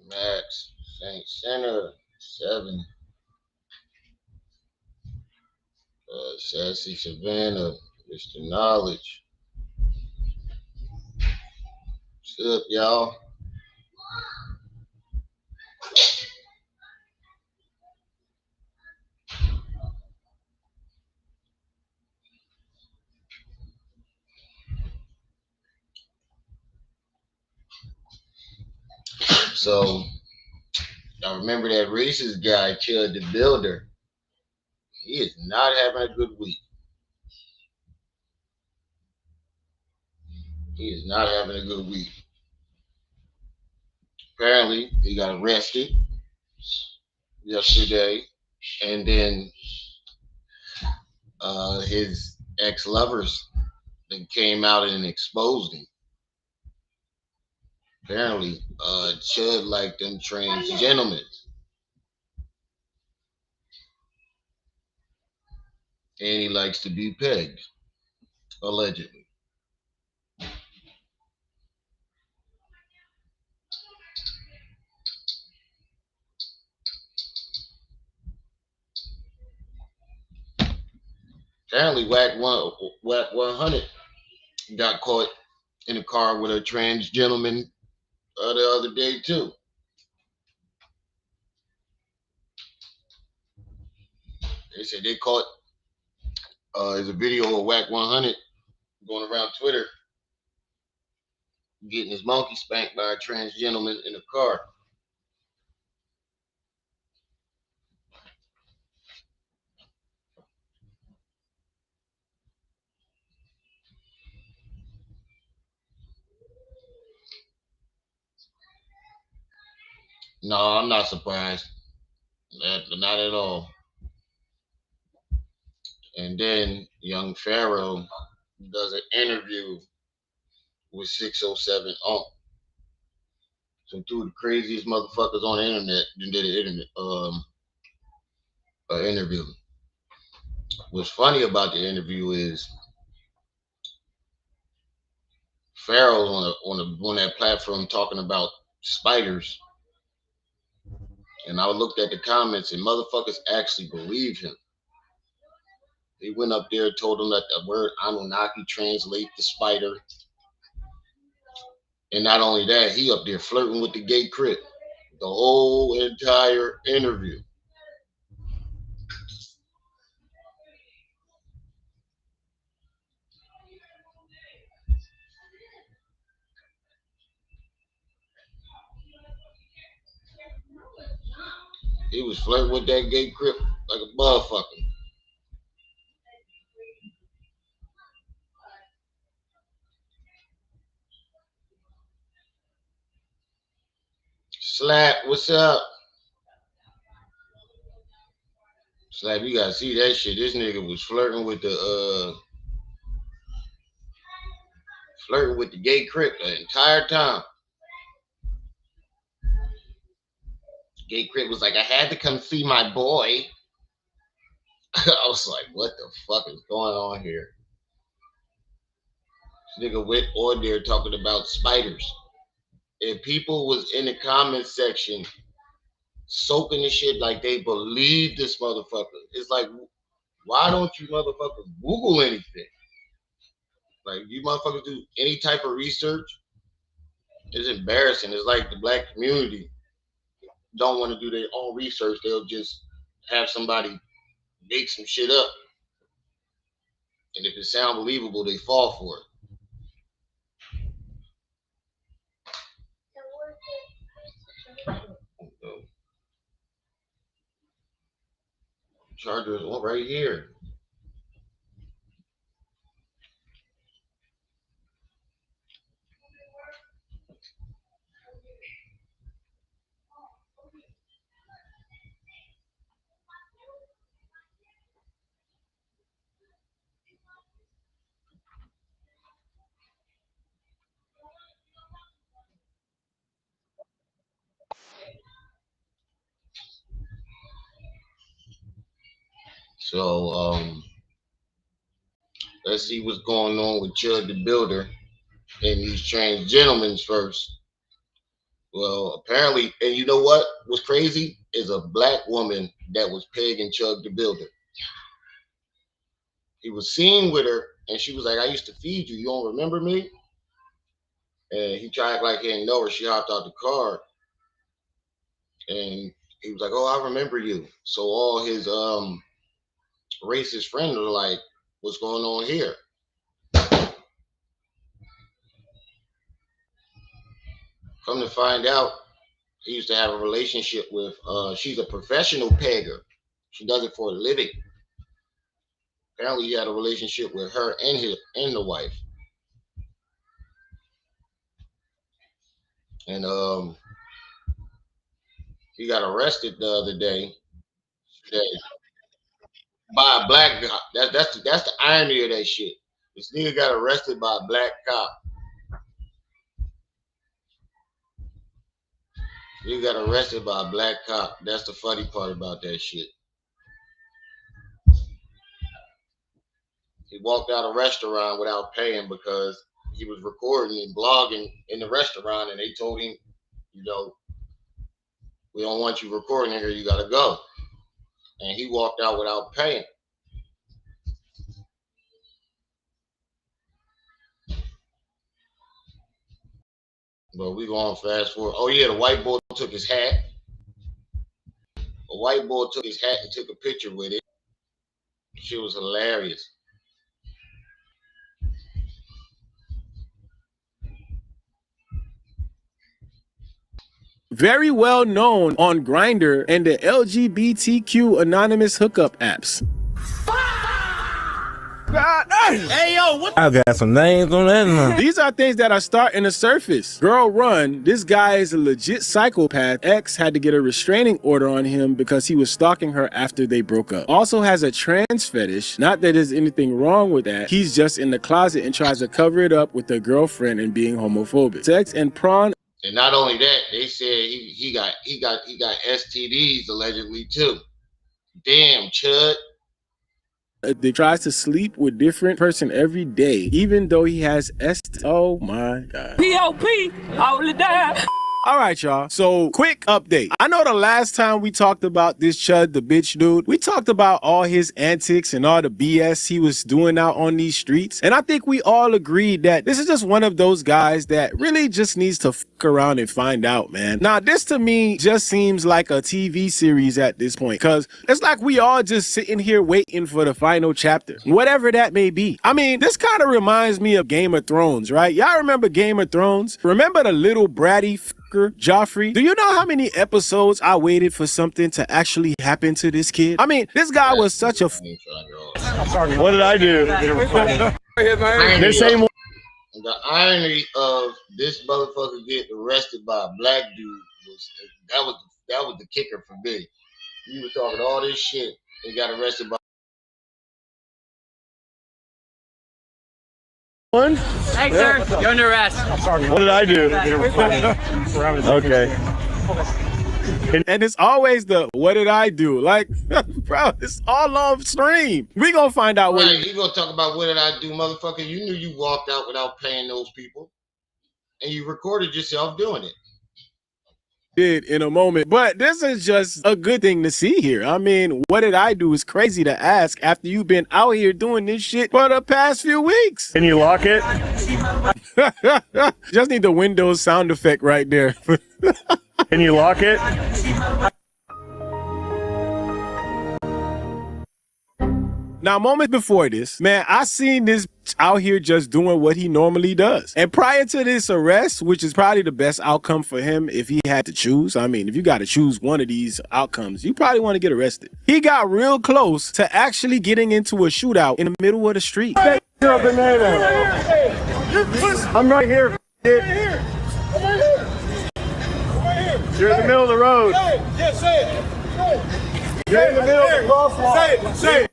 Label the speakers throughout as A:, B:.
A: Max, Saint Center, 7. Sassy Savannah, Mr. Knowledge. What's up, y'all? So, I remember that racist guy, Chud the Builder. He is not having a good week. He is not having a good week. Apparently, he got arrested yesterday, and then his ex-lovers then came out and exposed him. Apparently, Chud liked them trans gentlemen, and he likes to be pegged, allegedly. Apparently, Whack 100 got caught in a car with a trans gentleman the other day too. They said they caught. There's a video of Whack 100 going around Twitter getting his monkey spanked by a trans gentleman in a car. No, I'm not surprised. Not at all. And then young Pharaoh does an interview with 607 Unk. Some two of the craziest motherfuckers on the internet did an interview. What's funny about the interview is Pharaoh's on that platform talking about spiders, and I looked at the comments, and motherfuckers actually believe him. He went up there, told them that the word Anunnaki translate the spider, and not only that, he up there flirting with the gay crip the whole entire interview. He was flirting with that gay crip like a motherfucker. Slap, what's up? Slap, you gotta see that shit. This nigga was flirting with the gay crip the entire time. Gay crip was like, I had to come see my boy. I was like, what the fuck is going on here? This nigga went on there talking about spiders. And people was in the comment section soaking the shit like they believe this motherfucker. It's like, why don't you motherfuckers Google anything? Like, you motherfuckers do any type of research? It's embarrassing. It's like the black community don't want to do their own research. They'll just have somebody make some shit up. And if it sounds believable, they fall for it. Charger is right here. So let's see what's going on with Chud the Builder and these trans gentlemen first Well, apparently, and you know what was crazy is a black woman that was pegging Chud the Builder. He was seen with her, and she was like, "I used to feed you. You don't remember me?" And he tried like he didn't know her. She hopped out the car, and he was like, "Oh, I remember you." So all his racist friends were like, "What's going on here?" Come to find out, he used to have a relationship with. She's a professional pegger. She does it for a living. Apparently, he had a relationship with her and the wife, and he got arrested the other day by a black cop. That's the irony of that shit. This nigga got arrested by a black cop. He got arrested by a black cop. That's the funny part about that shit. He walked out of a restaurant without paying because he was recording and blogging in the restaurant, and they told him, you know, we don't want you recording here. You gotta go. And he walked out without paying. But we going fast forward. Oh yeah, the white boy took his hat. A white boy took his hat and took a picture with it. Shit was hilarious.
B: Very well known on Grindr and the LGBTQ anonymous hookup apps. God, hey yo, what?
C: I got some names on that.
B: These are things that are starting to surface. Girl, run. This guy is a legit psychopath. X had to get a restraining order on him because he was stalking her after they broke up. Also has a trans fetish. Not that there's anything wrong with that. He's just in the closet and tries to cover it up with a girlfriend and being homophobic. Sex and prawn.
A: And not only that, they said he got STDs allegedly too. Damn, Chud.
B: They tries to sleep with different person every day, even though he has Oh my God.
D: P.O.P. all the time.
B: All right, y'all. So, quick update. I know the last time we talked about this Chud, the bitch dude, we talked about all his antics and all the BS he was doing out on these streets. And I think we all agreed that this is just one of those guys that really just needs to fuck around and find out, man. Now, this to me just seems like a TV series at this point, because it's like we all just sitting here waiting for the final chapter, whatever that may be. I mean, this kind of reminds me of Game of Thrones, right? Y'all remember Game of Thrones? Remember the little bratty Joffrey? Do you know how many episodes I waited for something to actually happen to this kid? I mean, this guy was such a
C: What did I do? This ain't.
A: The irony of this motherfucker getting arrested by a black dude was the kicker for me. You were talking all this shit and got arrested by.
C: One?
D: Hey, sir, you're under arrest.
C: What did I do? Okay.
B: And it's always the what did I do? Like, bro, it's all on stream. We gonna find out what.
A: Right, you gonna talk about what did I do, motherfucker? You knew you walked out without paying those people, and you recorded yourself doing it.
B: Did in a moment, but this is just a good thing to see here. I mean, what did I do is crazy to ask after you've been out here doing this shit for the past few weeks.
C: Can you lock it?
B: Just need the Windows sound effect right there.
C: Can you lock it?
B: Now, moments before this, man, I seen this out here just doing what he normally does. And prior to this arrest, which is probably the best outcome for him if he had to choose. I mean, if you got to choose one of these outcomes, you probably want to get arrested. He got real close to actually getting into a shootout in the middle of the street.
C: You're a banana. I'm right here. You're in the middle of the road. You're in the middle of the crosswalk. Say it.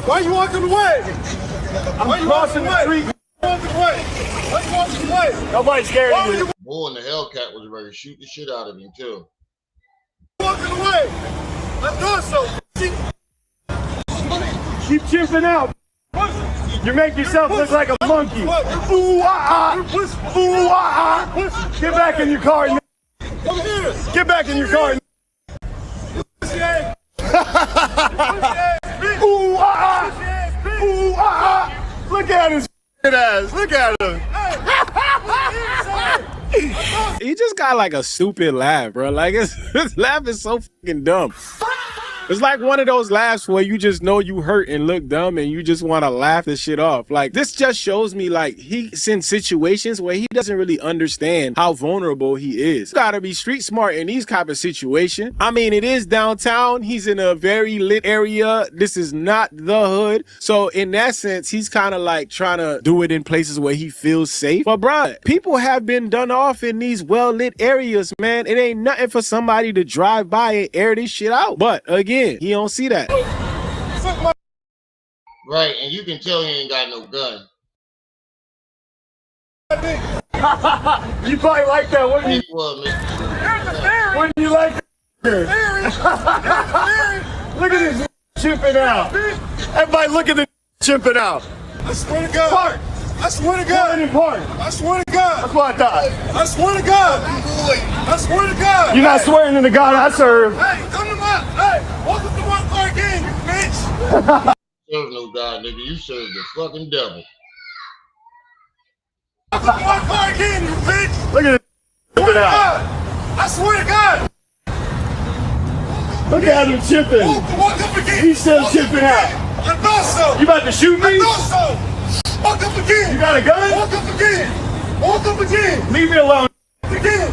C: Why are you walking away? I'm crossing the street. Why are you walking away? Nobody's scared of you.
A: Bull and the Hellcat was ready to shoot the shit out of him too.
C: Walking away. Let's do it so. Keep chimping out. You make yourself look like a monkey. Ooh, ah, ah. Ooh, ah, ah. Get back in your car. Get back in your car. Ooh, ah, ah. Ooh, ah, ah. Look at his ass. Look at him.
B: He just got like a stupid laugh, bro. Like his laugh is so fucking dumb. It's like one of those laughs where you just know you hurt and look dumb and you just want to laugh this shit off. Like, this just shows me, like, he's in situations where he doesn't really understand how vulnerable he is. You gotta be street smart in these type of situations. I mean, it is downtown. He's in a very lit area. This is not the hood. So in that sense, he's kind of like trying to do it in places where he feels safe. But bruh, people have been done off in these well-lit areas, man. It ain't nothing for somebody to drive by and air this shit out. But again, he don't see that.
A: Right, and you can tell he ain't got no gun.
C: You probably like that, wouldn't you?
A: Well,
C: Wouldn't you like that? Look at this chimping out. Everybody look at the chimping out.
E: I swear to God.
C: Park.
E: I swear to God. I swear to God.
C: That's what I thought.
E: I swear to God. I swear to God.
C: You're not swearing to the God I serve.
E: Hey, come to my. Hey, welcome to my car again, you bitch.
A: serve no God, nigga. You serve the fucking devil.
E: Welcome to my car again, you bitch.
C: Look at it. Look at that.
E: I swear to God.
C: Look at him chipping.
E: Walk up again.
C: He's still chipping out.
E: I thought so.
C: You about to shoot me?
E: I thought so. Walk up again.
C: You got a gun?
E: Walk up again. Walk up again.
C: Leave me alone.
E: Again.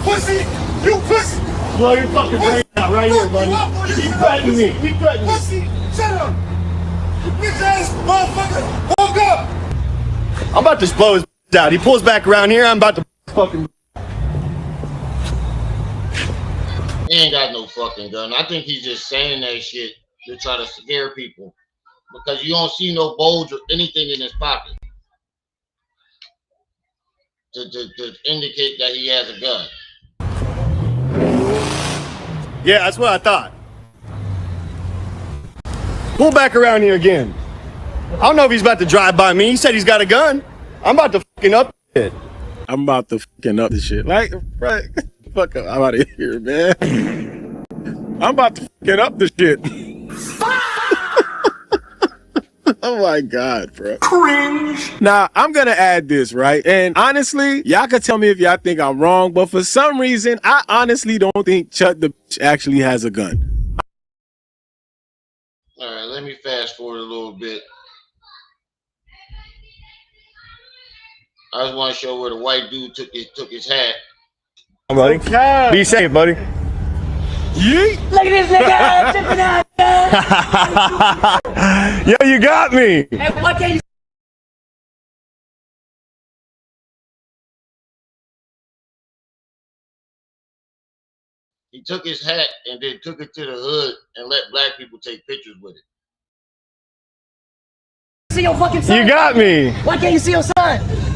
E: Pussy. You pussy.
C: Blow your fucking brain out right here, buddy. Keep threatening me. Keep threatening me.
E: Pussy. Shut up. You bitch ass motherfucker. Walk up.
C: I'm about to blow his out. He pulls back around here. I'm about to fucking.
A: He ain't got no fucking gun. I think he's just saying that shit to try to scare people. Because you don't see no bulge or anything in his pocket to indicate that he has a gun.
C: Yeah, that's what I thought. Pull back around here again. I don't know if he's about to drive by me. He said he's got a gun. I'm about to fucking up it.
B: I'm about to fucking up this shit. Like, right? Fuck up. I'm out of here, man. I'm about to fucking up this shit. Oh my God, bro.
C: Cringe.
B: Now, I'm going to add this, right? And honestly, y'all can tell me if y'all think I'm wrong, but for some reason, I honestly don't think Chud the bitch actually has a gun.
A: All right, let me fast forward a little bit. I just want to show where the white dude took his hat.
C: Buddy. Be safe, buddy. Yeet.
D: Look at this nigga tipping out.
C: Yo, you got me.
D: Hey, what can you
A: He took his hat and then took it to the hood and let black people take pictures with it.
D: see your fucking son?
C: You got me.
D: Why can't you see your son?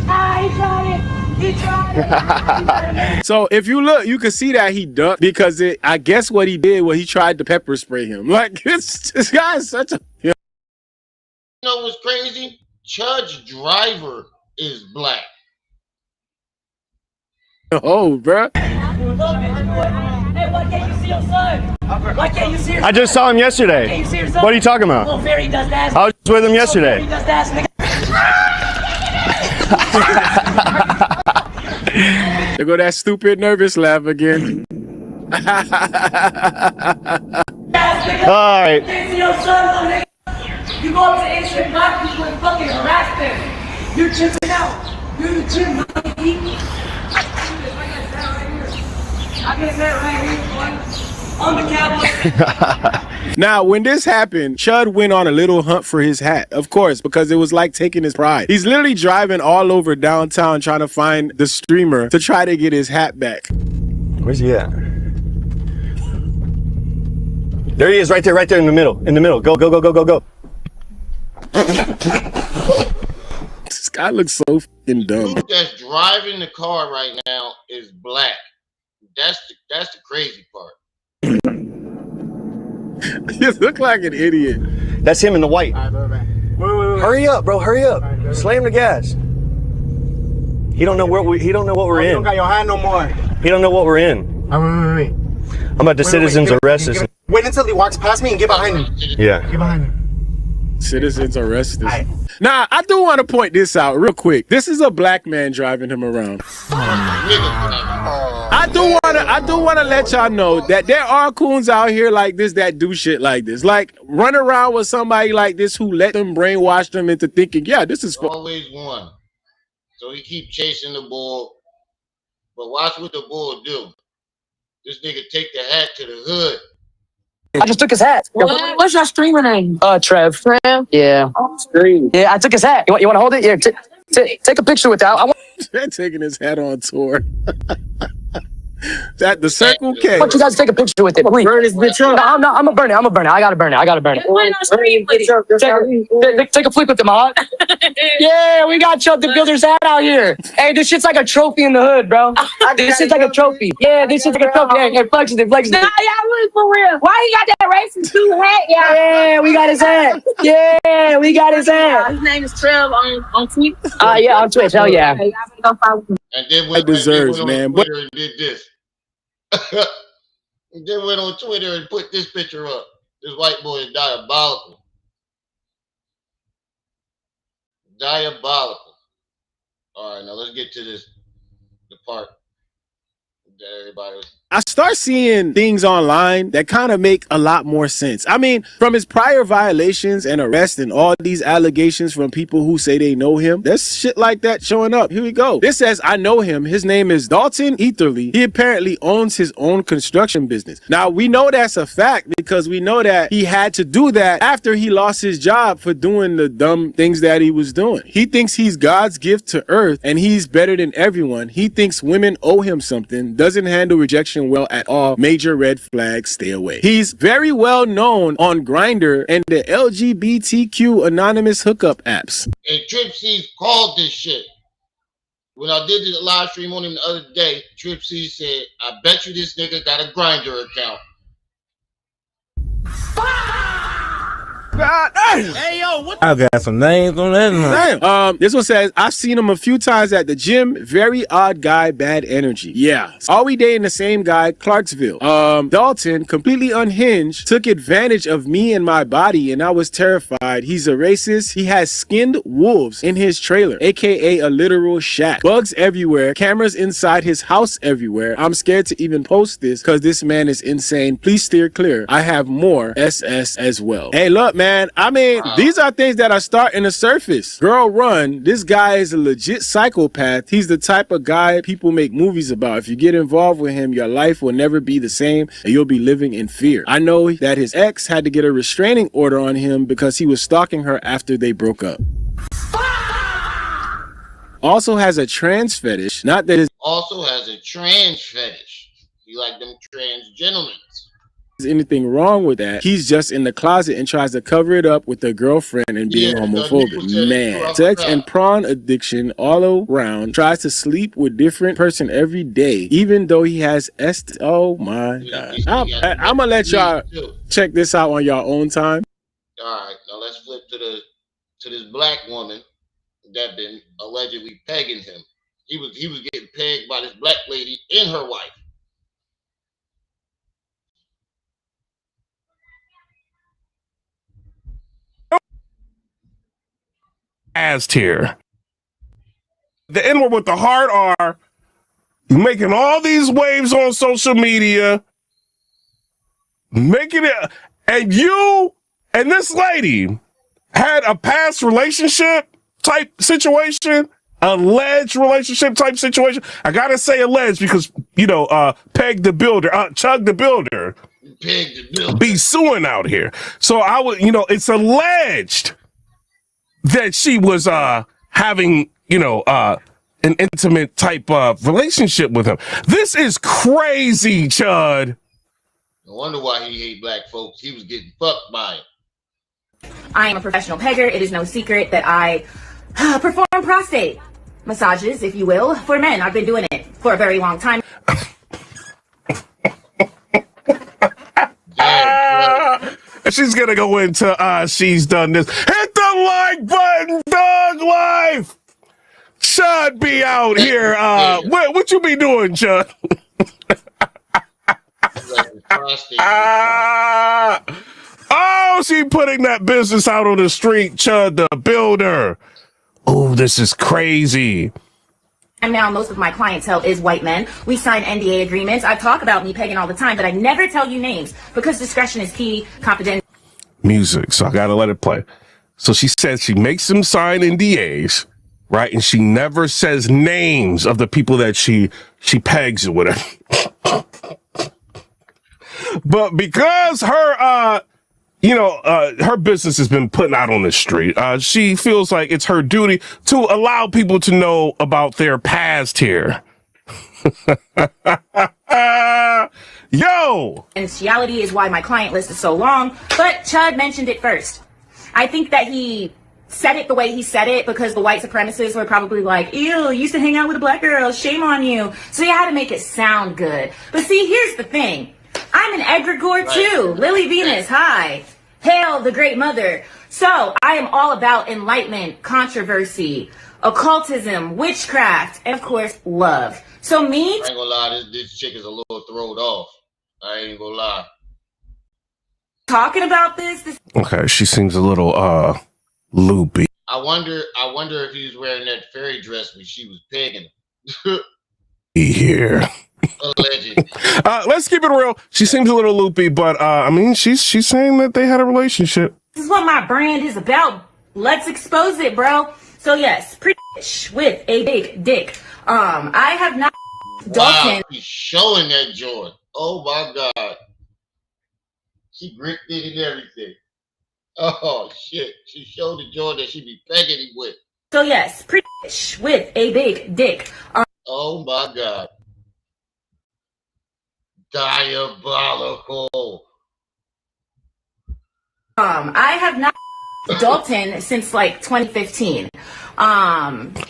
D: Ah, he tried it. He tried it.
B: So if you look, you can see that he ducked because I guess what he did was he tried to pepper spray him. Like, this guy is such a...
A: You know what's crazy? Chud's driver is black.
B: Oh, bruh.
D: Hey, why can't you see your son? Why can't you see your son?
C: I just saw him yesterday.
D: Can't you see your son?
C: What are you talking about?
D: Little fairy dust ass.
C: I was just with him yesterday.
D: Fairy dust ass nigga.
B: There go that stupid nervous laugh again.
C: All right.
D: Can't see your son, little nigga. You go up to innocent black people and fucking harass them. You're chipping out. You're the gym, I get that right here, boy. I'm the cowboy.
B: Now, when this happened, Chud went on a little hunt for his hat, of course, because it was like taking his pride. He's literally driving all over downtown trying to find the streamer to try to get his hat back.
C: Where's he at? There he is, right there in the middle. In the middle. Go, go, go, go, go, go.
B: This guy looks so fucking dumb.
A: Dude that's driving the car right now is black. That's the crazy part.
B: You look like an idiot.
F: That's him in the white.
C: Wait.
F: Hurry up, bro. Hurry up. Slam the gas. He don't know what we're
C: You don't
F: in.
C: got your hand no more.
F: He don't know what we're in.
C: Wait.
F: I'm about to citizens arrest us.
C: Wait until he walks past me and get behind him.
F: Yeah.
C: Get behind him.
B: Citizens arrest us. Now, I do want to point this out real quick. This is a black man driving him around. I do want to let y'all know that there are coons out here like this that do shit like this. Like, run around with somebody like this who let them brainwash them into thinking, yeah, this is
A: always one. So he keep chasing the bull. But watch what the bull do. This nigga take the hat to the hood.
D: I just took his hat. What's your streamer name? Trev. Trev? Yeah. Stream. Yeah, I took his hat. You want to hold it? Yeah, take a picture with that.
B: They're taking his hat on tour. That the Circle K.
D: I want you guys to take a picture with it. Please. Burn this bitch up. No, I'm gonna burn it. I gotta burn it. Take a flick with them, huh? Yeah, we got Chud the Builder's hat out here. Hey, this shit's like a trophy in the hood, bro. This shit's like a trophy. Yeah, this shit's like a trophy. Hey, flex it. Nah, y'all really for real. Why you got that racist dude hat, y'all? Yeah, we got his hat. Yeah, we got his hat. His name is Trev on Twitch. Yeah, on Twitch. Hell yeah.
A: And then went on Twitter and did this. And then went on Twitter and put this picture up. This white boy is diabolical. Diabolical. All right, now let's get to the part that everybody was.
B: I start seeing things online that kind of make a lot more sense. I mean, from his prior violations and arrests and all these allegations from people who say they know him, there's shit like that showing up. Here we go. This says, I know him. His name is Dalton Etherly. He apparently owns his own construction business. Now, we know that's a fact because we know that he had to do that after he lost his job for doing the dumb things that he was doing. He thinks he's God's gift to earth and he's better than everyone. He thinks women owe him something, doesn't handle rejection well at all. Major red flags, stay away. He's very well known on Grindr and the LGBTQ anonymous hookup apps.
A: And Tripsy called this shit. When I did the live stream on him the other day, Tripsy said, I bet you this nigga got a Grindr account.
B: God damn.
G: Hey yo, what? I got some names on that.
B: Damn. This one says, I've seen him a few times at the gym. Very odd guy, bad energy. Yeah. Are we dating the same guy? Clarksville. Dalton, completely unhinged, took advantage of me and my body, and I was terrified. He's a racist. He has skinned wolves in his trailer, aka a literal shack. Bugs everywhere. Cameras inside his house everywhere. I'm scared to even post this because this man is insane. Please steer clear. I have more SS as well. Hey, look, man. I mean, these are things that are starting to surface. Girl, run. This guy is a legit psychopath. He's the type of guy people make movies about. If you get involved with him, your life will never be the same and you'll be living in fear. I know that his ex had to get a restraining order on him because he was stalking her after they broke up. Also has a trans fetish. Not that his
A: also has a trans fetish. He like them trans gentlemen.
B: Anything wrong with that. He's just in the closet and tries to cover it up with a girlfriend and being homophobic. Man, sex and prawn addiction all around. Tries to sleep with different person every day, even though he has oh my god. I'm gonna let y'all check this out on your own time.
A: All right, now let's flip to this black woman that been allegedly pegging him. He was getting pegged by this black lady and her wife.
E: As tier. The N-word with the hard R, making all these waves on social media, making it, and you and this lady had a past relationship type situation, alleged relationship type situation. I gotta say alleged because, you know, Peg the Builder, Chud the Builder, be suing out here. So I would, you know, it's alleged that she was having, you know, an intimate type of relationship with him. This is crazy, Chud.
A: No wonder why he hate black folks. He was getting fucked by it.
H: I am a professional pegger. It is no secret that I perform prostate massages, if you will, for men. I've been doing it for a very long time.
E: She's gonna go into she's done this. Hit the like button, Thug Life. Chud be out here. What you be doing, Chud? Oh, she putting that business out on the street, Chud the builder. Oh, this is crazy.
H: And now most of my clientele is white men. We sign NDA agreements. I talk about me pegging all the time, but I never tell you names because discretion is key, confidential.
E: Music, so I gotta let it play. So she says she makes them sign NDAs, right? And she never says names of the people that she pegs or whatever. But because her her business has been put out on the street, she feels like it's her duty to allow people to know about their past here. Yo!
H: Confidentiality is why my client list is so long, but Chud mentioned it first. I think that he said it the way he said it because the white supremacists were probably like, ew, you used to hang out with a black girl, shame on you. So you had to make it sound good. But see, here's the thing. I'm an egregore too. Lily Venus, hi. Hail the great mother. So I am all about enlightenment, controversy, occultism, witchcraft, and of course, love. So me...
A: I ain't gonna lie, this chick is a little thrown off. I ain't gonna lie.
H: Talking about this...
E: Okay, she seems a little, loopy.
A: I wonder if he was wearing that fairy dress when she was pegging him.
E: Here.
A: Allegedly.
E: Let's keep it real. She seems a little loopy, but I mean, she's saying that they had a relationship.
H: This is what my brand is about. Let's expose it, bro. So yes, pretty bitch with a big dick. I have not.
A: Wow, she's showing that joy. Oh my God. She gripped it and everything. Oh shit. She showed the joy that she be pegging him with.
H: So yes, pretty bitch with a big dick.
A: Oh my God. Diabolical.
H: I have not Dalton since like 2015.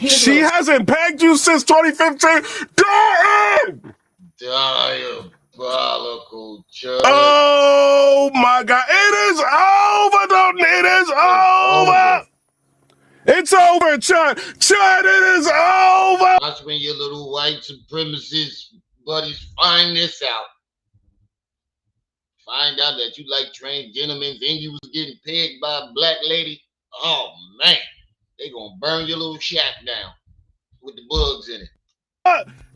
E: She hasn't pegged you since 2015. Damn!
A: Diabolical, Chud.
E: Oh my God! It is over, Dalton. It is over. It's over, Chud. Chud, it is over.
A: Watch when your little white supremacist buddies find this out. Find out that you like transgender and you was getting pegged by a black lady. Oh man, they gonna burn your little shack down with the bugs in it.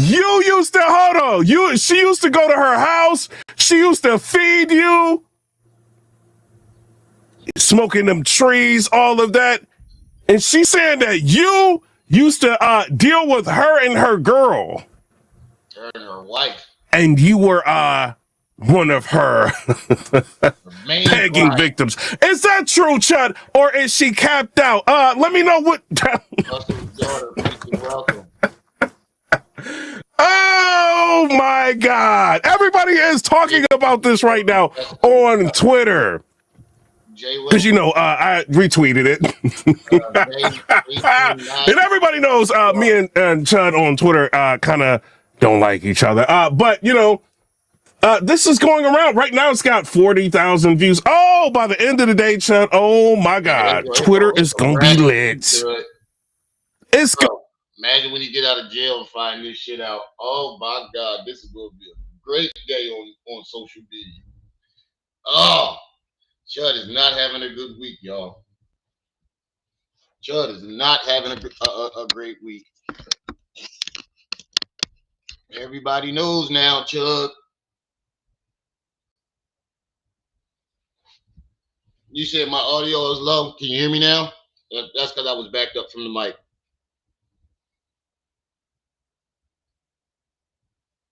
E: You used to hold on. She used to go to her house. She used to feed you, smoking them trees, all of that. And she's saying that you used to deal with her and her girl.
A: Her and her wife.
E: And you were one of her pegging victims. Is that true, Chud? Or is she capped out? Let me know what.
A: Welcome.
E: Oh my God. Everybody is talking about this right now on Twitter. Because, I retweeted it. And everybody knows me and Chud on Twitter kind of don't like each other. But, this is going around. Right now, it's got 40,000 views. Oh, by the end of the day, Chud, oh my God. Twitter is going to be lit. It's going.
A: Imagine when you get out of jail and find this shit out. Oh my God, this is going to be a great day on social media. Oh, Chud is not having a good week, y'all. Chud is not having a great week. Everybody knows now, Chud. You said my audio is low. Can you hear me now? That's because I was backed up from the mic.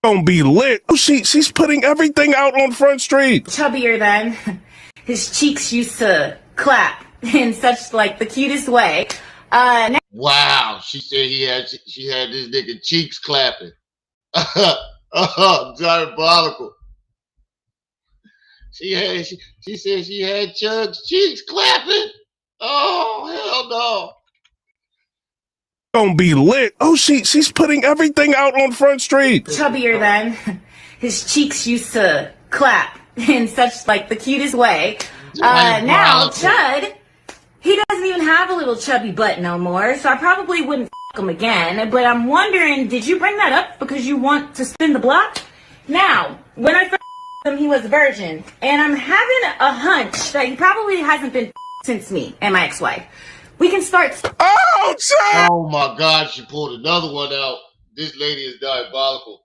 E: Gonna be lit. Oh, she's putting everything out on Front Street.
H: Chubbier then. His cheeks used to clap in such like the cutest way.
A: Wow, she said she had this nigga cheeks clapping. Diabolical. She said she had Chud's cheeks clapping. Oh hell no.
E: Gonna be lit. Oh, she's putting everything out on Front Street.
H: Chubbier then. His cheeks used to clap in such like the cutest way. Now, Chud, he doesn't even have a little chubby butt no more, so I probably wouldn't f him again. But I'm wondering, did you bring that up because you want to spin the block? Now, when I first him, he was a virgin, and I'm having a hunch that he probably hasn't been since me and my ex-wife. We can start.
E: Oh, Chud!
A: Oh my God, she pulled another one out. This lady is diabolical.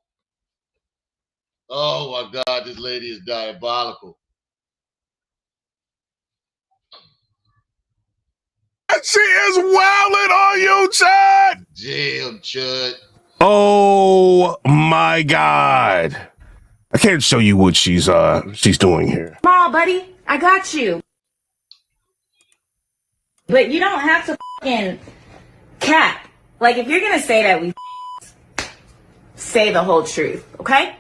A: Oh my God, this lady is diabolical.
E: She is wilding on you, Chud!
A: Damn, Chud.
E: Oh my God. I can't show you what she's doing here.
H: Small, buddy, I got you. But you don't have to fucking cap. Like, if you're gonna say that, we say the whole truth, okay?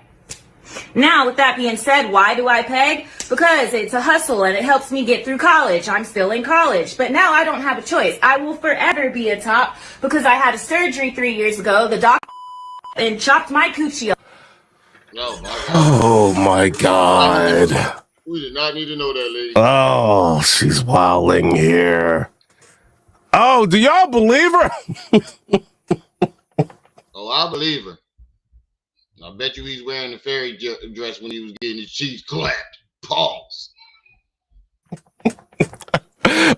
H: Now, with that being said, why do I peg? Because it's a hustle and it helps me get through college. I'm still in college. But now I don't have a choice. I will forever be a top because I had a surgery 3 years ago. The doctor and chopped my coochie off.
A: No, my God.
E: Oh my God.
A: We did not need to know that, lady.
E: Oh, she's wilding here. Oh, do y'all believe her?
A: Oh, I believe her. I bet you he's wearing the fairy dress when he was getting his cheeks clapped. Pause.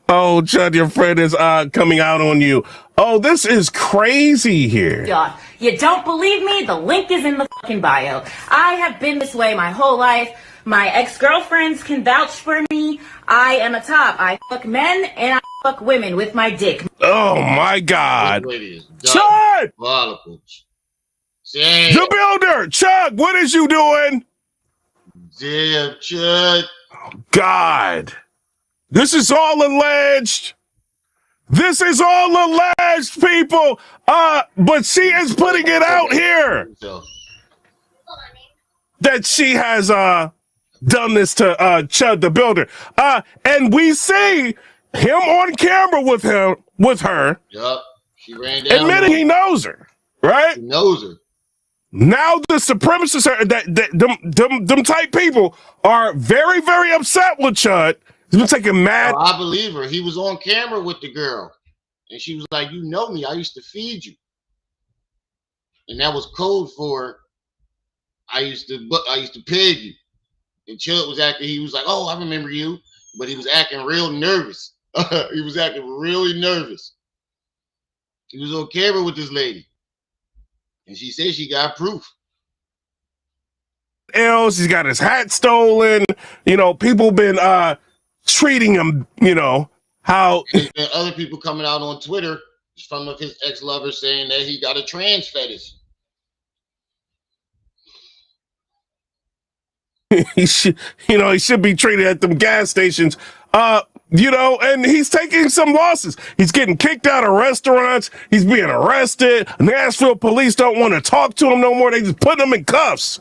E: Oh, Chud, your friend is coming out on you. Oh, this is crazy here.
H: You don't believe me? The link is in the fucking bio. I have been this way my whole life. My ex-girlfriends can vouch for me. I am a top. I fuck men and I fuck women with my dick.
E: Oh my God.
A: Chud!
E: The builder! Chud, what is you doing?
A: Damn, Chud.
E: God. This is all alleged. This is all alleged, people. But she is putting it out here that she has done this to Chud the builder. And we see him on camera with her.
A: Yup. She ran down.
E: Admitting he knows her, right?
A: He knows her.
E: Now the supremacists them type people are very, very upset with Chud. He's been taking mad.
A: Oh, I believe her. He was on camera with the girl, and she was like, "You know me. I used to feed you," and that was code for I used to peg you. And Chud was acting. He was like, "Oh, I remember you," but he was acting real nervous. He was acting really nervous. He was on camera with this lady. And she said she got proof.
E: Else, he's got his hat stolen. You know, people been treating him, you know, how.
A: There's been other people coming out on Twitter from his ex-lovers saying that he got a trans fetish.
E: He should be treated at them gas stations. You know, and he's taking some losses. He's getting kicked out of restaurants. He's being arrested. Nashville police don't want to talk to him no more. They just put him in cuffs.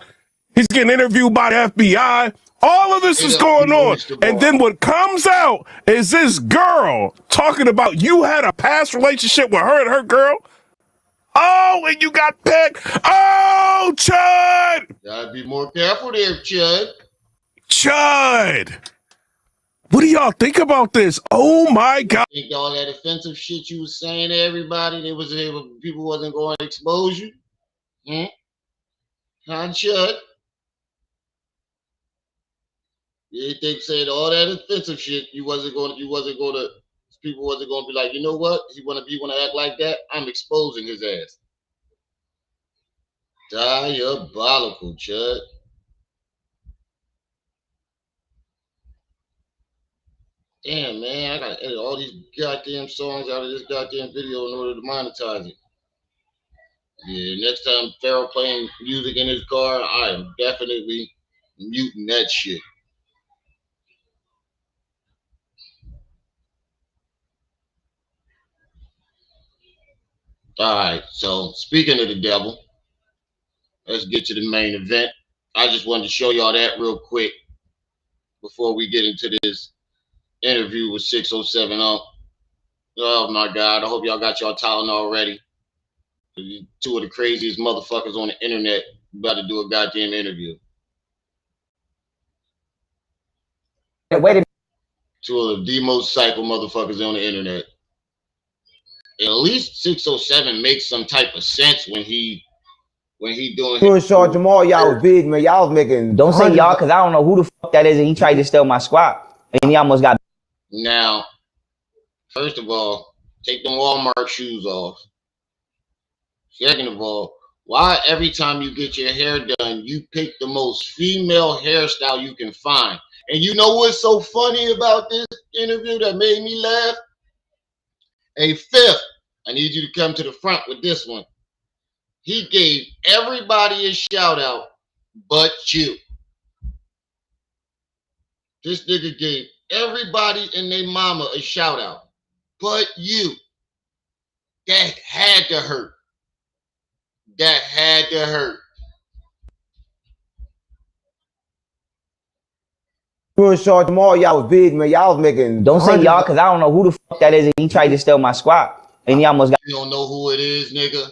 E: He's getting interviewed by the FBI. All of this is going on. And then what comes out is this girl talking about you had a past relationship with her and her girl. Oh, and you got pegged. Oh, Chud.
A: Gotta be more careful there, Chud.
E: Chud. What do y'all think about this? Oh my God!
A: Think all that offensive shit you was saying to everybody, people wasn't going to expose you? Huh, Chud? You think saying all that offensive shit, people wasn't going to be like, you know what? You want to act like that? I'm exposing his ass. Diabolical, Chud. Damn, man, I gotta edit all these goddamn songs out of this goddamn video in order to monetize it. Yeah, next time Pharaoh playing music in his car, I am definitely muting that shit. All right, so speaking of the devil, let's get to the main event. I just wanted to show y'all that real quick before we get into this interview with 607 Oh my God, I hope y'all got y'all Tylenol ready. Two of the craziest motherfuckers on the internet about to do a goddamn interview.
D: Wait a minute.
A: of the most psycho motherfuckers on the internet. At least 607 makes some type of sense when he doing
G: You
A: his
G: and Shaw Jamal, y'all was big, man. Y'all was making.
D: Don't say y'all, because I don't know who the fuck that is, and he tried to steal my squat, and he almost got.
A: Now, first of all, take them Walmart shoes off. Second of all, why every time you get your hair done, you pick the most female hairstyle you can find? And you know what's so funny about this interview that made me laugh? Hey, Fifth, I need you to come to the front with this one. He gave everybody a shout out but you. This nigga gave everybody and their mama a shout out but you. That had to hurt. That had to hurt.
G: You and Shaw Jamal, y'all was big, man. Y'all was making.
D: Don't say y'all, because I don't know who the fuck that is, and he tried to steal my squat, and he almost got.
A: You don't know who it is, nigga.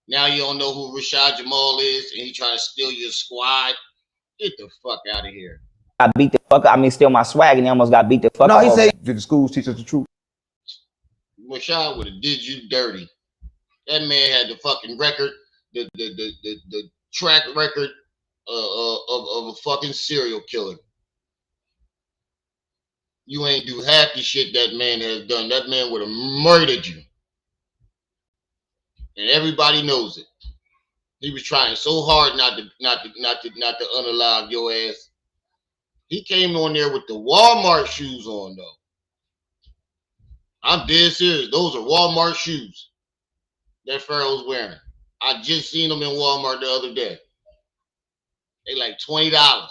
A: Now you don't know who Rashad Jamal is, and he trying to steal your squad. Get the fuck out of here.
D: I beat the fuck. I mean, steal my swag, and he almost got beat the fuck.
G: No,
D: up.
G: he said, "Did the schools teach us the truth?"
A: Rashad would have did you dirty. That man had the fucking record, the track record of a fucking serial killer. You ain't do half the shit that man has done. That man would have murdered you. And everybody knows it. He was trying so hard not to unalive your ass. He came on there with the Walmart shoes on though. I'm dead serious. Those are Walmart shoes that Pharaoh's wearing. I just seen them in Walmart the other day. They like $20.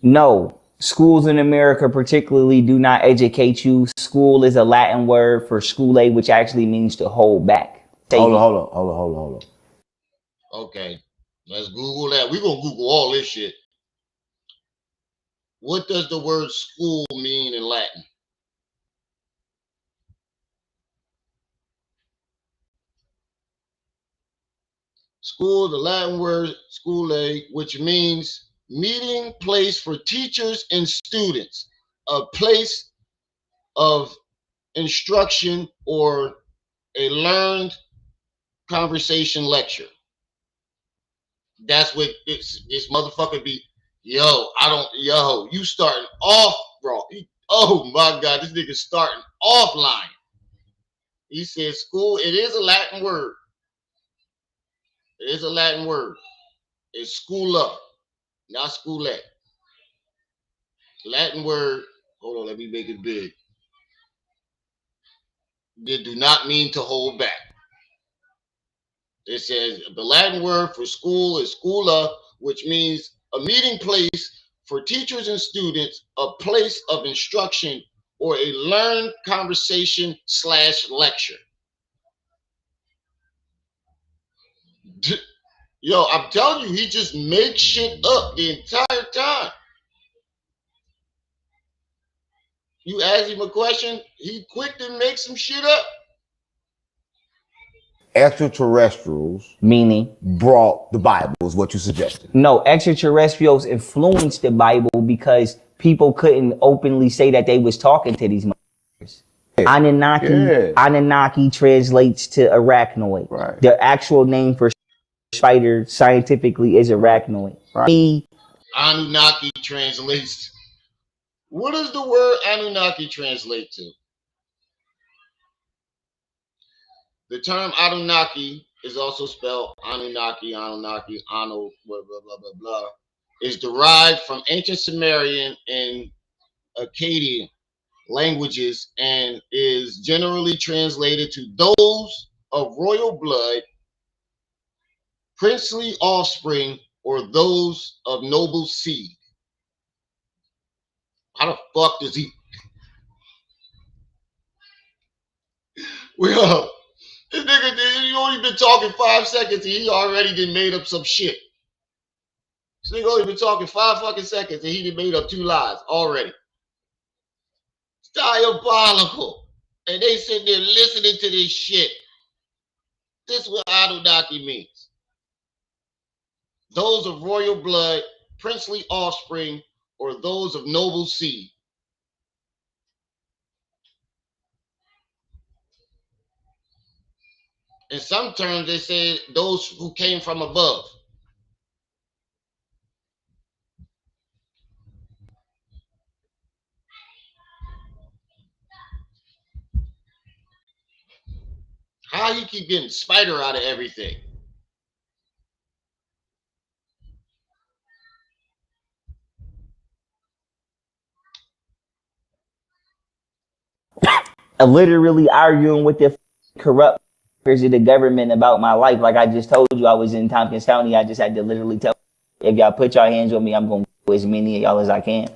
D: No, schools in America particularly do not educate you. School is a Latin word for skule, which actually means to hold back.
G: Hold on.
A: Okay, let's Google that. We're gonna Google all this shit. What does the word school mean in Latin? School, the Latin word skule, which means meeting place for teachers and students, a place of instruction or a learned conversation lecture. That's what this motherfucker be. Yo, you starting off wrong. Oh my God, this nigga starting off lying. He said school, it is a Latin word. It is a Latin word. It's school up, not schoolette. Latin word, hold on, let me make it big. They do not mean to hold back. It says the Latin word for school is schoola, which means a meeting place for teachers and students, a place of instruction or a learned conversation / lecture. Yo, I'm telling you, he just makes shit up the entire time. You ask him a question, he quick to make some shit up.
G: Extraterrestrials,
D: meaning,
G: brought the Bible, is what you suggested.
D: No, extraterrestrials influenced the Bible because people couldn't openly say that they was talking to these motherfuckers. Anunnaki translates to arachnoid.
G: Right.
D: The actual name for spider scientifically is arachnoid. Right.
A: Anunnaki translates. What does the word Anunnaki translate to? The term Anunnaki is also spelled Anunnaki, Anu, blah, blah, blah, blah, is derived from ancient Sumerian and Akkadian languages and is generally translated to those of royal blood, princely offspring, or those of noble seed. How the fuck does he? Well, this nigga, you only been talking 5 seconds and he already done made up some shit. This nigga only been talking 5 fucking seconds and he done made up 2 lies already. It's diabolical. And they sitting there listening to this shit. This is what Anunnaki means. Those of royal blood, princely offspring, or those of noble seed. In some terms, they say those who came from above. How you keep getting spider out of everything?
I: Literally arguing with the corrupt members of the government about my life. Like I just told you, I was in Tompkins County. I just had to literally tell, if y'all put your hands on me, I'm going to kill as many of y'all as I can.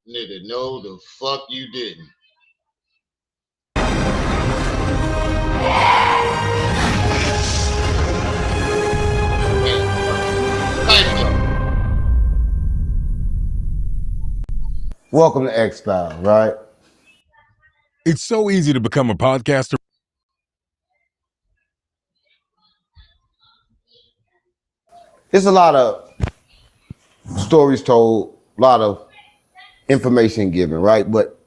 A: Nigga, no, the fuck you didn't.
G: Welcome to X-Files, right?
J: It's so easy to become a podcaster.
G: There's a lot of stories told, a lot of information given, right? But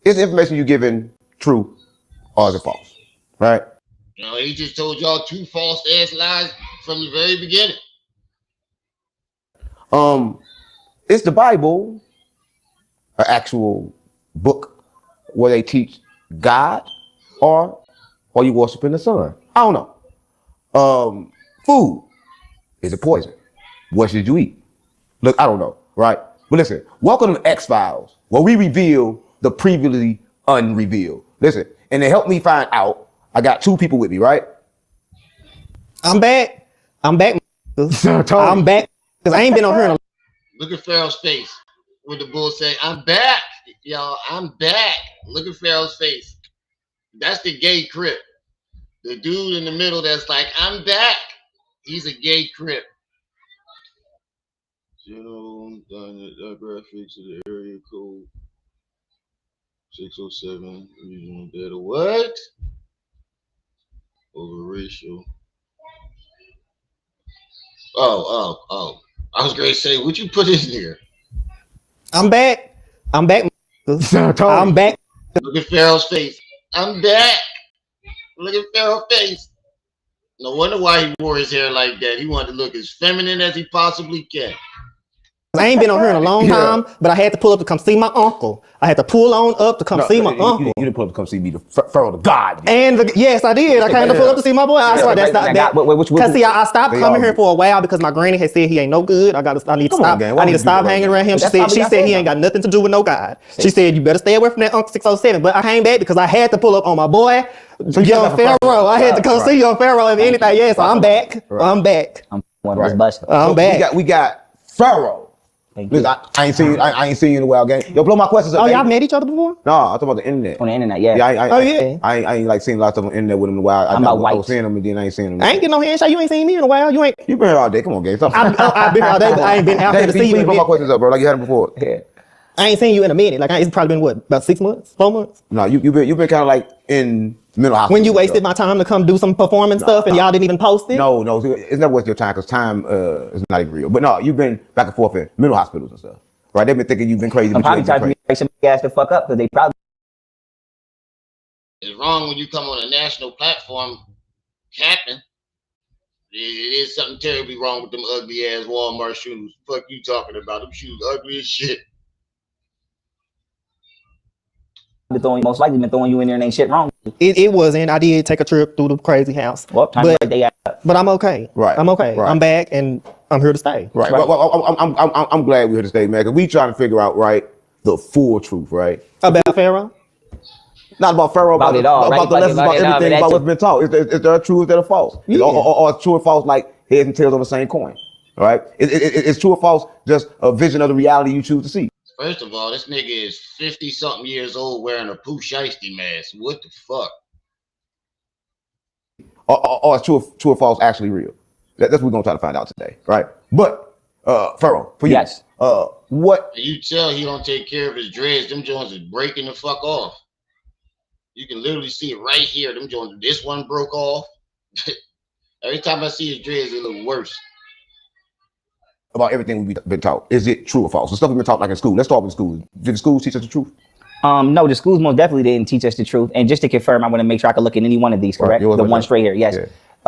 G: is the information you're giving true or is it false, right?
A: You know, he just told y'all two false ass lies from the very beginning.
G: Is the Bible an actual book where they teach God or are you worshiping the sun? I don't know. Food, is it poison? What should you eat? Look, I don't know, right? But listen, welcome to X-Files, where we reveal the previously unrevealed. Listen, and to help me find out, I got two people with me, right?
F: I'm back. I'm back. I'm back. Because I ain't been on here in a
A: Look at Pharaoh's face when the bull say, I'm back. Y'all, I'm back. Look at Pharaoh's face. That's the gay crip. The dude in the middle that's like, I'm back. He's a gay crip. General graphics of the area code 607. Regional data. What? Over racial. Oh. I was going to say, what you put in here?
F: I'm back. I'm back. I'm back.
A: Look at Pharaoh's face. I'm back. Look at Pharaoh's face. No wonder why he wore his hair like that. He wanted to look as feminine as he possibly can.
F: I ain't been on here in a long time, but I had to pull up to come see my uncle. I had to pull on up to come see my uncle.
G: You didn't pull up to come see me, the Pharaoh, the God.
F: And yes, I did. I came to pull up to see my boy. I swear that's not that. Because see, I stopped coming here for a while because my granny had said he ain't no good. I need to stop. I need to stop hanging around him. She said he ain't got nothing to do with no God. She said you better stay away from that Uncle 607. But I came back because I had to pull up on my boy, young Pharaoh. I had to come see young Pharaoh if anything. Yes, I'm back. I'm back.
I: I'm one of those busted.
F: I'm back.
G: We got Pharaoh. Listen, I ain't seen you in a while, gang. Yo, blow my questions up.
F: Oh, y'all met each other before?
G: No, I'm talking about the internet.
I: On the internet, yeah.
G: I ain't like seen a lot of stuff on the internet with him in a while. I was seeing him and then I ain't seen him.
F: I ain't getting no handshake. You ain't seen me in a while. You been
G: here all day. Come on, gang.
F: I've been all day, but I ain't been out here to see you.
G: Please blow my questions up, bro. Like you had them before.
I: Yeah.
F: I ain't seen you in a minute. Like it's probably been what, about 6 months, 4 months?
G: No, you've been kind of like in mental hospital.
F: When you wasted my time to come do some performance stuff and y'all didn't even post it?
G: No, it's never worth your time because time is not even real. But no, you've been back and forth in mental hospitals and stuff. Right? They've been thinking you've been crazy.
I: I'm probably trying to make somebody ask the fuck up because they probably.
A: It's wrong when you come on a national platform capping. It is something terribly wrong with them ugly ass Walmart shoes. Fuck you talking about? Them shoes ugly as shit.
I: Most likely been throwing you in there and ain't shit wrong.
F: It wasn't. I did take a trip through the crazy house.
I: Well,
F: but I'm okay.
G: Right.
F: I'm okay.
G: Right.
F: I'm back and I'm here to stay.
G: Right. Well, I'm glad we're here to stay, man, because we trying to figure out, right, the full truth, right?
F: About Pharaoh?
G: Not about Pharaoh,
I: about it all,
G: about the lessons, about everything, about what's been taught. Is there a truth, is there a false? Yeah. Or true or false like heads and tails on the same coin, right? Is true or false just a vision of the reality you choose to see?
A: First of all, this nigga is 50-something years old wearing a Pooh Shiesty mask. What the fuck?
G: Or is true or false actually real? That's what we're going to try to find out today, right? But, Pharaoh, for you,
I: yes.
G: What?
A: You tell he don't take care of his dreads, them joints is breaking the fuck off. You can literally see it right here. Them joints, this one broke off. Every time I see his dreads, it look worse.
G: about everything we've been taught? Is it true or false? The stuff we've been taught like in school. Let's start with school. Did the schools teach us the truth?
I: No, the schools most definitely didn't teach us the truth. And just to confirm, I want to make sure I can look at any one of these, correct?
G: Right,
I: the one straight here, yes.
G: Yeah.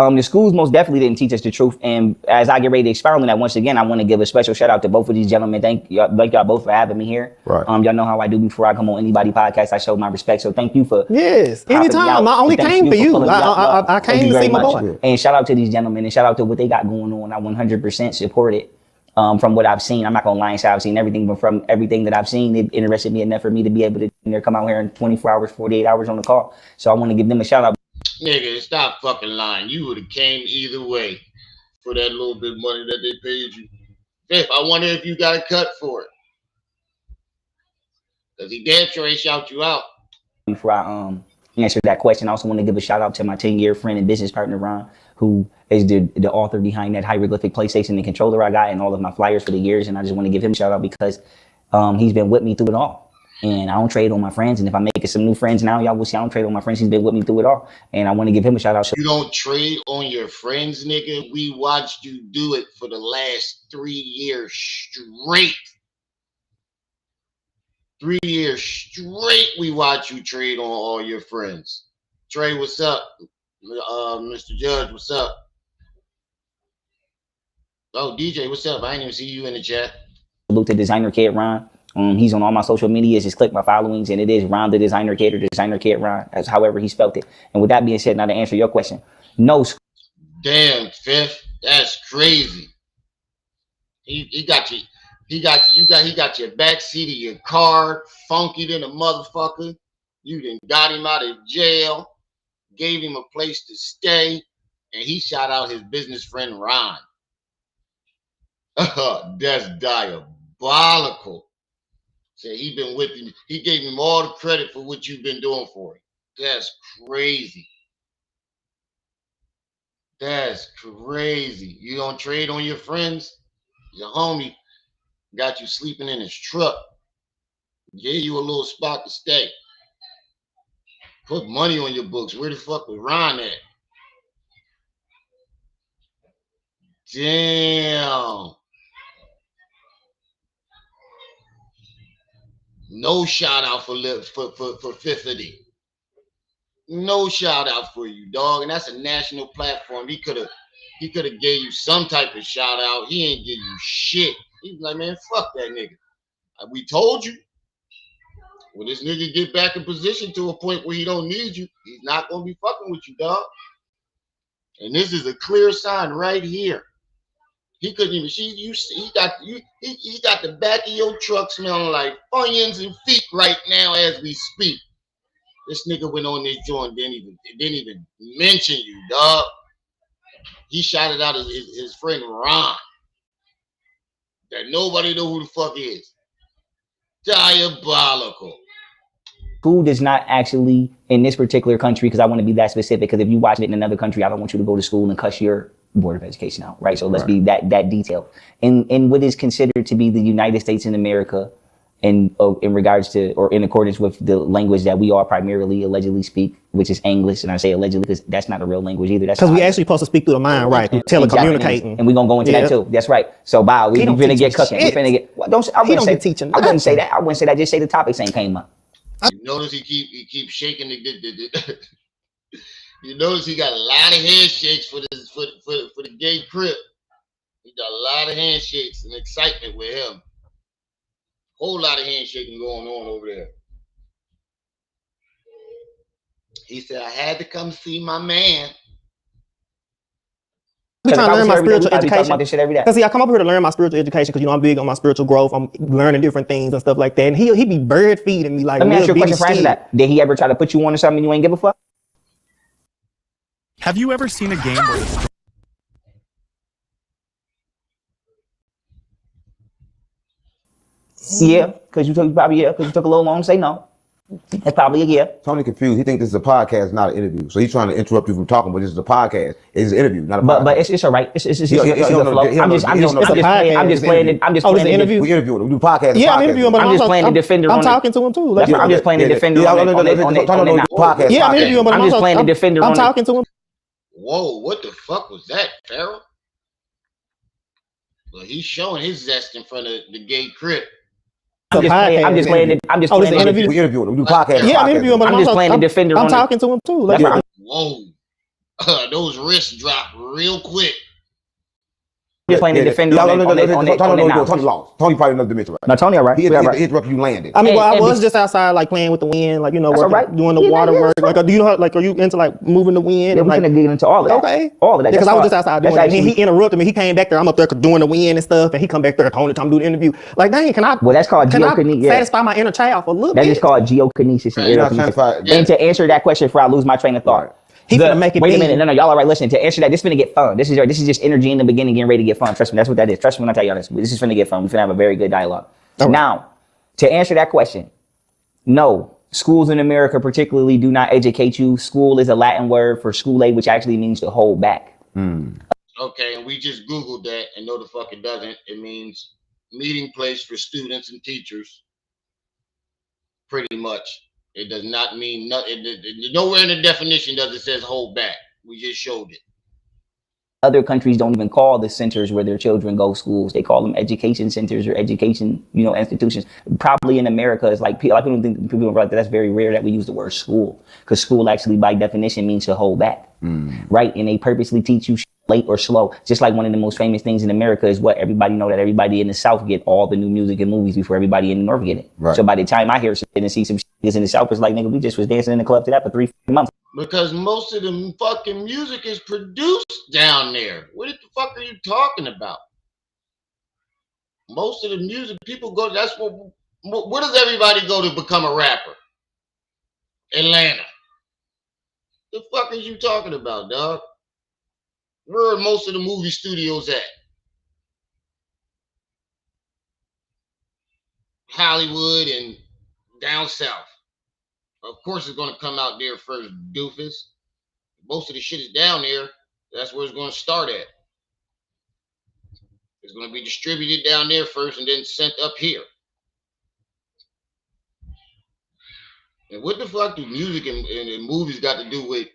I: The schools most definitely didn't teach us the truth. And as I get ready to expound on that, once again, I want to give a special shout out to both of these gentlemen. Thank y'all both for having me here.
G: Right.
I: Y'all know how I do before I come on anybody podcast. I show my respect. So thank you for
F: Yes, anytime. I only came for you. I came to see my boy.
I: And shout out to these gentlemen and shout out to what they got going on. I 100% support it. From what I've seen, I'm not gonna lie and say I've seen everything, but from everything that I've seen, it interested me enough for me to be able to come out here in 24 hours, 48 hours on the call. So I want to give them a shout out.
A: Nigga, stop fucking lying. You would have came either way for that little bit of money that they paid you. Fifth, I wonder if you got a cut for it. Because he damn sure ain't shout you out.
I: Before I answer that question, I also want to give a shout out to my 10-year friend and business partner, Ron, who is the author behind that hieroglyphic PlayStation and controller I got and all of my flyers for the years. And I just want to give him a shout out because he's been with me through it all. And I don't trade on my friends. And if I'm making some new friends now, y'all will see I don't trade on my friends. He's been with me through it all. And I want to give him a shout out.
A: You don't trade on your friends, nigga. We watched you do it for the last 3 years straight. 3 years straight we watch you trade on all your friends. Trey, what's up? Mr. Judge, what's up? Oh, DJ, what's up? I ain't even see you in the chat.
I: Salute to Designer Kid Ron. He's on all my social medias. Just click my followings, and it is Ron the Designer Kid or Designer Kid Ron. That's however he spelled it. And with that being said, now to answer your question, no.
A: Damn, Fifth, that's crazy. He got you. He got your back seat of your car, funky than a motherfucker. You done got him out of jail, gave him a place to stay, and he shot out his business friend Ron. That's diabolical. Say he been with him. He gave him all the credit for what you've been doing for him. That's crazy. That's crazy. You don't trade on your friends? Your homie got you sleeping in his truck. Gave you a little spot to stay. Put money on your books. Where the fuck was Ron at? Damn. No shout out for Fifthity. No shout out for you, dog. And that's a national platform. He could have gave you some type of shout out. He ain't give you shit. He was like, man, fuck that nigga. We told you. When this nigga get back in position to a point where he don't need you, he's not gonna be fucking with you, dog. And this is a clear sign right here. He couldn't even. He got the back of your truck smelling like onions and feet right now as we speak. This nigga went on this joint, didn't even mention you, dog. He shouted out his friend Ron. That nobody know who the fuck is. Diabolical.
I: School does not actually, in this particular country, because I want to be that specific, because if you watch it in another country, I don't want you to go to school and cuss your Board of Education out, right? So let's be that detailed. In what is considered to be the United States in America, in regards to, or in accordance with the language that we all primarily allegedly speak, which is English, and I say allegedly because that's not a real language either. That's because
F: we actually supposed to speak through the mind, right? Telecommunicating,
I: and we're gonna go into that too. That's right. So, Bow, we're gonna get cooking. We're gonna get. Well, I wouldn't say that. I wouldn't say that. Just say the topics ain't came up.
A: You notice he keep shaking the You notice he got a lot of handshakes for the gay crib. He got a lot of handshakes and excitement with him. Whole lot of handshaking going on over there. He said, I had to come see my man.
F: I'm trying to learn my spiritual education. Because see, I come up here to learn my spiritual education because, you know, I'm big on my spiritual growth. I'm learning different things and stuff like that. And he be bird feeding me like.
I: Let me ask you a question for answer that. Did he ever try to put you on to something you ain't give a fuck?
K: Have you ever seen a game where
I: Yeah, because you took a little long to say no. That's probably a yeah.
G: Tony confused. He thinks this is a podcast, not an interview. So he's trying to interrupt you from talking, but this is a podcast. It's an interview, not a podcast.
I: But it's all right. It's your flow. I'm just playing it.
F: Oh, it's an interview.
G: We interview. We do podcast.
F: Yeah, I'm interviewing, but
I: I'm just playing the defender.
F: I'm talking to him too.
I: I'm just playing the defender on
G: podcast.
F: Yeah, I'm interviewing, but
I: I'm just playing the defender.
F: I'm talking to him.
A: Whoa, what the fuck was that, Pharaoh? Well, he's showing his zest in front of the gay crib.
I: I'm just playing it. I'm just
F: Oh,
I: playing
F: this is an
I: it.
F: interview?
G: We interviewing him. We do podcast.
F: Yeah, I'm interviewing, but
I: I'm just playing the defender.
F: I'm talking to him too. Like,
I: That's right.
A: Whoa. Those wrists drop real quick.
I: Just playing the defender on it.
G: Tony lost. Tony probably another dimension right
I: now. No, Tony, all right.
G: He interrupted you landing.
F: I mean, well, I was just outside, like playing with the wind, like, you know, doing the water work. Like, do you know, like, are you into like moving the wind?
I: Yeah, we're gonna get into all of that.
F: Okay,
I: all of that.
F: Because I was just outside doing it. He interrupted me. He came back there. I'm up there doing the wind and stuff, and he come back there, Tony, time to do the interview. Like, dang, can I?
I: Well, that's called geokinesis.
F: Satisfy my inner child for a little bit.
I: That is called geokinesis and to answer that question before I lose my train of thought. He's gonna make it. Wait a minute, no, y'all all right? Listen, to answer that, this is gonna get fun. This is just energy in the beginning, getting ready to get fun. Trust me, that's what that is. Trust me when I tell y'all this. This is gonna get fun. We're gonna have a very good dialogue. Right. Now, to answer that question, no, schools in America particularly do not educate you. School is a Latin word for school aid, which actually means to hold back.
A: Okay, and we just Googled that, and no, the fuck it doesn't. It means meeting place for students and teachers. Pretty much. It does not mean nothing. Nowhere in the definition does it says hold back. We just showed it.
I: Other countries don't even call the centers where their children go schools. They call them education centers or education, institutions. Probably in America, it's like I don't think people realize that's very rare that we use the word school, because school actually by definition means to hold back, right? And they purposely teach you late or slow. Just like one of the most famous things in America is what everybody know, that everybody in the South get all the new music and movies before everybody in the North get it.
G: Right.
I: So by the time I hear something and see some niggas in the South, it's like, nigga, we just was dancing in the club to that for 3 months.
A: Because most of the fucking music is produced down there. What the fuck are you talking about? Most of the music people go. That's where does everybody go to become a rapper? Atlanta. The fuck are you talking about, dog? Where are most of the movie studios at? Hollywood and down south. Of course, it's going to come out there first, doofus. Most of the shit is down there. That's where it's going to start at. It's going to be distributed down there first and then sent up here. And what the fuck do music and movies got to do with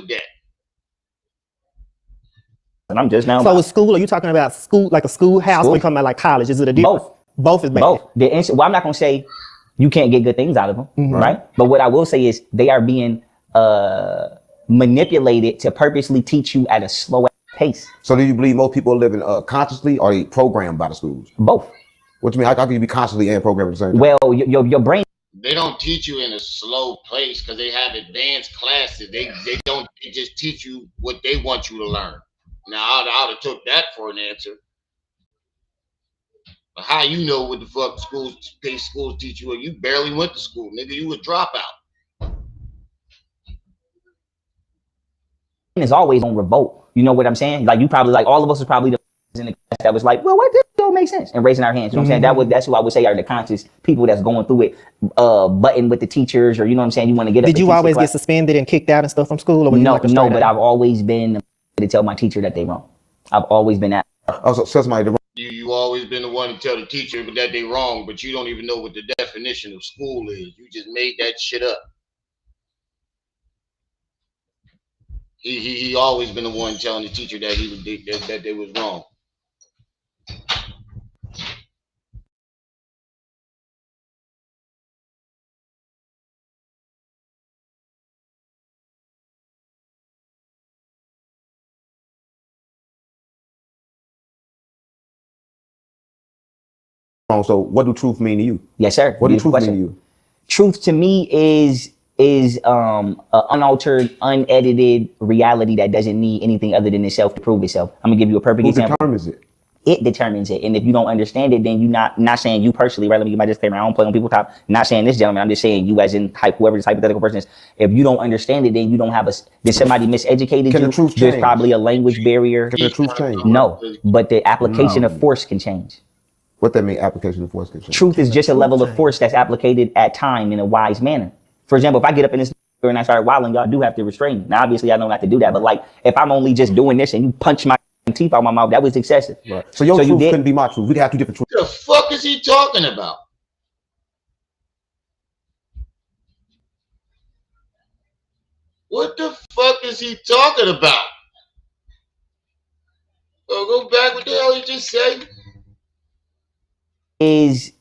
A: that?
I: And I'm just now.
F: So with school, are you talking about school, like a schoolhouse, or are you talking about like college? Is it a difference? Both is bad.
I: Both. Well, I'm not going to say you can't get good things out of them, right? But what I will say is they are being manipulated to purposely teach you at a slow pace.
G: So do you believe most people are living consciously, or are they programmed by the schools?
I: Both.
G: What do you mean? How can you be constantly and programmed at the same time?
I: Well, your brain.
A: They don't teach you in a slow place because they have advanced classes. They just teach you what they want you to learn. Now, I'd have took that for an answer. But how you know what the fuck schools teach you? You barely went to school, nigga. You a dropout.
I: Is always on revolt. You know what I'm saying? Like, you probably, like, all of us was probably the in the class that was like, well, what this don't make sense, and raising our hands. You know what I'm saying? That's who I would say are the conscious people that's going through it, button with the teachers, or you know what I'm saying? You want to get up.
F: Did you always get suspended and kicked out and stuff from school? Or were you like
I: no, but I've always been to tell my teacher that they wrong. I've always been that.
G: Oh, so somebody wrong.
A: You always been the one to tell the teacher that they wrong, but you don't even know what the definition of school is. You just made that shit up. He always been the one telling the teacher that that they was wrong.
G: So what do truth mean to you?
I: Yes, sir.
G: What do truth mean to you?
I: Truth to me is an unaltered, unedited reality that doesn't need anything other than itself to prove itself. I'm gonna give you a perfect example.
G: Who determines it?
I: It determines it. And if you don't understand it, then you're not saying you personally, right? Let me get my disclaimer. I don't play on people's top. Not saying this gentleman. I'm just saying you as in whoever this hypothetical person is. If you don't understand it, then you don't have did somebody miseducated
G: you?
I: The truth There's probably a language barrier.
G: Can the truth change?
I: No, but the application of force can change.
G: What that mean? Application of force can change?
I: Truth is just a level of force that's applicated at time in a wise manner. For example, if I get up in this and I start wilding, y'all do have to restrain me. Now, obviously, I don't have to do that. But like, if I'm only just doing this and you punch my teeth out my mouth, that was excessive.
G: Right. So your truth couldn't be my truth. We'd have two different truths.
A: What the fuck is he talking about? What the fuck is he talking about? Go back. What the hell you just said?
I: Is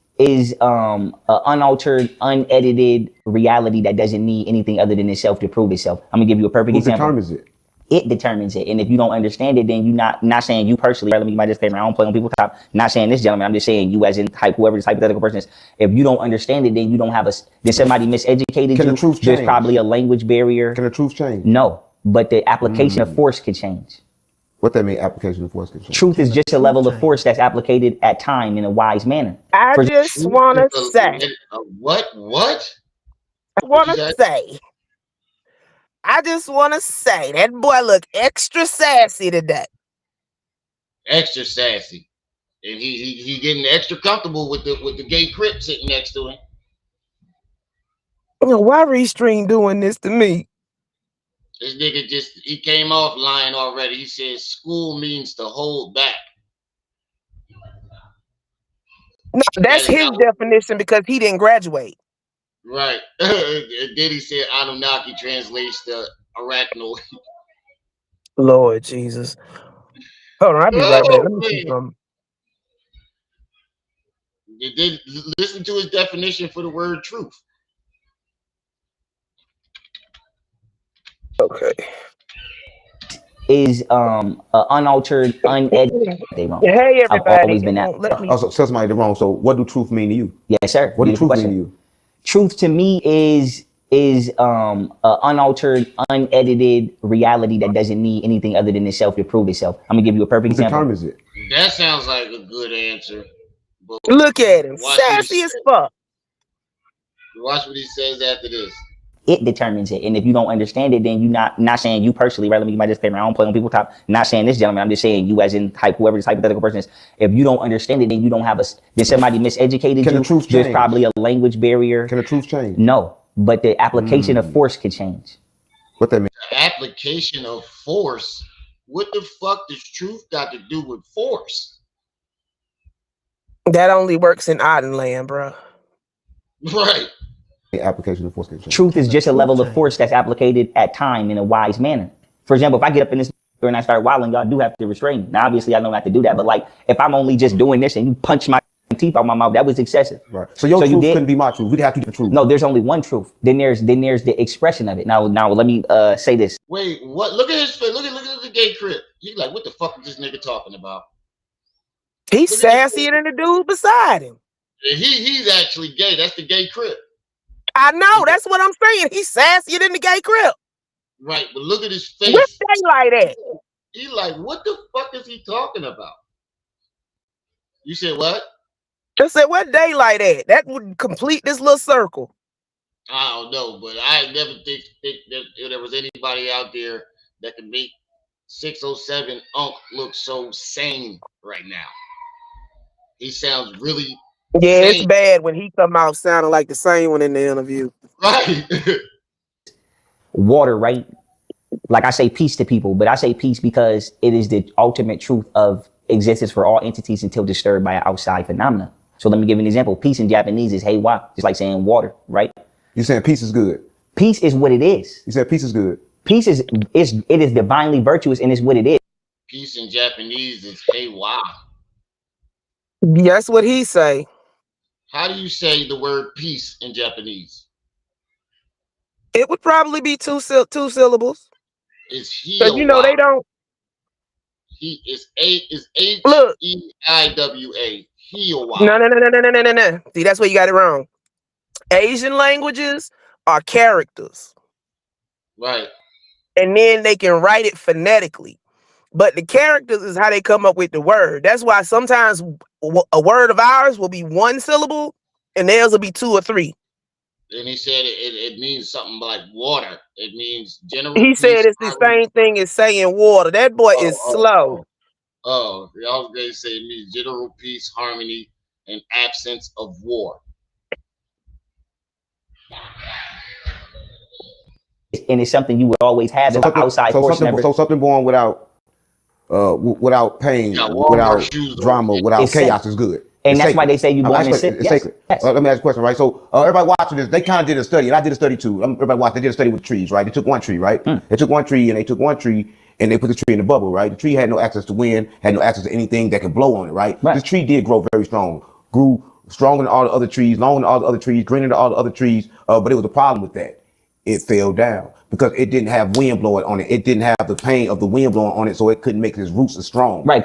I: a unaltered, unedited reality that doesn't need anything other than itself to prove itself. I'm gonna give you a perfect example.
G: Who determines it?
I: It determines it. And if you don't understand it, then you not saying you personally, let me get my disclaimer, I don't play on people's top, not saying this gentleman, I'm just saying you as in type, whoever this hypothetical person is. If you don't understand it, then you don't have then somebody miseducated
G: Can
I: you.
G: the truth
I: There's
G: change?
I: probably a language barrier.
G: Can the truth change?
I: No, but the application of force could change.
G: What that mean? Application of force can change.
I: Truth is just a level of force that's applicated at time in a wise manner.
K: I
I: For
K: just want to say,
A: What?
K: I just want to say that boy look extra sassy today.
A: Extra sassy, and he getting extra comfortable with the gay crip sitting next to him.
K: Why Restream doing this to me?
A: This nigga he came off lying already. He said school means to hold back.
K: No, that's his definition because he didn't graduate.
A: Right. And then he said Anunnaki translates to arachnoid.
K: Lord Jesus. Hold on, I'll be right back. Let me see something.
A: Then listen to his definition for the word truth.
K: Okay.
I: Is unaltered, unedited. Hey
K: everybody.
I: I've always been that.
G: Also, so somebody wrong. So what do truth mean to you?
I: Yes, sir.
G: What do truth mean to you?
I: Truth to me is unaltered, unedited reality that doesn't need anything other than itself to prove itself. I'm gonna give you a perfect example.
G: What term is it?
A: That sounds like a good answer. But
K: look at him, sassy as fuck.
A: Watch what he says after this.
I: It determines it, and if you don't understand it, then you not saying you personally, right? Let me get my disclaimer. I don't play on people's top. Not saying this gentleman. I'm just saying you as in type, whoever this hypothetical person is. If you don't understand it, then you don't have then somebody miseducated
G: Can
I: you.
G: The truth
I: There's
G: change?
I: probably a language barrier.
G: Can the truth change?
I: No, but the application of force could change.
G: What that mean?
A: The application of force. What the fuck does truth got to do with force?
K: That only works in Audenland, bro.
A: Right.
G: The application of force can change.
I: Truth is just a level of force that's applicated at time in a wise manner. For example, if I get up in this and I start wilding, y'all do have to restrain me. Now, obviously, I know not to do that, but like, if I'm only just doing this and you punch my teeth out my mouth, that was excessive.
G: Right. So your truth couldn't be my truth. We'd have to do the truth.
I: No, there's only one truth. Then there's the expression of it. Now let me say this.
A: Wait, what? Look at his face. Look at the gay crip. He's like, what the fuck is this nigga talking about?
K: He's sassier than the dude beside him.
A: He's actually gay. That's the gay crip.
K: I know. That's what I'm saying. He's sassier than the gay crip.
A: Right, but look at his face.
K: What daylight at?
A: He like, what the fuck is he talking about? You said what?
K: I said, what daylight at? That would complete this little circle.
A: I don't know, but I never think that there was anybody out there that could make 607 Unk look so sane right now. He sounds really sane.
K: It's bad when he come out sounding like the same one in the interview.
A: Right.
I: Water, right? Like I say peace to people, but I say peace because it is the ultimate truth of existence for all entities until disturbed by an outside phenomena. So let me give you an example. Peace in Japanese is heiwa, just like saying water, right?
G: You're saying peace is good.
I: Peace is what it is.
G: You said peace is good.
I: Peace is divinely virtuous and is what it is.
A: Peace in Japanese is hey wow.
K: That's what he say.
A: How do you say the word peace in Japanese?
K: It would probably be two syllables.
A: It's he.
K: Because you know they don't.
A: He is Heiwa.
K: No. See, that's where you got it wrong. Asian languages are characters.
A: Right.
K: And then they can write it phonetically. But the characters is how they come up with the word. That's why sometimes a word of ours will be one syllable and theirs will be two or three.
A: And he said it means something like water. It means general.
K: He said it's the same thing as saying water. That boy is slow.
A: Oh, I was going to say it means general peace, harmony, and absence of war.
I: And it's something you would always have as an outside force.
G: So something born without pain, without drama, without chaos is good.
I: And that's why they say you born in sin.
G: It's sacred. Let me ask you a question, right? So everybody watching this, they kind of did a study, and I did a study too. Everybody watched. They did a study with trees, right? They took one tree, right? They took one tree, and they took one tree, and they put the tree in the bubble, right? The tree had no access to wind, had no access to anything that could blow on it, right? This tree did grow very strong, grew stronger than all the other trees, longer than all the other trees, greener than all the other trees. But it was a problem with that. It fell down because it didn't have wind blowing on it. It didn't have the pain of the wind blowing on it, so it couldn't make its roots as strong.
I: Right.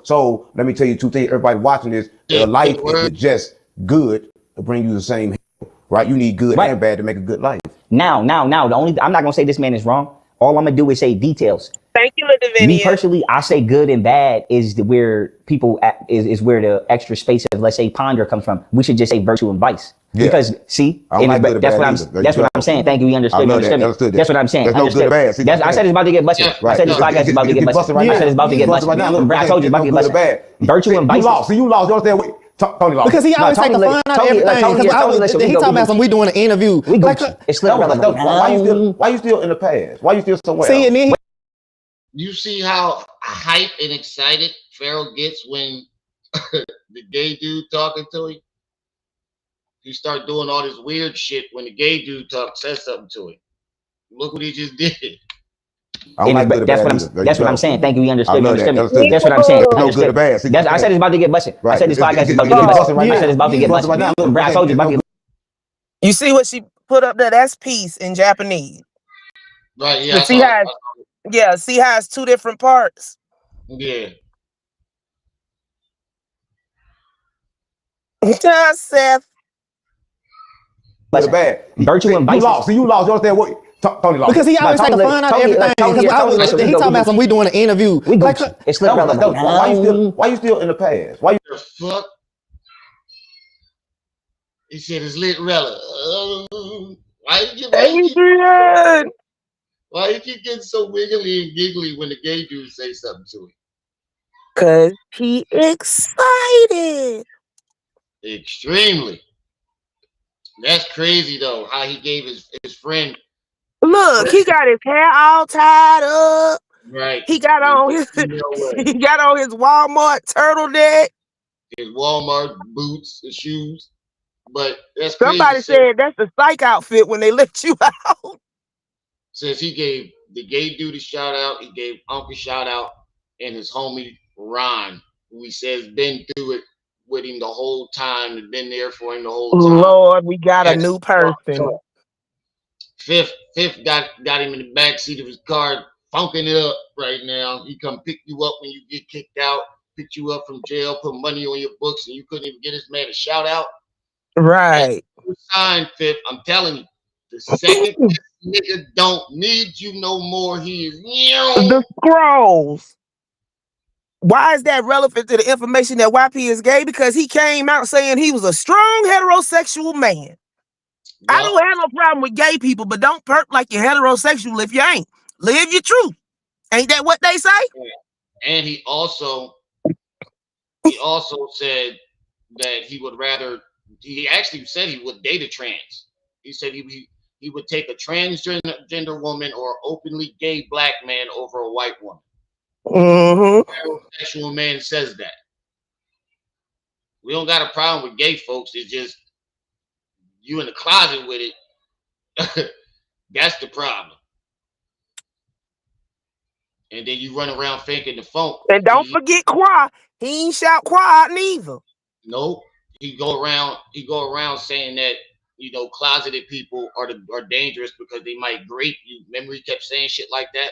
G: So let me tell you two things. Everybody watching this, life is just good to bring you the same hell, right? You need good and bad to make a good life.
I: Now, I'm not gonna say this man is wrong. All I'm gonna do is say details.
K: Thank you, Lavinia.
I: Me personally, I say good and bad is where people is where the extra space of, let's say, ponder comes from. We should just say virtue and vice. Yeah. Because see, that's what I'm saying. Thank you. We understood. That's what I'm saying.
G: There's no good or bad. See,
I: I said it's about to get busted. I said this podcast is about to get busted. I said it's about to get busted. I told you it's about to get busted. Virtue and vice.
G: You lost. See, you lost. You understand? Tony lost.
F: Because he always take the fun out of everything. He talking about some we doing an interview.
I: It's
G: why you still in the past? Why you still somewhere?
F: See, and then
A: you see how hype and excited Pharaoh gets when the gay dude talking to him? You start doing all this weird shit when the gay dude says something to him. Look what he just did.
I: That's what I'm saying. Thank you. We understood. That's what I'm saying.
G: No good or bad.
I: I said it's about to get busted. I said this podcast is about to get busted. I said it's about to get busted. I told you it's about to get busted.
K: You see what she put up there? That's peace in Japanese.
A: Right. Yeah.
K: See how it's two different parts.
A: Yeah.
K: Seth.
G: Bad.
I: Virtue and vice.
G: You lost. See, you lost. You understand what? Tony lost.
F: Because he always take the fun out of everything. He talking about some we doing an interview.
I: It's
G: why you still in the past? Why you
A: the fuck? He said it's lit rella. Why you keep getting so wiggly and giggly when the gay dude say something to him?
K: Cause he excited.
A: Extremely. That's crazy though, how he gave his friend.
K: Look, he got his hair all tied up.
A: Right.
K: He got on his Walmart turtleneck.
A: His Walmart boots and shoes. But that's
K: somebody
A: crazy.
K: Said that's the psych outfit when they let you out.
A: Since he gave the gay dude a shout out, he gave Uncle a shout out, and his homie Ron, who he says been through it with him the whole time and been there for him the whole time.
K: Lord, we got a new person.
A: Fifth got him in the backseat of his car, funking it up right now. He come pick you up when you get kicked out, picked you up from jail, put money on your books, and you couldn't even get this man a shout out.
K: Right.
A: Sign Fifth. I'm telling you, the second this nigga don't need you no more, he is
K: the scrolls. Why is that relevant to the information that YP is gay? Because he came out saying he was a strong heterosexual man. Yep. I don't have no problem with gay people, but don't perk like you're heterosexual if you ain't. Live your truth. Ain't that what they say?
A: Yeah. And he also said that he would rather. He actually said he would date a trans. He said he would take a transgender woman or openly gay black man over a white woman.
K: Mm-hmm.
A: A heterosexual man says that. We don't got a problem with gay folks. It's just you in the closet with it. That's the problem. And then you run around faking the phone.
K: And don't forget Qua. He ain't shout Qua out neither.
A: Nope. He go around saying that, you know, closeted people are dangerous because they might grape you. Remember he kept saying shit like that?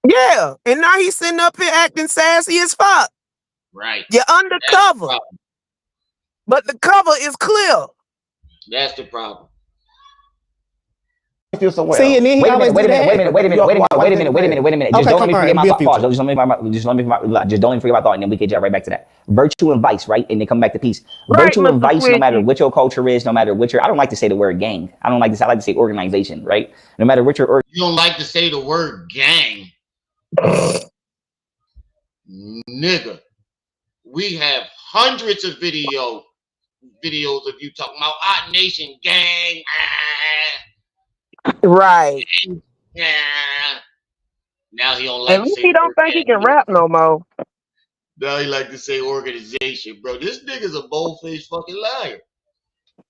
K: Yeah. And now he's sitting up here acting sassy as fuck.
A: Right.
K: You're undercover. But the cover is clear.
A: That's the problem.
F: See, and then
I: wait a minute. Just don't let me forget my thought. Just don't even forget my thought, and then we can jump right back to that. Virtue and vice, right? And then come back to peace. Virtue and vice, no matter what your culture is, no matter what your, I don't like to say the word gang. I like to say organization, right? No matter what your
A: you don't like to say the word gang. Nigga. We have hundreds of videos of you talking about our nation gang.
K: Right.
A: Yeah. Now he don't like to say
K: he don't think he can rap no more.
A: Now he like to say organization, bro. This nigga's a bold-faced fucking liar.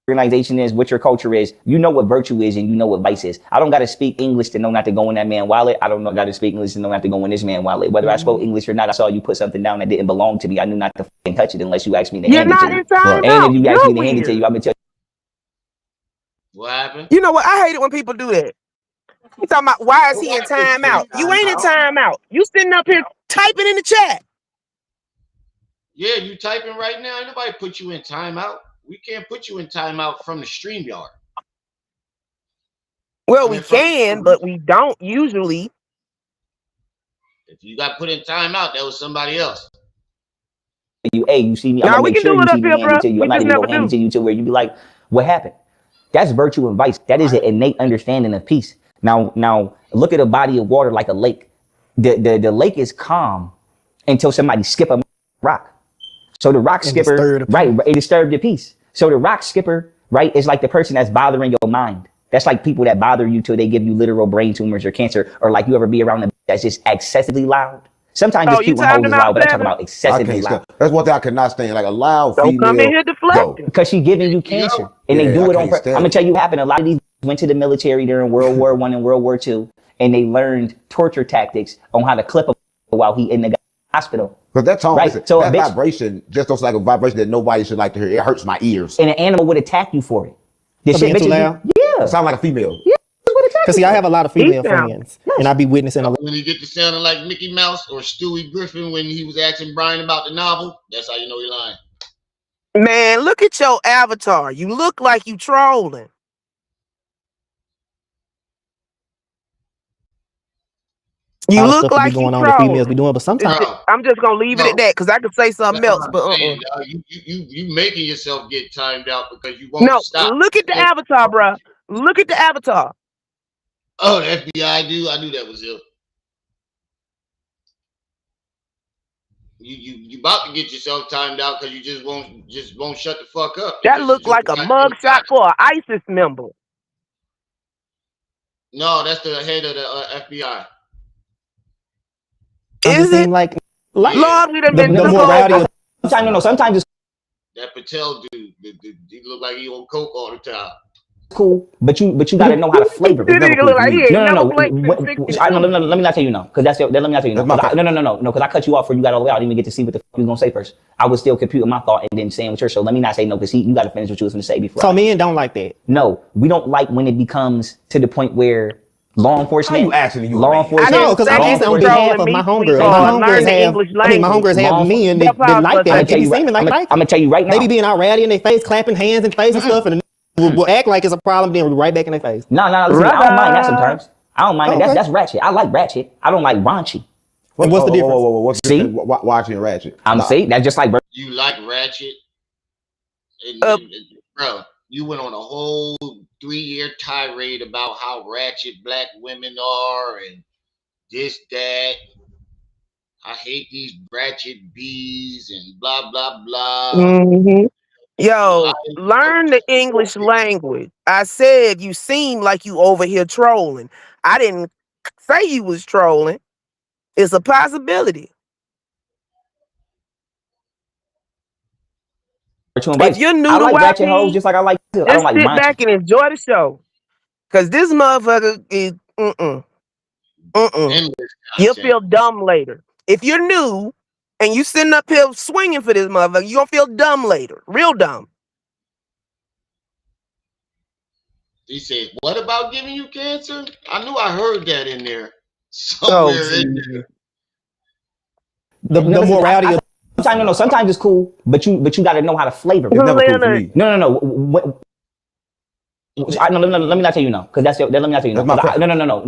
I: organization is, what your culture is, you know what virtue is and you know what vice is. I don't got to speak English to know not to go in that man wallet. I don't got to speak English to know not to go in this man wallet. Whether I spoke English or not, I saw you put something down that didn't belong to me. I knew not to fucking touch it unless you asked me to hand it to you. And if you asked me to hand it to you, I'm going to tell you.
A: What happened?
K: You know what? I hate it when people do that. You talking about why is he in timeout? You ain't in timeout. You sitting up here typing in the chat.
A: Yeah, you typing right now. Ain't nobody put you in timeout. We can't put you in timeout from the StreamYard.
K: Well, we can, but we don't usually.
A: If you got put in timeout, that was somebody else.
I: Hey, you see me? I'm gonna make sure you see me hand it to you. I'm not even gonna hand it to you to where you be like, what happened? That's virtue and vice. That is an innate understanding of peace. Now look at a body of water like a lake. The lake is calm until somebody skip a rock. So the rock skipper, right, it disturbed your peace. So the rock skipper, right, is like the person that's bothering your mind. That's like people that bother you till they give you literal brain tumors or cancer, or like you ever be around them that's just excessively loud. Sometimes it's cute when hoes is loud, but I'm talking about excessively loud.
G: That's one thing I cannot stand. Like a loud
K: Don't
G: female.
K: come in here deflecting.
I: Because she's giving you cancer. And they do it on purpose. I'm going to tell you what happened. A lot of these went to the military during World War I and World War II, and they learned torture tactics on how to clip him while he in the hospital.
G: Because that tone,
I: right?
G: listen,
I: So
G: that vibration just looks like a vibration that nobody should like to hear. It hurts my ears.
I: And an animal would attack you for it. This shit,
F: too loud?
I: Yeah.
G: Sound like a female.
I: Yeah.
F: Because see, I have a lot of female friends, and I be witnessing a lot.
A: When you get to sounding like Mickey Mouse or Stewie Griffin when he was asking Brian about the novel, that's how you know he's lying.
K: Man, look at your avatar. You look like you trolling. You look like you trolling.
F: Be doing, but sometimes
K: I'm just gonna leave it at that because I could say something else. But
A: you making yourself get timed out because you won't stop.
K: Look at the avatar, bro. Look at the avatar.
A: Oh, the FBI I knew that was him. You about to get yourself timed out because you just won't shut the fuck up.
K: That looked like a mugshot for an ISIS member.
A: No, that's the head of the FBI.
K: Is it
F: like
K: Lord, we done been
F: the morality?
I: Sometimes it's
A: that Patel dude. He look like he on coke all the time.
I: Cool, but you got to know how to flavor it. No. Let me not tell you no, because let me not tell you no. No, because I cut you off before you got all the way out. I didn't even get to see what the fuck you was gonna say first. I was still computing my thought and then saying what yours. So let me not say no, because you got to finish what you was gonna say before.
F: So men don't like that.
I: No, we don't like when it becomes to the point where law enforcement.
G: How you asking you?
I: Law enforcement.
F: I know, because I'm asking on behalf of my homegirls. My homegirls have men that like that. They be seeming like
I: I'm gonna tell you right now.
F: They be being all rowdy in their face, clapping hands in face and stuff, and will act like it's a problem, then right back in their face.
I: No, listen, I don't mind that sometimes. I don't mind that. That's ratchet. I like ratchet. I don't like raunchy.
F: And what's the difference?
G: What's the difference? Watching and ratchet.
I: See, that's just like.
A: You like ratchet, and bro. You went on a whole 3-year tirade about how ratchet black women are and this, that. I hate these ratchet bees and blah, blah, blah.
K: Mm-hmm. Yo, learn the English language. I said you seem like you over here trolling. I didn't say you was trolling. It's a possibility. If you're new to
I: ratchet hoes, just like I like. I don't like
K: sit back and enjoy the show, cause this motherfucker is You'll feel dumb later. If you're new and you sitting up here swinging for this motherfucker, you gonna feel dumb later, real dumb.
A: He said, "What about giving you cancer?" I knew I heard that in there somewhere in there.
F: The morality of.
I: Sometimes it's cool, but you got to know how to flavor.
G: It's never cool for me.
I: No. Let me not tell you no, because let me not tell you no. No,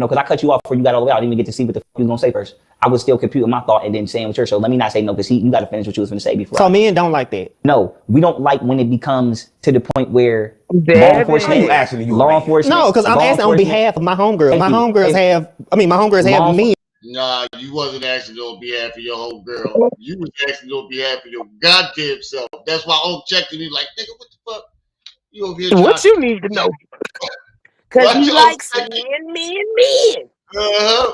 I: because I cut you off before you got all the way out. I didn't even get to see what the fuck you was gonna say first. I was still computing my thought and then saying what yours. So let me not say no, because you got to finish what you was gonna say before.
F: So men don't like that.
I: No, we don't like when it becomes to the point where law enforcement.
F: No, because I'm asking on behalf of my homegirls. My homegirls have men.
A: Nah, you wasn't asking on behalf of your whole girl. You was asking on behalf of your goddamn self. That's why Unc checked me like, nigga, what the fuck? You over here
K: what you need to know? Because he likes men.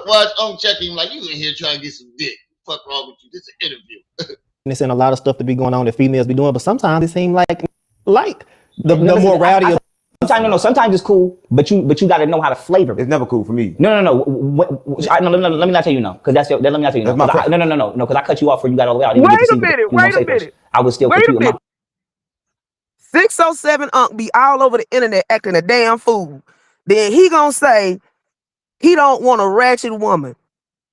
A: Watch Unc checking him like, you in here trying to get some dick. Fuck wrong with you? This is an interview.
F: And it's in a lot of stuff to be going on that females be doing, but sometimes it seems like The morality of
I: Sometimes it's cool, but you got to know how to flavor it.
G: It's never cool for me.
I: No. Let me not tell you no, because let me not tell you no. No, because I cut you off for you got all the way out.
K: Wait a minute.
I: I was still
K: wait a minute. 607 Unc be all over the internet acting a damn fool. Then he gonna say he don't want a ratchet woman.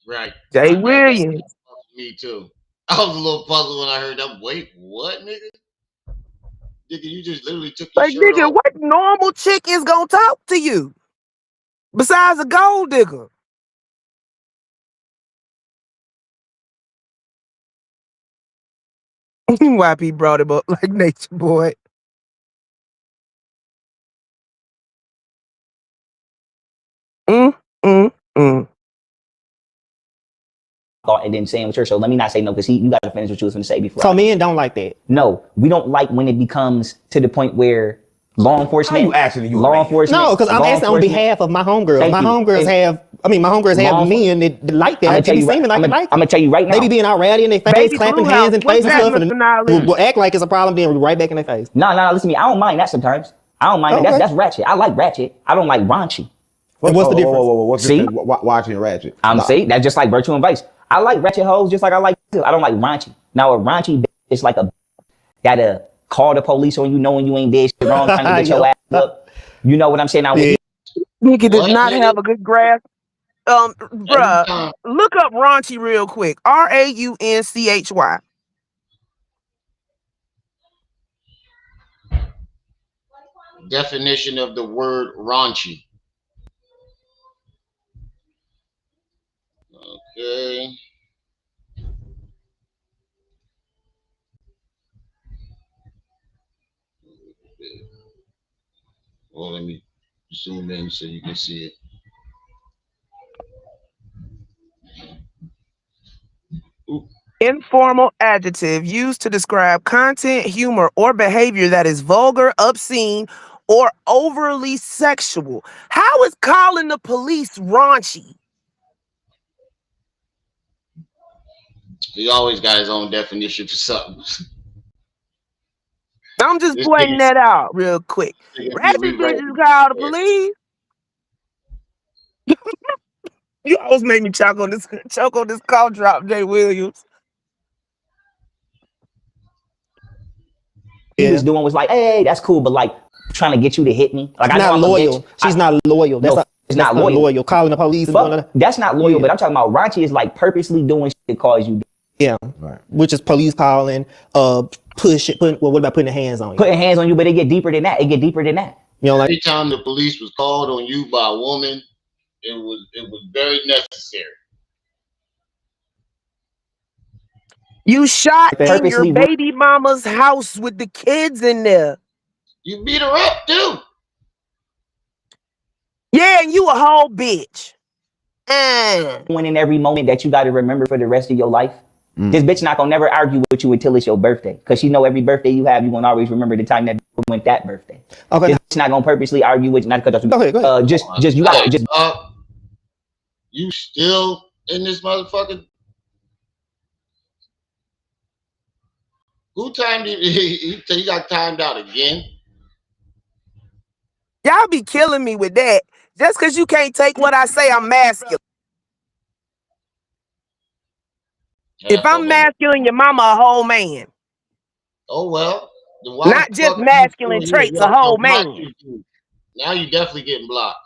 A: Right.
K: Jay Williams.
A: Me too. I was a little puzzled when I heard that. Wait, what, nigga? Nigga, you just literally took your shirt
K: Nigga,
A: off.
K: what normal chick is gonna talk to you besides a gold digger? YP brought him up like Nature Boy.
I: Thought and then saying with her. So let me not say no, because you got to finish what you was going to say before.
F: So men don't like that.
I: No, we don't like when it becomes to the point where law enforcement.
G: How you asking you?
I: Law enforcement.
F: No, because I'm asking on behalf of my homegirls. My homegirls have men that like that. They be seeming like
I: I'm gonna tell you right now.
F: They be being all rowdy in their face, clapping hands in face and stuff, and will act like it's a problem, then right back in their face.
I: No, listen to me. I don't mind that sometimes. I don't mind that. That's ratchet. I like ratchet. I don't like raunchy.
F: What's the difference?
G: What's the difference? Watching ratchet.
I: See, that's just like virtue and vice. I like ratchet hoes just like I like. I don't like raunchy. Now a raunchy is like a gotta call the police on you knowing you ain't dead shit wrong, trying to get your ass up. You know what I'm saying? Now,
K: nigga does not have a good grasp. Bruh, look up raunchy real quick. RAUNCHY.
A: Definition of the word raunchy. Okay. Well, let me zoom in so you can see it.
K: Informal adjective used to describe content, humor, or behavior that is vulgar, obscene, or overly sexual. How is calling the police raunchy?
A: He always got his own definition for something.
K: I'm just pointing that out real quick. Ratchet bitches call the police. You always make me choke on this call drop, Jay Williams.
I: He was doing was like, hey, that's cool, but like trying to get you to hit me. Like,
F: She's not loyal. She's not loyal. That's not loyal. Calling the police.
I: That's not loyal, but I'm talking about raunchy is like purposely doing shit that cause you.
F: Yeah, right. Which is police calling, what about putting hands on you?
I: Putting hands on you, but it get deeper than that. You
F: know, like
A: every time the police was called on you by a woman, it was very necessary.
K: You shot in your baby mama's house with the kids in there.
A: You beat her up too.
K: Yeah, and you a whole bitch.
I: When in every moment that you got to remember for the rest of your life. This bitch not gonna never argue with you until it's your birthday, because she know every birthday you have, you gonna always remember the time that went that birthday. Okay, it's not gonna purposely argue with you. Not because
F: go ahead.
I: Just you gotta just.
A: You still in this motherfucker? Who timed it? He got timed out again.
K: Y'all be killing me with that. Just because you can't take what I say, I'm masculine. If I'm masculine, your mama a whole man.
A: Oh well.
K: Not just masculine traits, a whole man.
A: Now you definitely getting blocked.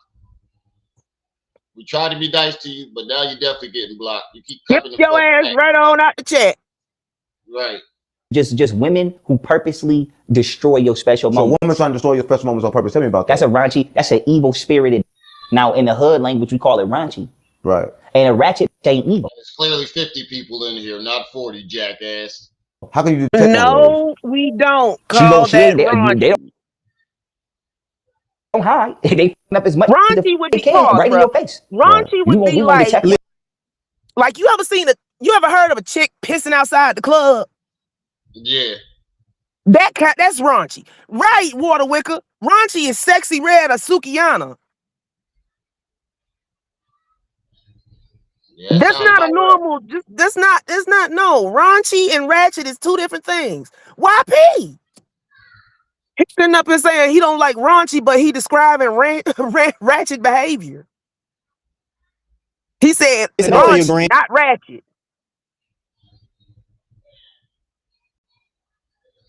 A: We try to be nice to you, but now you're definitely getting blocked. You keep
K: coming your ass back. Right on out the chat.
A: Right.
I: Just women who purposely destroy your special moments.
G: So women trying to destroy your special moments on purpose. Tell me about that.
I: That's a raunchy. That's an evil spirited. Now in the hood language, we call it raunchy.
G: Right.
I: And a ratchet ain't evil.
A: There's clearly 50 people in here, not 40, jackass.
G: How can you detect
K: No, we don't call that raunchy.
I: They don't hide. They up as much
K: raunchy would be called,
I: right in your face.
K: Raunchy would be like you ever heard of a chick pissing outside the club?
A: Yeah.
K: That's raunchy. Right, Water Wicker. Raunchy is sexy red or Sukiyana. Yeah, that's not a normal. That's not. No, raunchy and ratchet is two different things. YP. He's sitting up and saying he don't like raunchy, but he describing ratchet behavior. He said raunchy, not ratchet.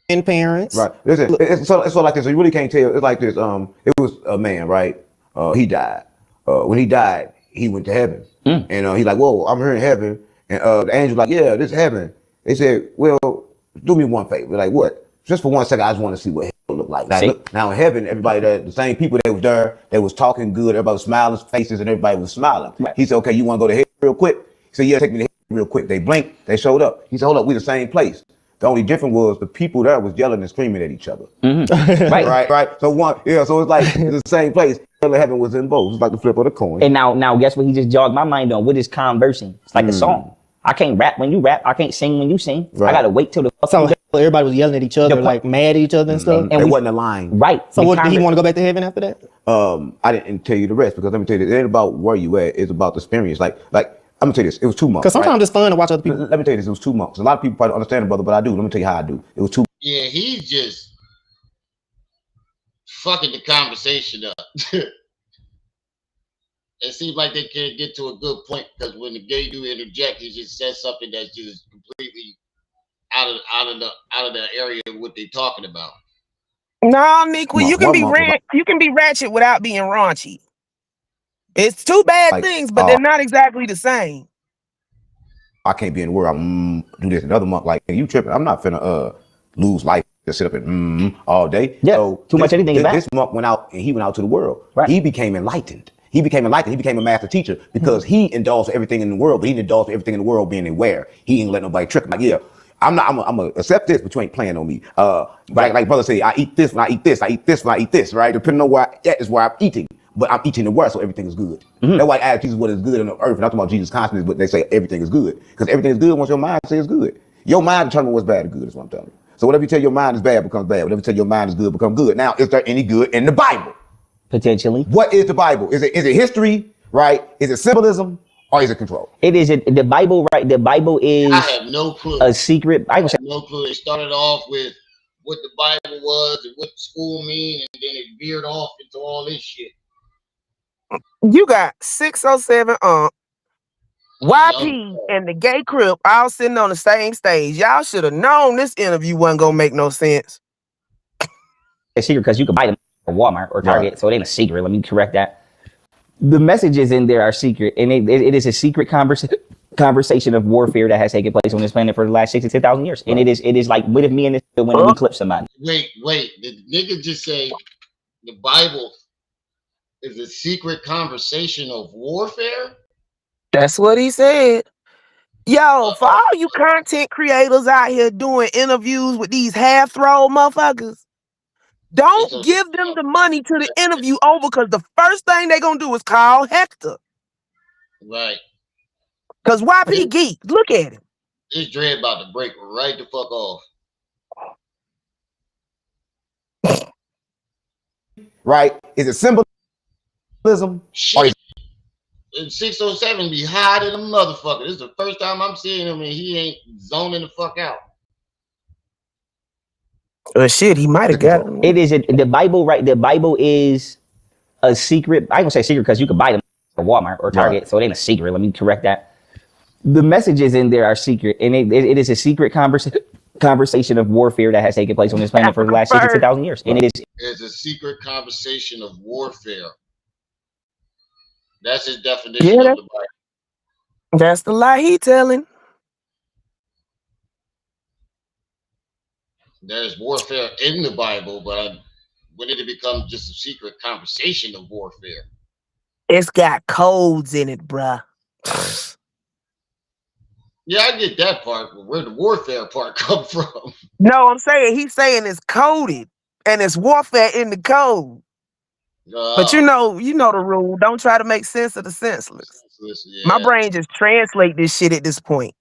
F: And parents.
G: Right. Listen, it's so like this. So you really can't tell. It's like this. It was a man, right? He died. When he died, he went to heaven. And he's like, whoa, I'm here in heaven. And the angel like, yeah, this is heaven. They said, well, do me one favor. Like, what? Just for 1 second, I just want to see what hell look like. Now in heaven, everybody, the same people that was there, they was talking good, everybody was smiling faces, and everybody was smiling. Right. He said, okay, you want to go to hell real quick? He said, yeah, take me to hell real quick. They blinked, they showed up. He said, hold up, we the same place. The only difference was the people there was yelling and screaming at each other. Right. So so it's like it's the same place. Hell and heaven was in both. It's like the flip of the coin.
I: And now guess what he just jogged my mind on? What is conversing? It's like a song. I can't rap when you rap. I can't sing when you sing. Right. I gotta wait till the
F: so everybody was yelling at each other, like mad at each other and stuff.
G: And it wasn't a line.
I: Right.
F: So did he want to go back to heaven after that?
G: I didn't tell you the rest because let me tell you, it ain't about where you at. It's about the experience. Like I'm gonna tell you this. It was 2 months.
F: Because sometimes it's fun to watch other people.
G: Let me tell you this. It was 2 months. A lot of people probably don't understand it, brother, but I do. Let me tell you how I do. It was 2.
A: Yeah, he's just fucking the conversation up. It seems like they can't get to a good point because when the gay dude interjects, he just says something that's just completely out of the area of what they're talking about.
K: No, Nico, you can be ratchet without being raunchy. It's two bad things, but they're not exactly the same.
G: I can't be in the world. Do this another month. Like, you tripping? I'm not finna lose life to sit up and all day.
I: Yeah,
G: so
I: too much anything is bad.
G: This month went out and he went out to the world.
I: Right.
G: He became enlightened. He became a master teacher because he indulged everything in the world, but he didn't indulge everything in the world being aware. He ain't let nobody trick him. Like, yeah, I'm gonna accept this, but you ain't playing on me. Like brother say, I eat this when I eat this, I eat this when I eat this, right? Depending on where that is where I'm eating. But I'm eating the word, so everything is good. That's why I ask Jesus what is good on the earth. And I'm talking about Jesus' consciousness, but they say everything is good. Because everything is good once your mind says good. Your mind determines what's bad or good, is what I'm telling you. So whatever you tell your mind is bad becomes bad. Whatever you tell your mind is good becomes good. Now, is there any good in the Bible?
I: Potentially.
G: What is the Bible? Is it history, right? Is it symbolism, or is it control?
I: It is the Bible, right? The Bible is
A: I have no clue.
I: A secret.
A: I have no clue. They started off with what the Bible was and what school mean, and then it veered off into all this shit.
K: You got 607 YP and the gay crip all sitting on the same stage. Y'all should have known this interview wasn't gonna make no sense.
I: A secret because you could buy them at Walmart or Target, so it ain't a secret. Let me correct that. The messages in there are secret, and it is a secret conversation of warfare that has taken place on this planet for the last 60,000 years. And it is like, what if me and this when we clip somebody?
A: Wait, did nigga just say the Bible is a secret conversation of warfare?
K: That's what he said. Yo, for all you content creators out here doing interviews with these half-throw motherfuckers, don't give them the money to the interview over because the first thing they're gonna do is call Hector.
A: Right.
K: Because YP geek, look at him.
A: This dread about to break right the fuck off.
G: Right? Is it symbolism?
A: Shit. And 607 be high than a motherfucker. This is the first time I'm seeing him and he ain't zoning the fuck out.
K: Shit, he might have got it.
I: It is the Bible, right? The Bible is a secret. I ain't gonna say secret because you could buy them at Walmart or Target, so it ain't a secret. Let me correct that. The messages in there are secret, and it is a secret conversation of warfare that has taken place on this planet for the last 60,000 years. And
A: it's a secret conversation of warfare. That's his definition of the Bible.
K: That's the lie he telling.
A: There's warfare in the Bible, but when did it become just a secret conversation of warfare?
K: It's got codes in it, bruh.
A: Yeah, I get that part, but where the warfare part come from?
K: No, he's saying it's coded, and it's warfare in the code. But you know the rule. Don't try to make sense of the senseless. Yeah. My brain just translate this shit at this point.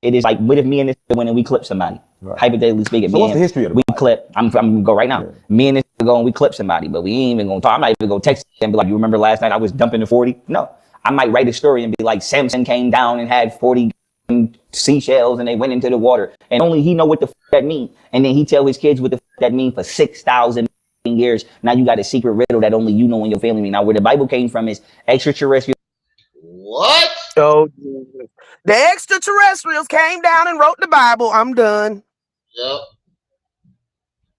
I: It is like, what if me and this when we clip somebody? Right. Hypothetically speaking,
G: so what's the history of
I: we clip? I'm gonna go right now. Yeah. Me and this go and we clip somebody, but we ain't even gonna talk. I'm not even gonna text and be like, you remember last night I was dumping the 40? No. I might write a story and be like, Samson came down and had 40 seashells and they went into the water. And only he know what the f that mean. And then he tell his kids what the f that mean for 6,000 years. Now you got a secret riddle that only you know and your family mean. Now where the Bible came from is extraterrestrial.
A: What?
K: Oh, Jesus. The extraterrestrials came down and wrote the Bible. I'm done.
A: Yep.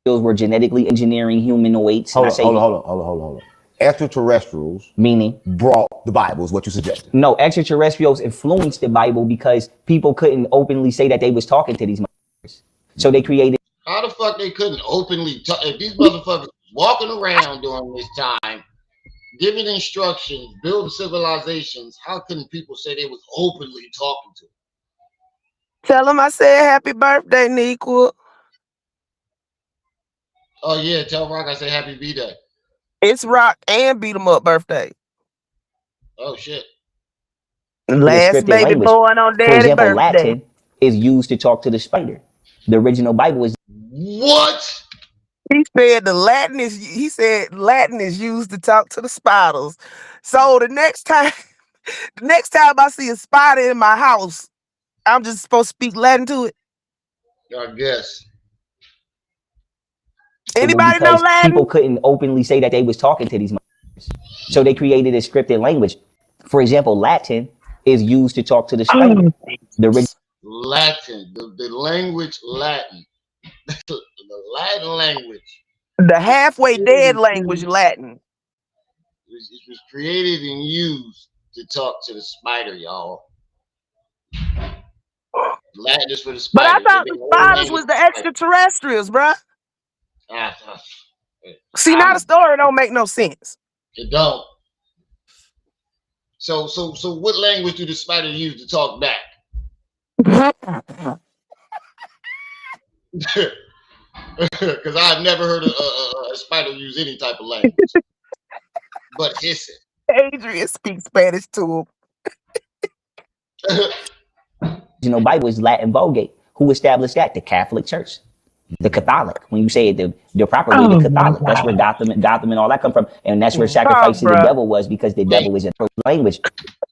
I: Were genetically engineering humanoids.
G: Hold on. Extraterrestrials
I: meaning
G: brought the Bible is what you suggested.
I: No, extraterrestrials influenced the Bible because people couldn't openly say that they was talking to these motherfuckers. So they created.
A: How the fuck they couldn't openly talk? If these motherfuckers walking around during this time, giving instructions, building civilizations, how couldn't people say they was openly talking to them?
K: Tell them I said happy birthday, Nequel.
A: Oh yeah, tell Rock I say happy B-Day.
K: It's Rock and Beat 'em Up birthday.
A: Oh shit.
K: Last baby born on daddy.
I: For example,
K: birthday.
I: Latin is used to talk to the spider. The original Bible is
A: what?
K: He said Latin is used to talk to the spiders. So the next time I see a spider in my house, I'm just supposed to speak Latin to it.
A: I guess.
K: Anybody know Latin?
I: People couldn't openly say that they was talking to these motherfuckers. So they created a scripted language. For example, Latin is used to talk to the spider.
A: Latin, the language Latin. The Latin language.
K: The halfway dead language Latin.
A: It was created and used to talk to the spider, y'all. Latin is for the spider.
K: But I thought the spiders was the extraterrestrials, bruh. See, now the story don't make no sense.
A: It don't. So what language do the spider use to talk back? Because I've never heard a spider use any type of language. But hissing.
K: Adrian speaks Spanish to
I: him. Bible is Latin Vulgate. Who established that? The Catholic Church. The Catholic. When you say it the proper way, the Catholic. That's where Gotham and all that come from. And that's where sacrifice to the devil was, because the devil is a language.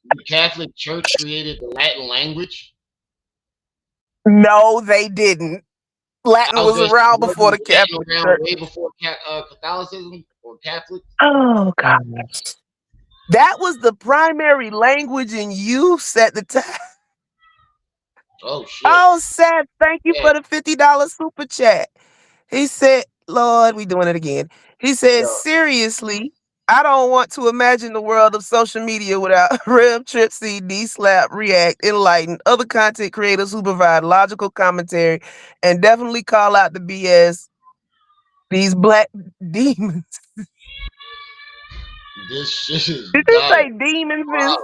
A: The Catholic Church created the Latin language?
K: No, they didn't. Latin was around before the Catholic Church.
A: Way before Catholicism or Catholic?
K: Oh, gosh. That was the primary language in use at the time.
A: Oh, shit.
K: Oh, Seth, thank you for the $50 super chat. He said, Lord, we doing it again. He said, seriously, I don't want to imagine the world of social media without Rev, Tripsy, D-Slap, React, Enlighten, other content creators who provide logical commentary and definitely call out the BS. These black demons.
A: This shit is
K: Did you say demons?
A: Wow.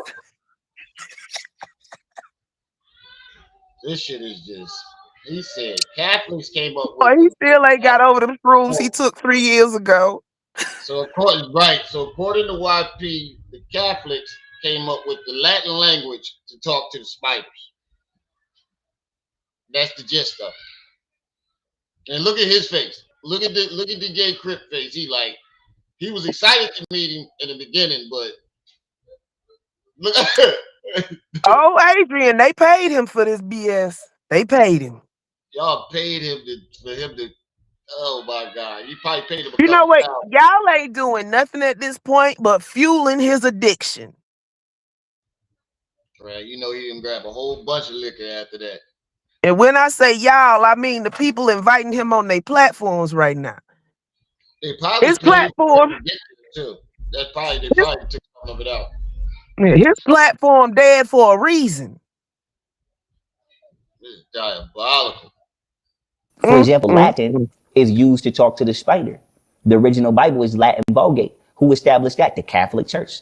A: This shit is just, he said Catholics came up with.
K: Oh, he still ain't got over the rules he took 3 years ago.
A: So according to YP, the Catholics came up with the Latin language to talk to the spiders. That's the gist of it. And look at his face. Look at the gay Crip face. He was excited to meet him in the beginning, but look.
K: Oh, Adrian, they paid him for this BS. They paid him.
A: Y'all paid him for him to. Oh my God! You probably paid him.
K: You know what? Y'all ain't doing nothing at this point but fueling his addiction.
A: Right? You know he didn't grab a whole bunch of liquor after that.
K: And when I say y'all, I mean the people inviting him on their platforms right now.
A: They probably
K: his platform
A: too. They probably took some of it out.
K: Yeah, his platform dead for a reason.
A: This is diabolical.
I: For example, Latin is used to talk to the spider. The original Bible is Latin Vulgate. Who established that? The Catholic Church.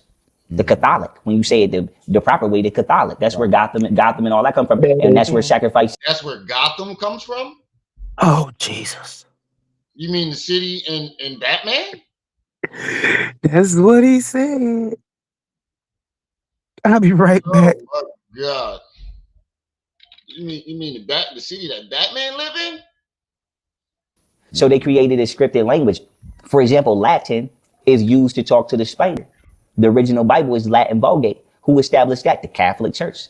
I: The Catholic. When you say it the proper way, the Catholic. That's where Gotham and all that come from. And that's where sacrifice.
A: That's where Gotham comes from?
K: Oh, Jesus.
A: You mean the city in Batman?
K: That's what he said. I'll be right back.
A: Oh my God. You mean the city that Batman live in?
I: So they created a scripted language. For example, Latin is used to talk to the spider. The original Bible is Latin Vulgate. Who established that? The Catholic Church.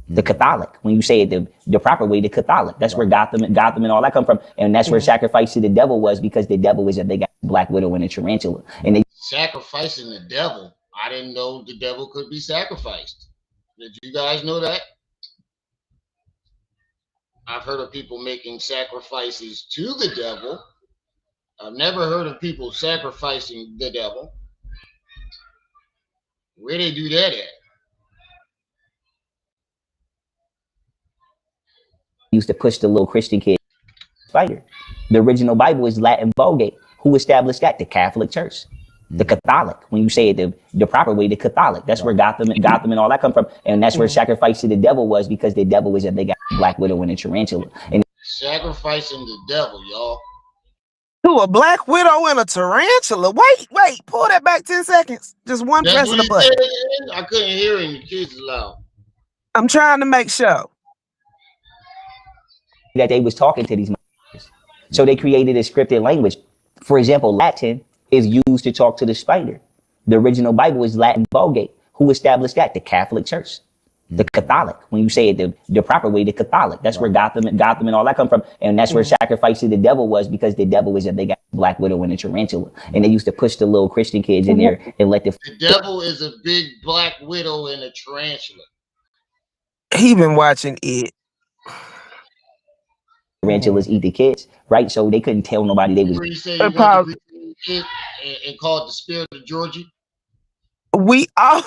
I: The Catholic, when you say it the proper way, the Catholic. That's where Gotham and all that come from. And that's where sacrifice to the devil was, because the devil is a big black widow and a tarantula. And they
A: Sacrificing the devil. I didn't know the devil could be sacrificed. Did you guys know that? I've heard of people making sacrifices to the devil. I've never heard of people sacrificing the devil. Where they do that at?
I: used to push the little Christian kid spider. The original Bible is Latin Vulgate. Who established that? The Catholic Church. The Catholic, when you say it the proper way, the Catholic. That's where Gotham and all that come from. And that's where sacrifice to the devil was, because the devil is a big black widow and a tarantula. And
A: Sacrificing the devil, y'all.
K: To a black widow and a tarantula. Wait, pull that back 10 seconds. Just one
A: That's
K: press
A: what
K: of the
A: he
K: button.
A: said. I couldn't hear him. The kids is loud.
K: I'm trying to make sure
I: that they was talking to these motherfuckers. So they created a scripted language. For example, Latin is used to talk to the spider. The original Bible is Latin Vulgate. Who established that? The Catholic Church. The Catholic, when you say it the proper way, the Catholic. That's where Gotham and all that come from. And that's where sacrifice to the devil was, because the devil is a big black widow and a tarantula. And they used to push the little Christian kids in there and let the
A: devil is a big black widow and a tarantula.
K: He been watching it.
I: Tarantulas eat the kids, right? So they couldn't tell nobody they was.
A: You say you want to it and call it the spirit of Georgie?
K: We all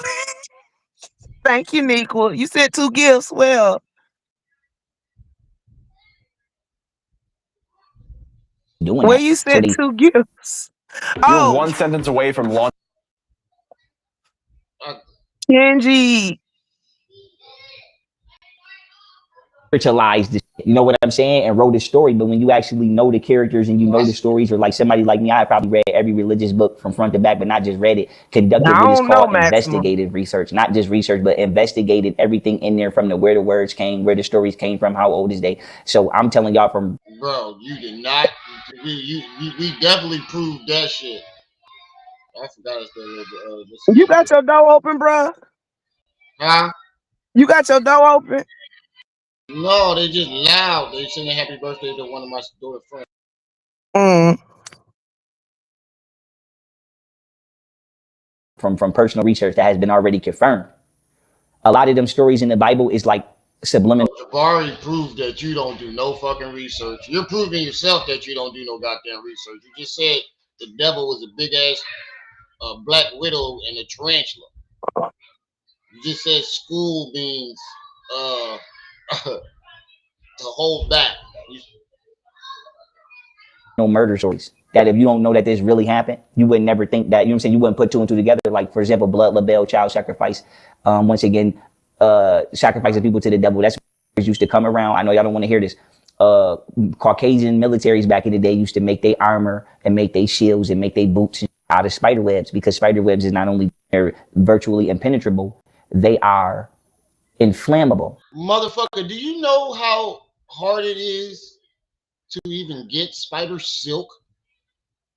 K: thank you, Nico. You sent 2 gifts. Well,
I: doing
K: where
I: that.
K: you sent 2 gifts.
L: You're one sentence away from launch.
K: Kenji.
I: Spiritualized this, you know what I'm saying, and wrote a story. But when you actually know the characters and you know the stories, or like somebody like me, I probably read every religious book from front to back, but not just read it, conducted what is called investigative research, not just research, but investigated everything in there, from where the words came, where the stories came from, how old is they. So I'm telling y'all from
A: bro, you did not. We definitely proved that shit. I forgot
K: You got your door open, bro?
A: Huh?
K: You got your door open?
A: No, they just loud. They singing happy birthday to one of my daughter's friends.
I: From personal research that has been already confirmed. A lot of them stories in the Bible is like subliminal.
A: Jabari proved that you don't do no fucking research. You're proving yourself that you don't do no goddamn research. You just said the devil was a big ass black widow and a tarantula. You just said school means to hold back.
I: No murder stories. That if you don't know that this really happened, you would never think that, you know what I'm saying? You wouldn't put 2 and 2 together. Like, for example, blood libel, child sacrifice. Once again, sacrificing people to the devil. That's what used to come around. I know y'all don't want to hear this. Caucasian militaries back in the day used to make their armor and make their shields and make their boots out of spider webs, because spider webs is not only virtually impenetrable, they are inflammable.
A: Motherfucker, do you know how hard it is to even get spider silk?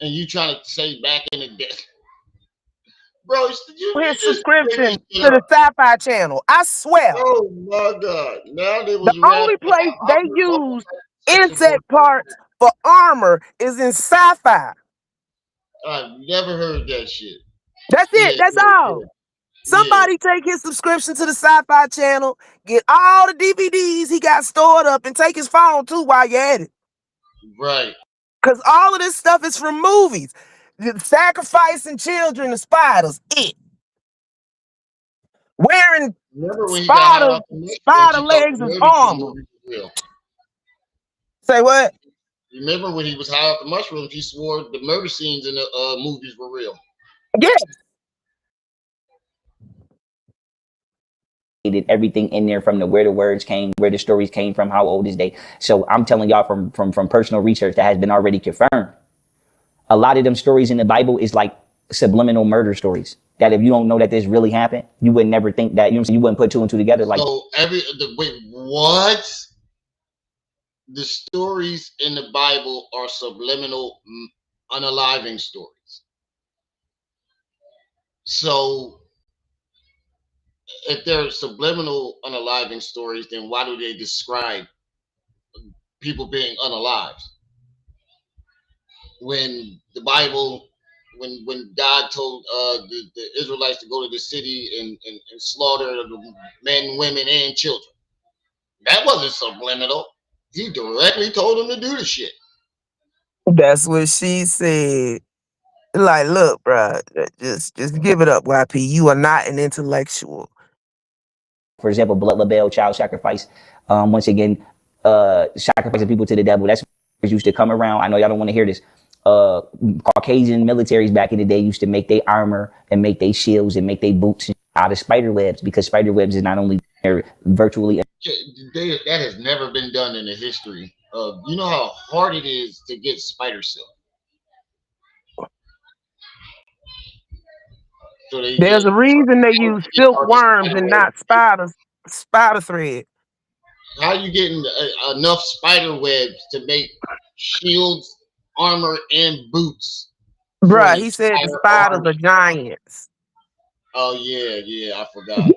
A: And you trying to say back in the day, bro?
K: His subscription to the Sci-Fi Channel. I swear.
A: Oh my god! Now they was
K: the only place they use insect parts for armor is in Sci-Fi.
A: I've never heard that shit.
K: That's it. That's all. Somebody take his subscription to the Sci-Fi Channel, get all the DVDs he got stored up, and take his phone too while you're at it.
A: Right.
K: Because all of this stuff is from movies. Sacrificing children to spiders. It. Wearing spider legs and armor. Say what?
A: Remember when he was high off the mushrooms, he swore the murder scenes in the movies were real.
K: Yes.
I: Everything in there, from where the words came, where the stories came from, how old is they. So I'm telling y'all from personal research that has been already confirmed. A lot of them stories in the Bible is like subliminal murder stories. That if you don't know that this really happened, you would never think that, you know what I'm saying? You wouldn't put 2 and 2 together. Like,
A: so wait, what? The stories in the Bible are subliminal, unaliving stories. So if they're subliminal unaliving stories, then why do they describe people being unalived? When the Bible, when God told the Israelites to go to the city and slaughter the men, women, and children, that wasn't subliminal. He directly told them to do the shit.
K: That's what she said. Like, look, bro, just give it up, YP. You are not an intellectual.
I: For example, blood libel, child sacrifice. Once again, sacrificing people to the devil. That's what used to come around. I know y'all don't want to hear this. Caucasian militaries back in the day used to make their armor and make their shields and make their boots out of spider webs, because spider webs is not only virtually.
A: That has never been done in the history of. You know how hard it is to get spider silk. So
K: There's a reason they use silkworms and not spider thread.
A: How are you getting enough spider webs to make shields, armor, and boots?
K: Bruh, he said the spiders are giants.
A: Oh yeah, I forgot.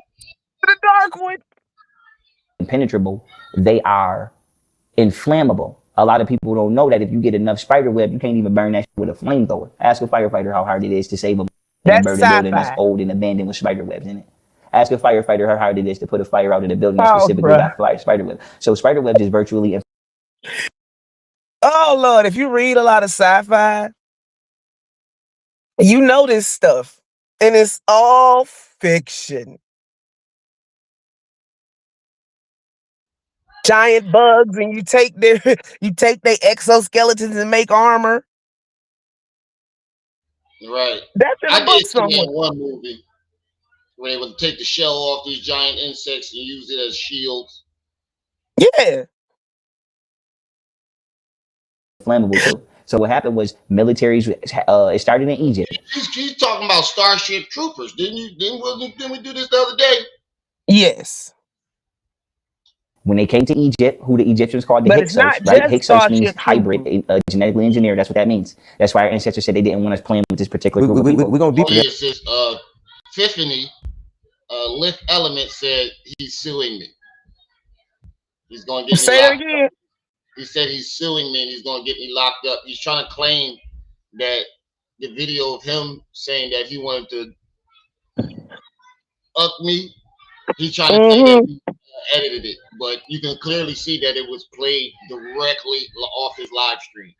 K: The dark one.
I: Impenetrable. They are inflammable. A lot of people don't know that if you get enough spider web, you can't even burn that shit with a flamethrower. Ask a firefighter how hard it is to save a burning building that's old and abandoned with spider webs in it. Ask a firefighter how hard it is to put a fire out in a building that's specifically got spider web. So spider webs is virtually.
K: Oh Lord, if you read a lot of sci-fi, you know this stuff, and it's all fiction. Giant bugs, and you take their exoskeletons and make armor.
A: Right.
K: That's in
A: I
K: the book
A: did see
K: somewhere.
A: that one movie where they would take the shell off these giant insects and use it as shields.
K: Yeah.
I: Flammable too. So what happened was militaries. It started in Egypt.
A: He's talking about Starship Troopers. Didn't we do this the other day?
K: Yes.
I: When they came to Egypt, who the Egyptians called the Hyksos, right? Hyksos means hybrid, genetically engineered. That's what that means. That's why our ancestors said they didn't want us playing with this particular group of people.
G: We're going to deep
A: this. Tiffany, Lift Element said he's suing me. He's going to get me locked up. He said he's suing me and he's going to get me locked up. He's trying to claim that the video of him saying that he wanted to up me, he's trying to say that he edited it, but you can clearly see that it was played directly off his live stream.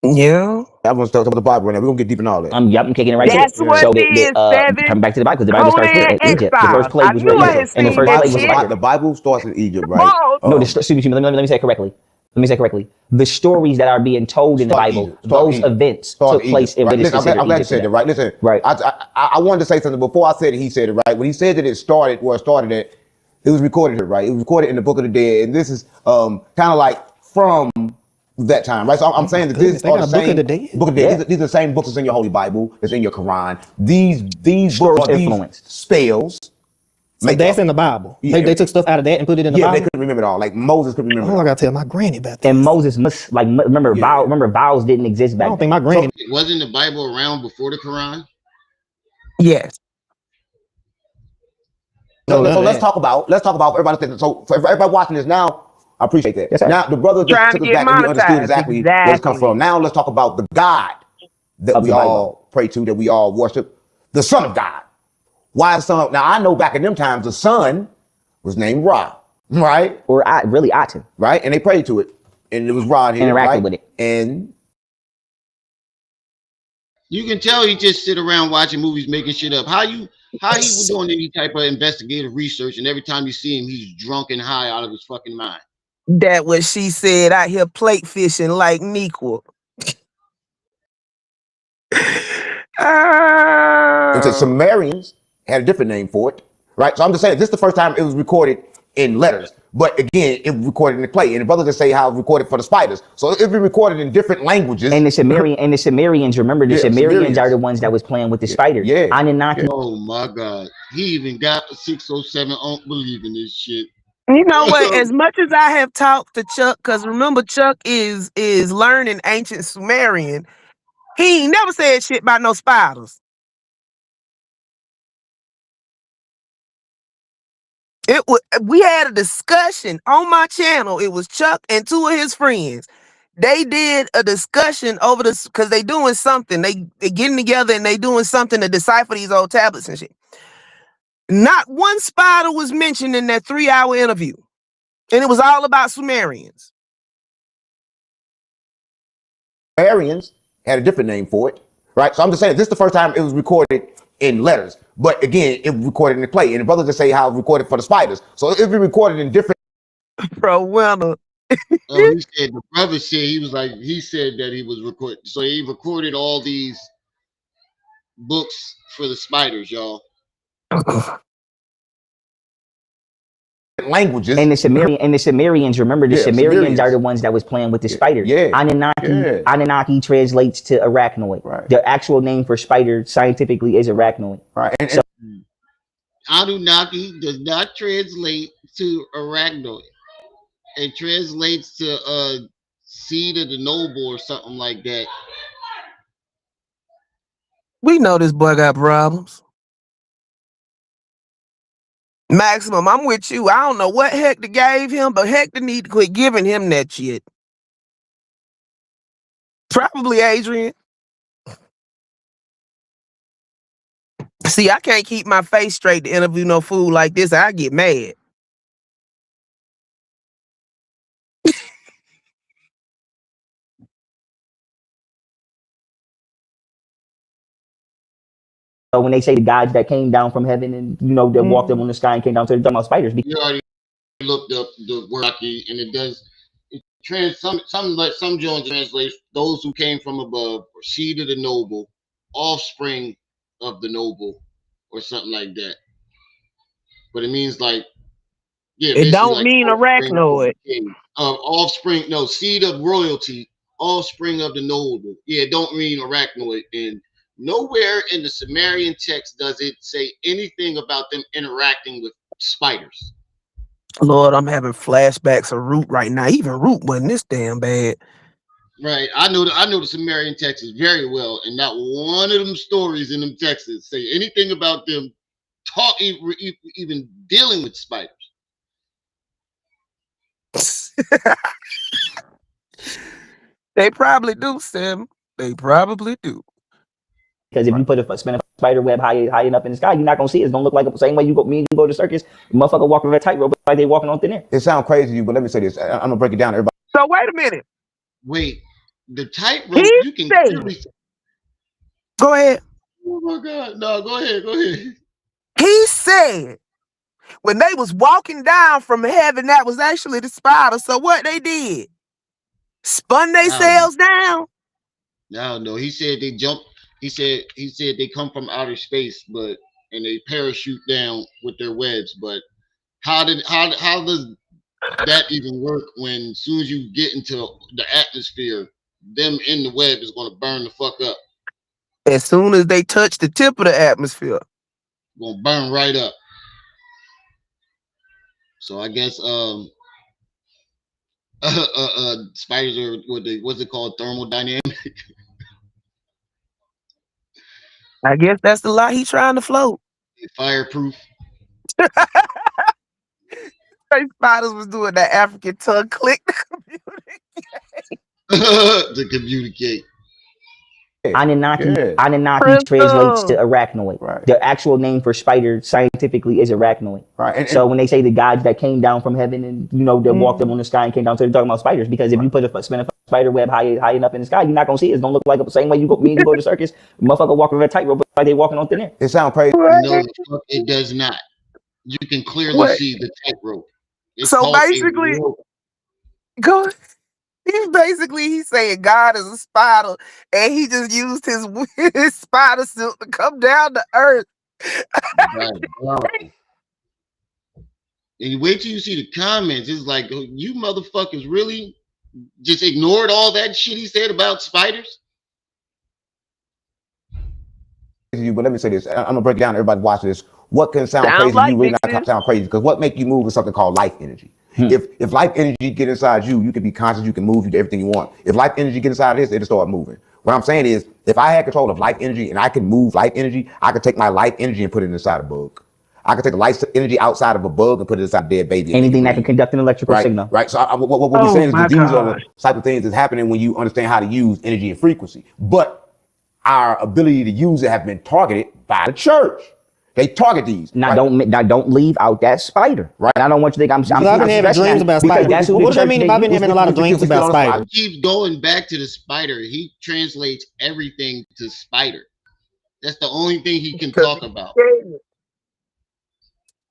G: Yeah. Everyone's talking about the Bible right now. We're going to get deep in all that.
I: I'm kicking it right
K: That's
I: to it.
K: what
I: so
K: it is,
I: come back to the Bible, because the Bible starts here in Egypt. The first plague was Egypt. And the first plague was
G: the Bible starts in Egypt, right?
I: No, excuse me, let me say it correctly. The stories that are being told in the Bible, those events took place in
G: Egypt. I'm glad you said that, right? Listen,
I: right.
G: I wanted to say something before I said it. He said it, right? When he said that it started at, it was recorded here, right? It was recorded in the Book of the Dead, and this is kind of like from that time, right? So I'm saying that this are the same Book of the Dead. These are the same books that's in your Holy Bible, that's in your Quran. These books are these spells.
F: So that's in the Bible. Yeah. They took stuff out of that and put it in the Bible.
G: Yeah, they couldn't remember it all. Like Moses couldn't remember.
F: Oh, I gotta tell my granny about that.
I: And Moses must remember vowels didn't exist back then.
F: I don't think my granny.
A: Wasn't the Bible around before the Quran?
K: Yes.
G: So let's talk about everybody. So for everybody watching this now, I appreciate that. Yes, now the brother just took us back and we understood exactly where it's come from. Now let's talk about the God that we all pray to, that we all worship, the Son of God. Why son? Now I know back in them times the son was named Ra, right?
I: Or really Aten,
G: right? And they prayed to it, and it was Ra here,
I: interacted with it,
G: and
A: you can tell he just sit around watching movies, making shit up. How he was doing any type of investigative research, and every time you see him, he's drunk and high out of his fucking mind.
K: That what she said out here plate fishing like Nequa.
G: And so Sumerians had a different name for it, right? So I'm just saying, this is the first time it was recorded in letters. But again, it was recorded in the clay. And the brothers just say how it was recorded for the spiders. So it was recorded in different languages.
I: And the Sumerians, remember the Sumerians are the ones that was playing with the spiders.
G: Yeah.
I: Anunnaki.
A: Oh my God. He even got a 607. I don't believe in this shit.
K: You know what? As much as I have talked to Chuck, because remember Chuck is learning ancient Sumerian, he ain't never said shit about no spiders. We had a discussion on my channel. It was Chuck and two of his friends. They did a discussion over this because they doing something. They getting together and they doing something to decipher these old tablets and shit. Not one spider was mentioned in that 3-hour interview. And it was all about Sumerians.
G: Sumerians had a different name for it, right? So I'm just saying, this is the first time it was recorded in letters. But again, it was recorded in the clay. And the brothers just say how it was recorded for the spiders. So it was recorded in different...
K: Bro, winner.
A: He said, the brother said, he said that he was recording. So he recorded all these books for the spiders, y'all.
G: Languages.
I: And the Sumerians, remember the Sumerians are the ones that was playing with the spider. Anunnaki translates to arachnoid.
G: Right.
I: The actual name for spider scientifically is arachnoid.
G: Right.
I: So,
A: Anunnaki does not translate to arachnoid. It translates to seed of the noble or something like that.
K: We know this boy got problems. Maximum, I'm with you. I don't know what Hector gave him, but Hector need to quit giving him that shit. Probably Adrian. See, I can't keep my face straight to interview no fool like this. I get mad.
I: So when they say the gods that came down from heaven and that walked up on the sky and came down, so they're talking about spiders.
A: You already looked up the word Aki, and it does some Jones translates those who came from above, or seed of the noble, offspring of the noble, or something like that. But it means
K: it don't mean arachnoid.
A: Offspring, no, seed of royalty, offspring of the noble. Yeah, it don't mean arachnoid. And nowhere in the Sumerian text does it say anything about them interacting with spiders.
K: Lord, I'm having flashbacks of Root right now. Even Root wasn't this damn bad.
A: Right. I know the Sumerian texts very well, and not one of them stories in them texts say anything about them even dealing with spiders.
K: They probably do, Sam. They probably do.
I: Because if you spin a spider web high enough in the sky, you're not gonna see it. It's gonna look like the same way you go to the circus. The motherfucker walking with a tightrope like they walking on thin air.
G: It sounds crazy to you, but let me say this. I'm gonna break it down to everybody.
K: So wait a minute.
A: Wait, the tightrope you can clearly...
K: Go ahead.
A: Oh my God. No, go ahead.
K: He said when they was walking down from heaven, that was actually the spider. So what they did? Spun themselves down?
A: No. He said they jumped. He said they come from outer space, and they parachute down with their webs. But how does that even work when as soon as you get into the atmosphere, them in the web is going to burn the fuck up?
K: As soon as they touch the tip of the atmosphere,
A: going to burn right up. So I guess spiders are what's it called, thermodynamic?
K: I guess that's the lie he's trying to float.
A: Fireproof.
K: Spiders was doing that African tongue click
A: to communicate.
I: Anunnaki translates to arachnoid. Right. The actual name for spider scientifically is arachnoid.
G: Right.
I: So when they say the gods that came down from heaven and that walked up on the sky and came down, so they're talking about spiders. Because if you spin a spider web high enough in the sky, you're not gonna see it. It's gonna look like the same way you go to the circus. Motherfucker walking with a tightrope like they walking on thin air.
G: It sounds crazy.
A: No, the fuck it does not. You can clearly see the tightrope.
K: So basically, he's saying God is a spider, and he just used his spider silk to come down to earth.
A: Right. And you wait till you see the comments. It's like, you motherfuckers really just ignored all that shit he said about spiders?
G: But let me say this. I'm gonna break it down. Everybody watch this. What can sound crazy?
K: Like
G: you really not sound crazy, because what make you move is something called life energy. If life energy get inside you, you can be conscious. You can move. You do everything you want. If life energy get inside this, it'll start moving. What I'm saying is, if I had control of life energy and I can move life energy, I could take my life energy and put it inside a bug. I can take a light energy outside of a bug and put it inside a dead baby.
I: Anything that can conduct an electrical signal.
G: Right. So what we're saying is that these are the type of things that's happening when you understand how to use energy and frequency. But our ability to use it have been targeted by the church. They target these.
I: Now don't leave out that spider.
G: Right.
I: And I don't want you to think I'm
F: I've been having dreams about spiders. What does that mean if I've been having a lot of dreams about spiders?
A: He keeps going back to the spider. He translates everything to spider. That's the only thing he can talk about.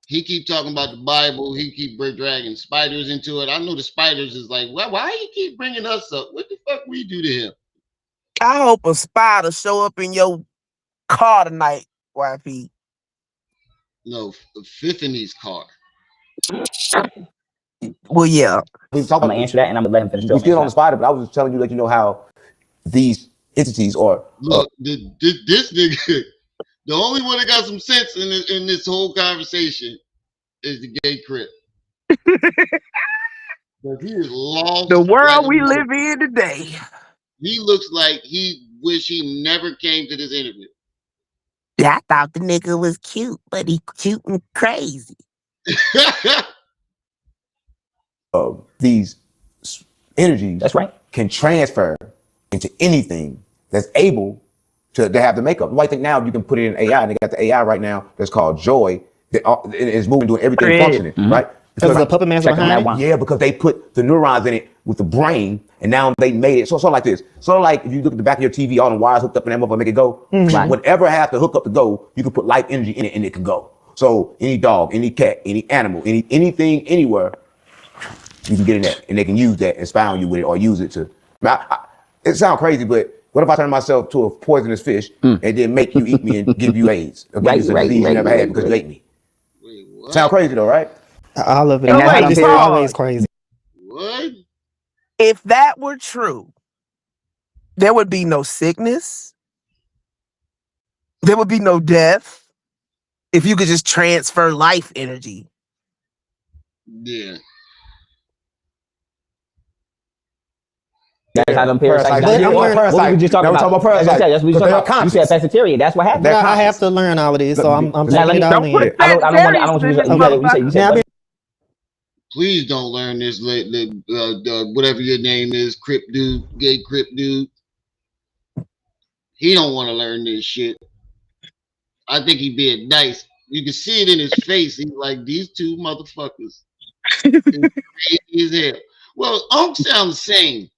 A: He keep talking about the Bible. He keep dragging spiders into it. I know the spiders is like, well, why you keep bringing us up? What the fuck we do to him?
K: I hope a spider show up in your car tonight, YP.
A: No, Tiffany's car.
K: Well, yeah.
G: I'm
I: gonna answer that, and I'm gonna let him finish.
G: We still on the spider, but I was just telling you, let you know how these entities are.
A: Look, this nigga. The only one that got some sense in this whole conversation is the gay Crip. He is lost.
K: The world we live in today.
A: He looks like he wish he never came to this interview.
K: Yeah, I thought the nigga was cute, but he cute and crazy.
G: These energies,
I: that's right,
G: can transfer into anything that's able to have the makeup. Why think now you can put it in AI, and they got the AI right now that's called Joy that is moving, doing everything functioning, right?
F: Because the puppet master behind it?
G: Yeah, because they put the neurons in it with the brain, and now they made it so like this. So like if you look at the back of your TV, all the wires hooked up in that motherfucker make it go.
F: Mm-hmm.
G: Whatever has to hook up to go, you can put life energy in it and it can go. So any dog, any cat, any animal, anything, anywhere, you can get in that, and they can use that and spy on you with it or use it to. It sounds crazy, but what if I turn myself to a poisonous fish and then make you eat me and give you AIDS? Or give you some disease you never had because you ate me. Sound crazy though, right?
F: All of it.
K: It's
F: always crazy.
A: What?
K: If that were true, there would be no sickness. There would be no death. If you could just transfer life energy.
A: Yeah.
I: That's how them parasites. What we were just talking about parasites. That's what we talking about. You said pescatarian. That's what happened.
F: I have to learn all of this, so I'm taking it all in.
I: I don't want you to.
A: Please don't learn this. Whatever your name is, Crip dude, gay Crip dude. He don't want to learn this shit. I think he being nice. You can see it in his face. He's like, these two motherfuckers. Crazy as hell. Well, Unc sounds the same.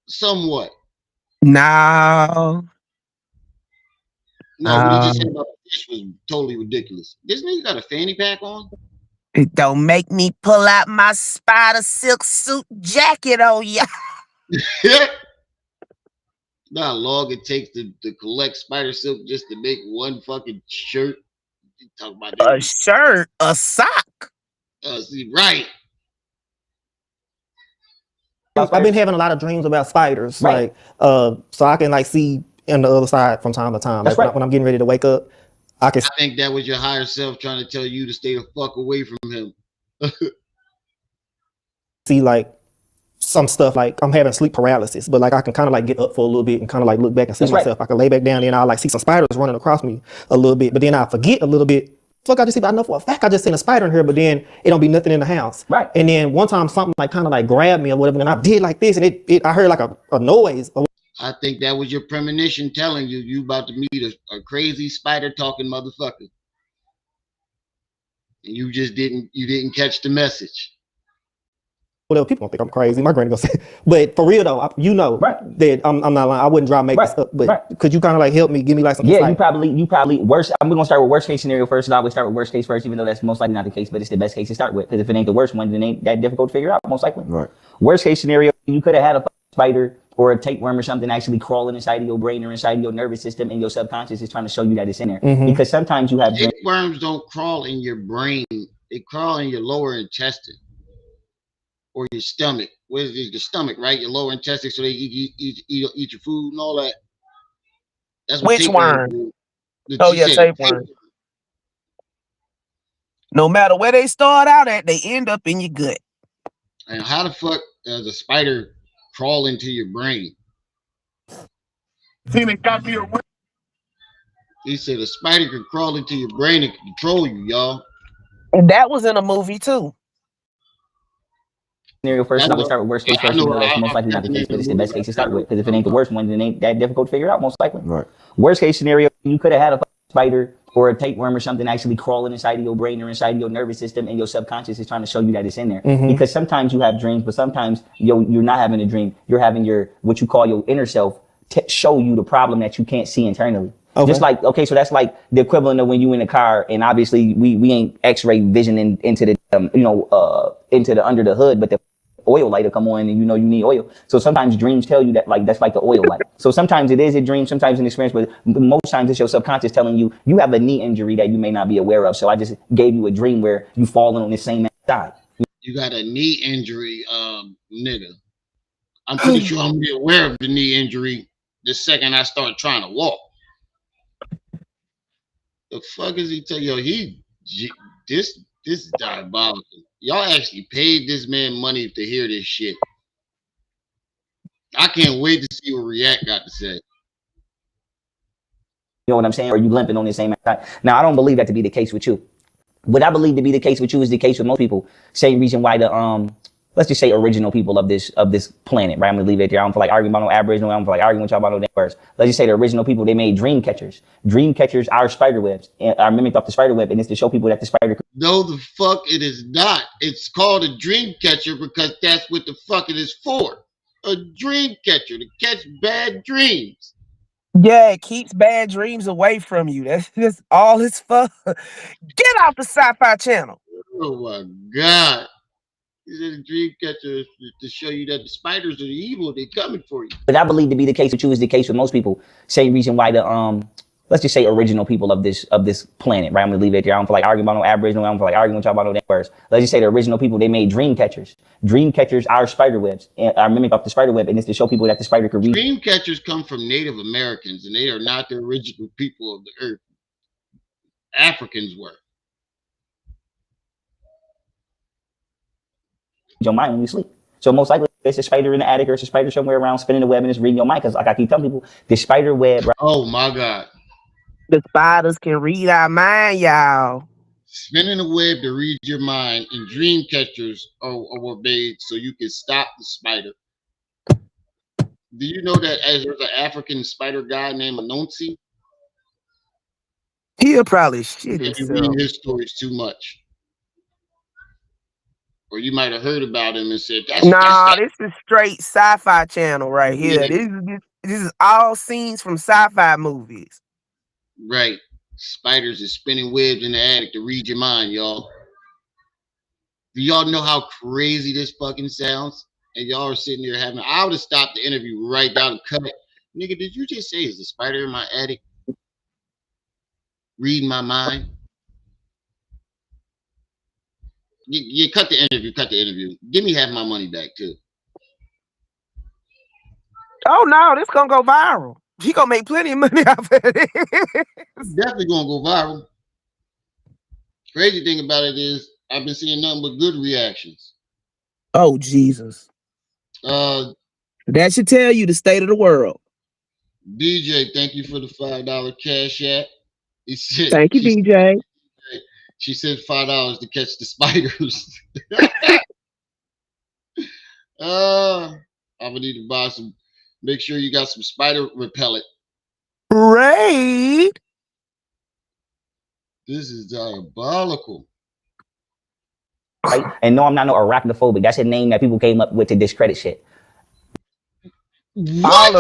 A: Somewhat.
K: No.
A: No, what he just said about the fish was totally ridiculous. This nigga got a fanny pack on?
K: It don't make me pull out my spider silk suit jacket on ya.
A: Not long it takes to collect spider silk just to make one fucking shirt. You talk about
K: a shirt, a sock.
A: See, right.
F: I've been having a lot of dreams about spiders, like so I can like see on the other side from time to time.
I: That's
F: like when I'm getting ready to wake up, I can.
A: I think that was your higher self trying to tell you to stay the fuck away from him.
F: See like some stuff, like I'm having sleep paralysis, but like I can kind of like get up for a little bit and kind of like look back and see myself. I can lay back down and I'll like see some spiders running across me a little bit, but then I forget a little bit. Fuck, I just see, I know for a fact I just seen a spider in here, but then it don't be nothing in the house.
I: Right.
F: And then one time something like kind of like grabbed me or whatever, and I did like this, and I heard like a noise.
A: I think that was your premonition telling you about to meet a crazy spider talking motherfucker. And you just didn't catch the message.
F: Well, people don't think I'm crazy. My granny gonna say, but for real though, that I'm not lying. I wouldn't try to make this up, but could you kind of like help me, give me like some?
I: Yeah, you probably worst. I'm gonna start with worst case scenario first, and I always start with worst case first, even though that's most likely not the case, but it's the best case to start with. Because if it ain't the worst one, then it ain't that difficult to figure out, most likely.
G: Right.
I: Worst case scenario, you could have had a spider or a tapeworm or something actually crawling inside of your brain or inside of your nervous system, and your subconscious is trying to show you that it's in there.
F: Mm-hmm.
I: Because sometimes you have
A: tapeworms don't crawl in your brain; they crawl in your lower intestine. Or your stomach. Where's your stomach, right? Your lower intestine, so they eat your food and all that. That's what
K: which worm? Oh yeah, tapeworm. No matter where they start out at, they end up in your gut.
A: And how the fuck does a spider crawl into your brain? He said a spider could crawl into your brain and control you, y'all.
K: And that was in a movie too.
I: Scenario first,
A: I
I: I would
A: know.
I: start with worst case
A: I
I: first,
A: know.
I: even though that's most likely not the case, but it's the best case to start with. Because if it ain't the worst one, then it ain't that difficult to figure out, most likely.
G: Right.
I: Worst case scenario, you could have had a spider or a tapeworm or something actually crawling inside of your brain or inside of your nervous system, and your subconscious is trying to show you that it's in there. Because sometimes you have dreams, but sometimes you're not having a dream. You're having your, what you call your inner self, show you the problem that you can't see internally.
F: Okay.
I: Just like, okay, so that's like the equivalent of when you in a car, and obviously we ain't X-ray vision into the into the under the hood, but the oil light will come on, and you know you need oil. So sometimes dreams tell you that, like, that's like the oil light. So sometimes it is a dream, sometimes an experience, but most times it's your subconscious telling you you have a knee injury that you may not be aware of. So I just gave you a dream where you falling on the same side.
A: You got a knee injury, nigga. I'm pretty sure I'm gonna be aware of the knee injury the second I start trying to walk. The fuck is he tell you? This is diabolical. Y'all actually paid this man money to hear this shit. I can't wait to see what React got to say.
I: You know what I'm saying? Or you limping on the same side. Now I don't believe that to be the case with you. What I believe to be the case with you is the case with most people. Same reason why the let's just say original people of this planet, right? I'm gonna leave it there. I don't feel like arguing about no Aboriginal. I don't feel like arguing with y'all about no damn words. Let's just say the original people, they made dream catchers. Dream catchers are spider webs, and are mimicked off the spider web, and it's to show people that the spider.
A: No, the fuck it is not. It's called a dream catcher because that's what the fuck it is for. A dream catcher to catch bad dreams.
K: Yeah, it keeps bad dreams away from you. That's all it's for. Get off the Sci-Fi Channel.
A: Oh my god. Is it a dream catcher to show you that the spiders are evil? They're coming for you.
I: But I believe to be the case with you is the case with most people. Same reason why the let's just say original people of this planet, right? I'm gonna leave it there. I don't feel like arguing about no Aboriginal. I don't feel like arguing with y'all about no damn words. Let's just say the original people, they made dream catchers. Dream catchers are spider webs, and are mimicked off the spider web, and it's to show people that the spider could read.
A: Dream catchers come from Native Americans, and they are not the original people of the earth. Africans were.
I: Your mind when you sleep. So most likely it's a spider in the attic, or it's a spider somewhere around spinning the web and it's reading your mind. Because like I keep telling people, the spider web. Right?
A: Oh my god.
K: The spiders can read our mind, y'all.
A: Spinning a web to read your mind, and dream catchers were made so you can stop the spider. Do you know that there's an African spider guy named Anansi?
K: He'll probably shit
A: You're
K: himself.
A: reading his stories too much. Or you might have heard about him and said,
K: this is straight Sci-Fi Channel right here.
A: Yeah.
K: This is all scenes from sci-fi movies.
A: Right. Spiders is spinning webs in the attic to read your mind, y'all. Do y'all know how crazy this fucking sounds? And y'all are sitting there having, I would have stopped the interview right down and cut it. Nigga, did you just say, is the spider in my attic reading my mind? You cut the interview. Give me half my money back too.
K: Oh no, this gonna go viral. He gonna make plenty of money off of it.
A: Definitely gonna go viral. Crazy thing about it is I've been seeing nothing but good reactions.
K: Oh Jesus. That should tell you the state of the world.
A: DJ, thank you for the $5 cash app. He said,
K: thank you, DJ.
A: She said $5 to catch the spiders. I'm gonna need to buy some. Make sure you got some spider repellent.
K: Right.
A: This is diabolical.
I: Right? And no, I'm not no arachnophobic. That's a name that people came up with to discredit shit.
K: All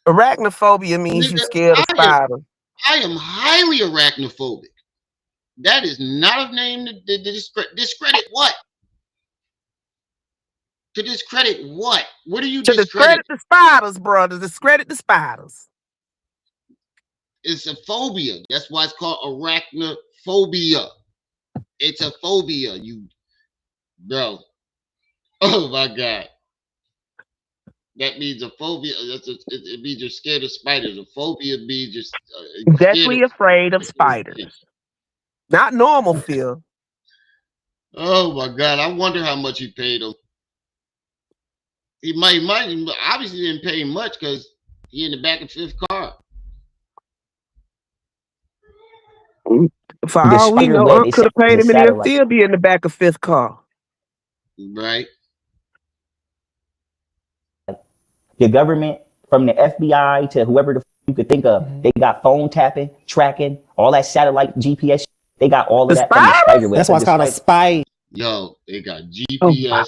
K: arachnophobia means you scared of spiders.
A: I am highly arachnophobic. That is not a name to discredit what? To discredit what? What are you discrediting?
K: To discredit the spiders, brother. Discredit the spiders.
A: It's a phobia. That's why it's called arachnophobia. It's a phobia, you bro. Oh my god. That means a phobia. It means you're scared of spiders. A phobia means you're
K: deathly afraid of spiders. Not normal fear.
A: Oh my god! I wonder how much he paid him. He might obviously didn't pay him much because he in the back of fifth car.
K: For
I: The
K: all we
I: spider
K: know,
I: web
K: Unc
I: is
K: could
I: set
K: have
I: as
K: paid
I: a
K: him and he'll
I: satellite.
K: still be in the back of fifth car.
A: Right.
I: The government, from the FBI to whoever the you could think of, they got phone tapping, tracking, all that satellite GPS. They got all of
K: The
I: that from the
K: spiders?
I: spider web.
F: That's why it's called a spy.
A: Yo, they got
K: Oh my
A: GPS,
K: God.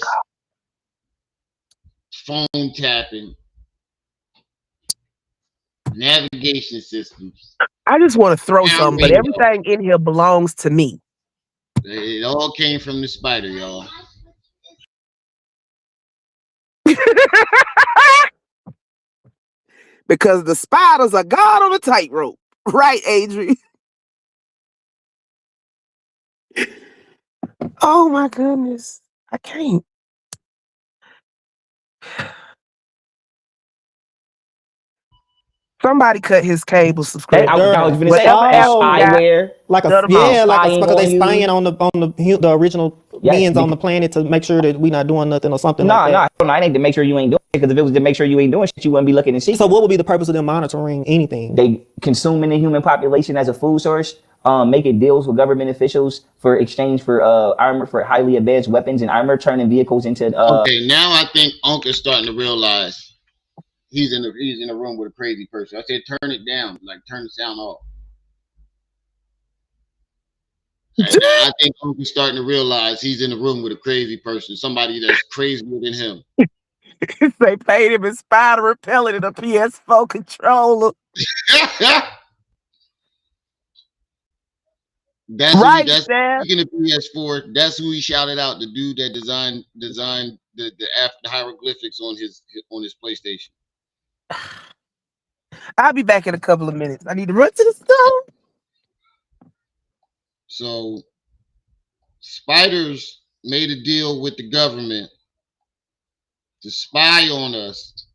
A: phone tapping, navigation systems,
K: I just want to throw
A: and
K: something, but
A: radio.
K: everything in here belongs to me.
A: It all came from the spider, y'all.
K: Because the spiders are God on a tightrope. Right, Adrian? Oh my goodness. I can't. Somebody cut his cable
I: I
K: subscription.
I: was going to say
K: Whatever app he got,
I: spyware.
F: Like a
K: shut 'em
F: yeah,
K: off.
F: like
I: Spying
F: because they
I: on you.
F: spying on the original
I: Yes,
F: beings on the planet to make sure that we not doing nothing or something like that.
I: No, I ain't to make sure you ain't doing it, because if it was to make sure you ain't doing shit, you wouldn't be looking and see.
F: So what would be the purpose of them monitoring anything?
I: They consuming the human population as a food source, making deals with government officials for exchange for armor, for highly advanced weapons and armor, turning vehicles into
A: Okay, now I think Unc is starting to realize he's in a room with a crazy person. I said turn it down, like turn the sound off. And I think Unc is starting to realize he's in a room with a crazy person, somebody that's crazier than him.
K: They paid him in spider repellent and a PS4 controller.
A: That's
K: right,
A: that's
K: Dad.
A: speaking of PS4. That's who he shouted out. The dude that designed the hieroglyphics on his PlayStation.
K: I'll be back in a couple of minutes. I need to run to the store.
A: So spiders made a deal with the government to spy on us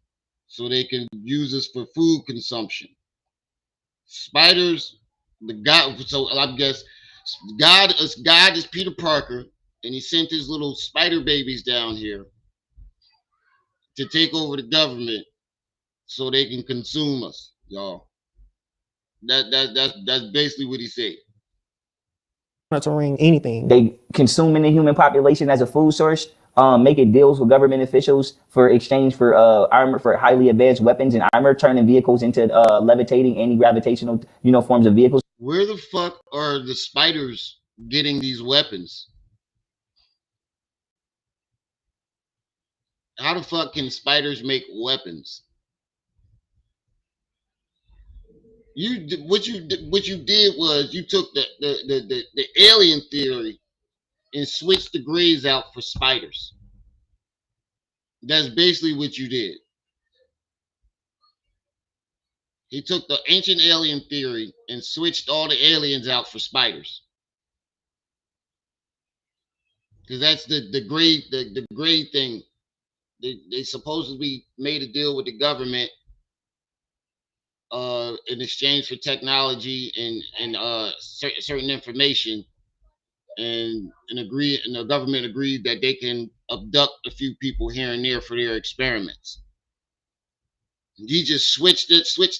A: so they can use us for food consumption. Spiders, the God, so I guess God is Peter Parker, and he sent his little spider babies down here to take over the government so they can consume us, y'all. That's basically what he said.
F: Monitoring anything.
I: They consuming the human population as a food source, making deals with government officials for exchange for armor, for highly advanced weapons and armor, turning vehicles into levitating anti-gravitational, forms of vehicles.
A: Where the fuck are the spiders getting these weapons? How the fuck can spiders make weapons? What you did was you took the alien theory and switched the grays out for spiders. That's basically what you did. He took the ancient alien theory and switched all the aliens out for spiders. Because that's the gray thing. They supposedly made a deal with the government in exchange for technology and certain information, and the government agreed that they can abduct a few people here and there for their experiments. He just switched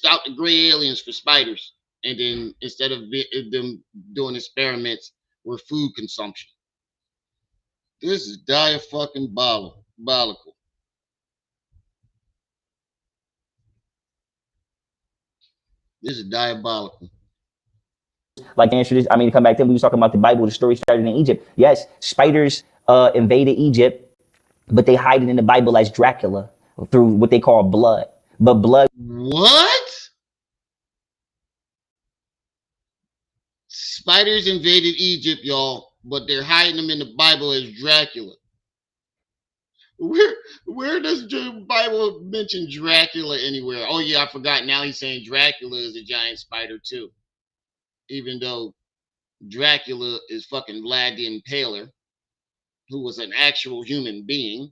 A: out the gray aliens for spiders, and then instead of them doing experiments with food consumption. This is diabolical. This is diabolical.
I: Like answer this, to come back to, we was talking about the Bible, the story started in Egypt. Yes, spiders invaded Egypt, but they hide it in the Bible as Dracula through what they call blood. But blood.
A: What? Spiders invaded Egypt, y'all, but they're hiding them in the Bible as Dracula. Where does the Bible mention Dracula anywhere? Oh yeah, I forgot. Now he's saying Dracula is a giant spider too. Even though Dracula is fucking Vlad the Impaler, who was an actual human being.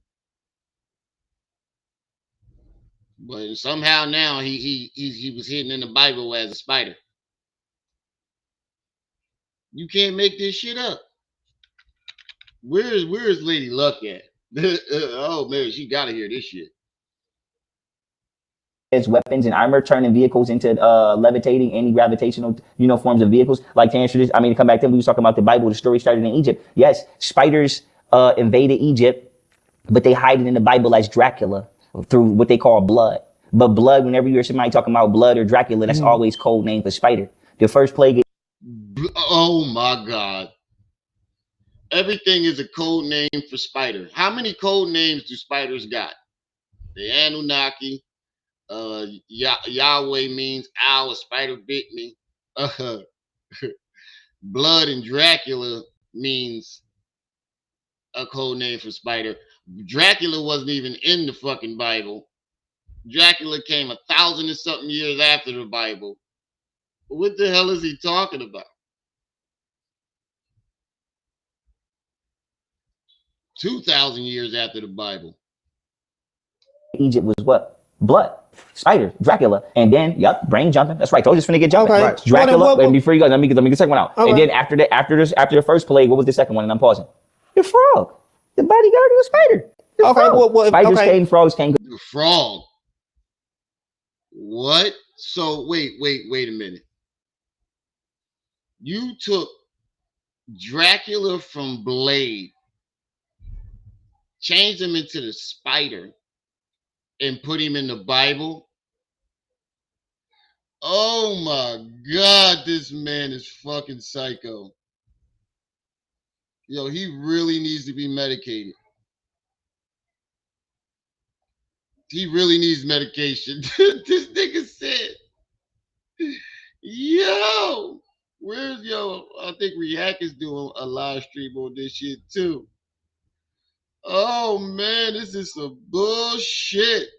A: But somehow now he was hidden in the Bible as a spider. You can't make this shit up. Where's Lady Luck at? Oh man, she gotta hear this shit.
I: weapons and armor, turning vehicles into levitating, anti-gravitational, forms of vehicles. Like to answer this, to come back to, we was talking about the Bible, the story started in Egypt. Yes, spiders invaded Egypt, but they hide it in the Bible as Dracula through what they call blood. But blood, whenever you hear somebody talking about blood or Dracula, that's always code name for spider. The first plague.
A: Oh my God. Everything is a code name for spider. How many code names do spiders got? The Anunnaki. Yahweh means owl. A spider bit me. Blood and Dracula means a code name for spider. Dracula wasn't even in the fucking Bible. Dracula came 1,000 and something years after the Bible. What the hell is he talking about? 2,000 years after the Bible.
I: Egypt was what? Blood. Spider, Dracula, and then brain jumping. That's right. I was just finna get jumping.
F: Okay.
I: Right. Dracula. And before you go, let me get the second one out.
F: Okay.
I: And then after the first plague, what was the second one? And I'm pausing. The frog, the bodyguard of the spider. The frog. Spiders came, frogs came.
A: The frog. What? So wait a minute. You took Dracula from Blade, changed him into the spider, and put him in the Bible? Oh my God, this man is fucking psycho. Yo, he really needs to be medicated. He really needs medication. This nigga said, yo, I think React is doing a live stream on this shit too. Oh man, this is some bullshit.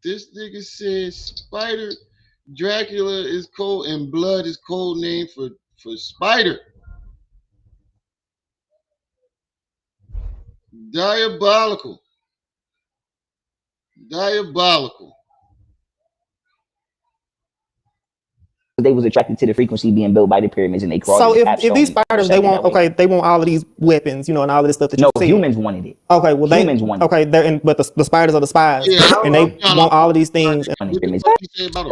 A: This nigga said spider, Dracula is cold and blood is code name for spider. Diabolical.
I: They was attracted to the frequency being built by the pyramids, and they crawled.
F: So if these spiders, they want all of these weapons, and all of this stuff that you see.
I: No, humans wanted it.
F: Okay, well
I: humans wanted
F: it. Okay, but the spiders are the spies, and they want all of these things.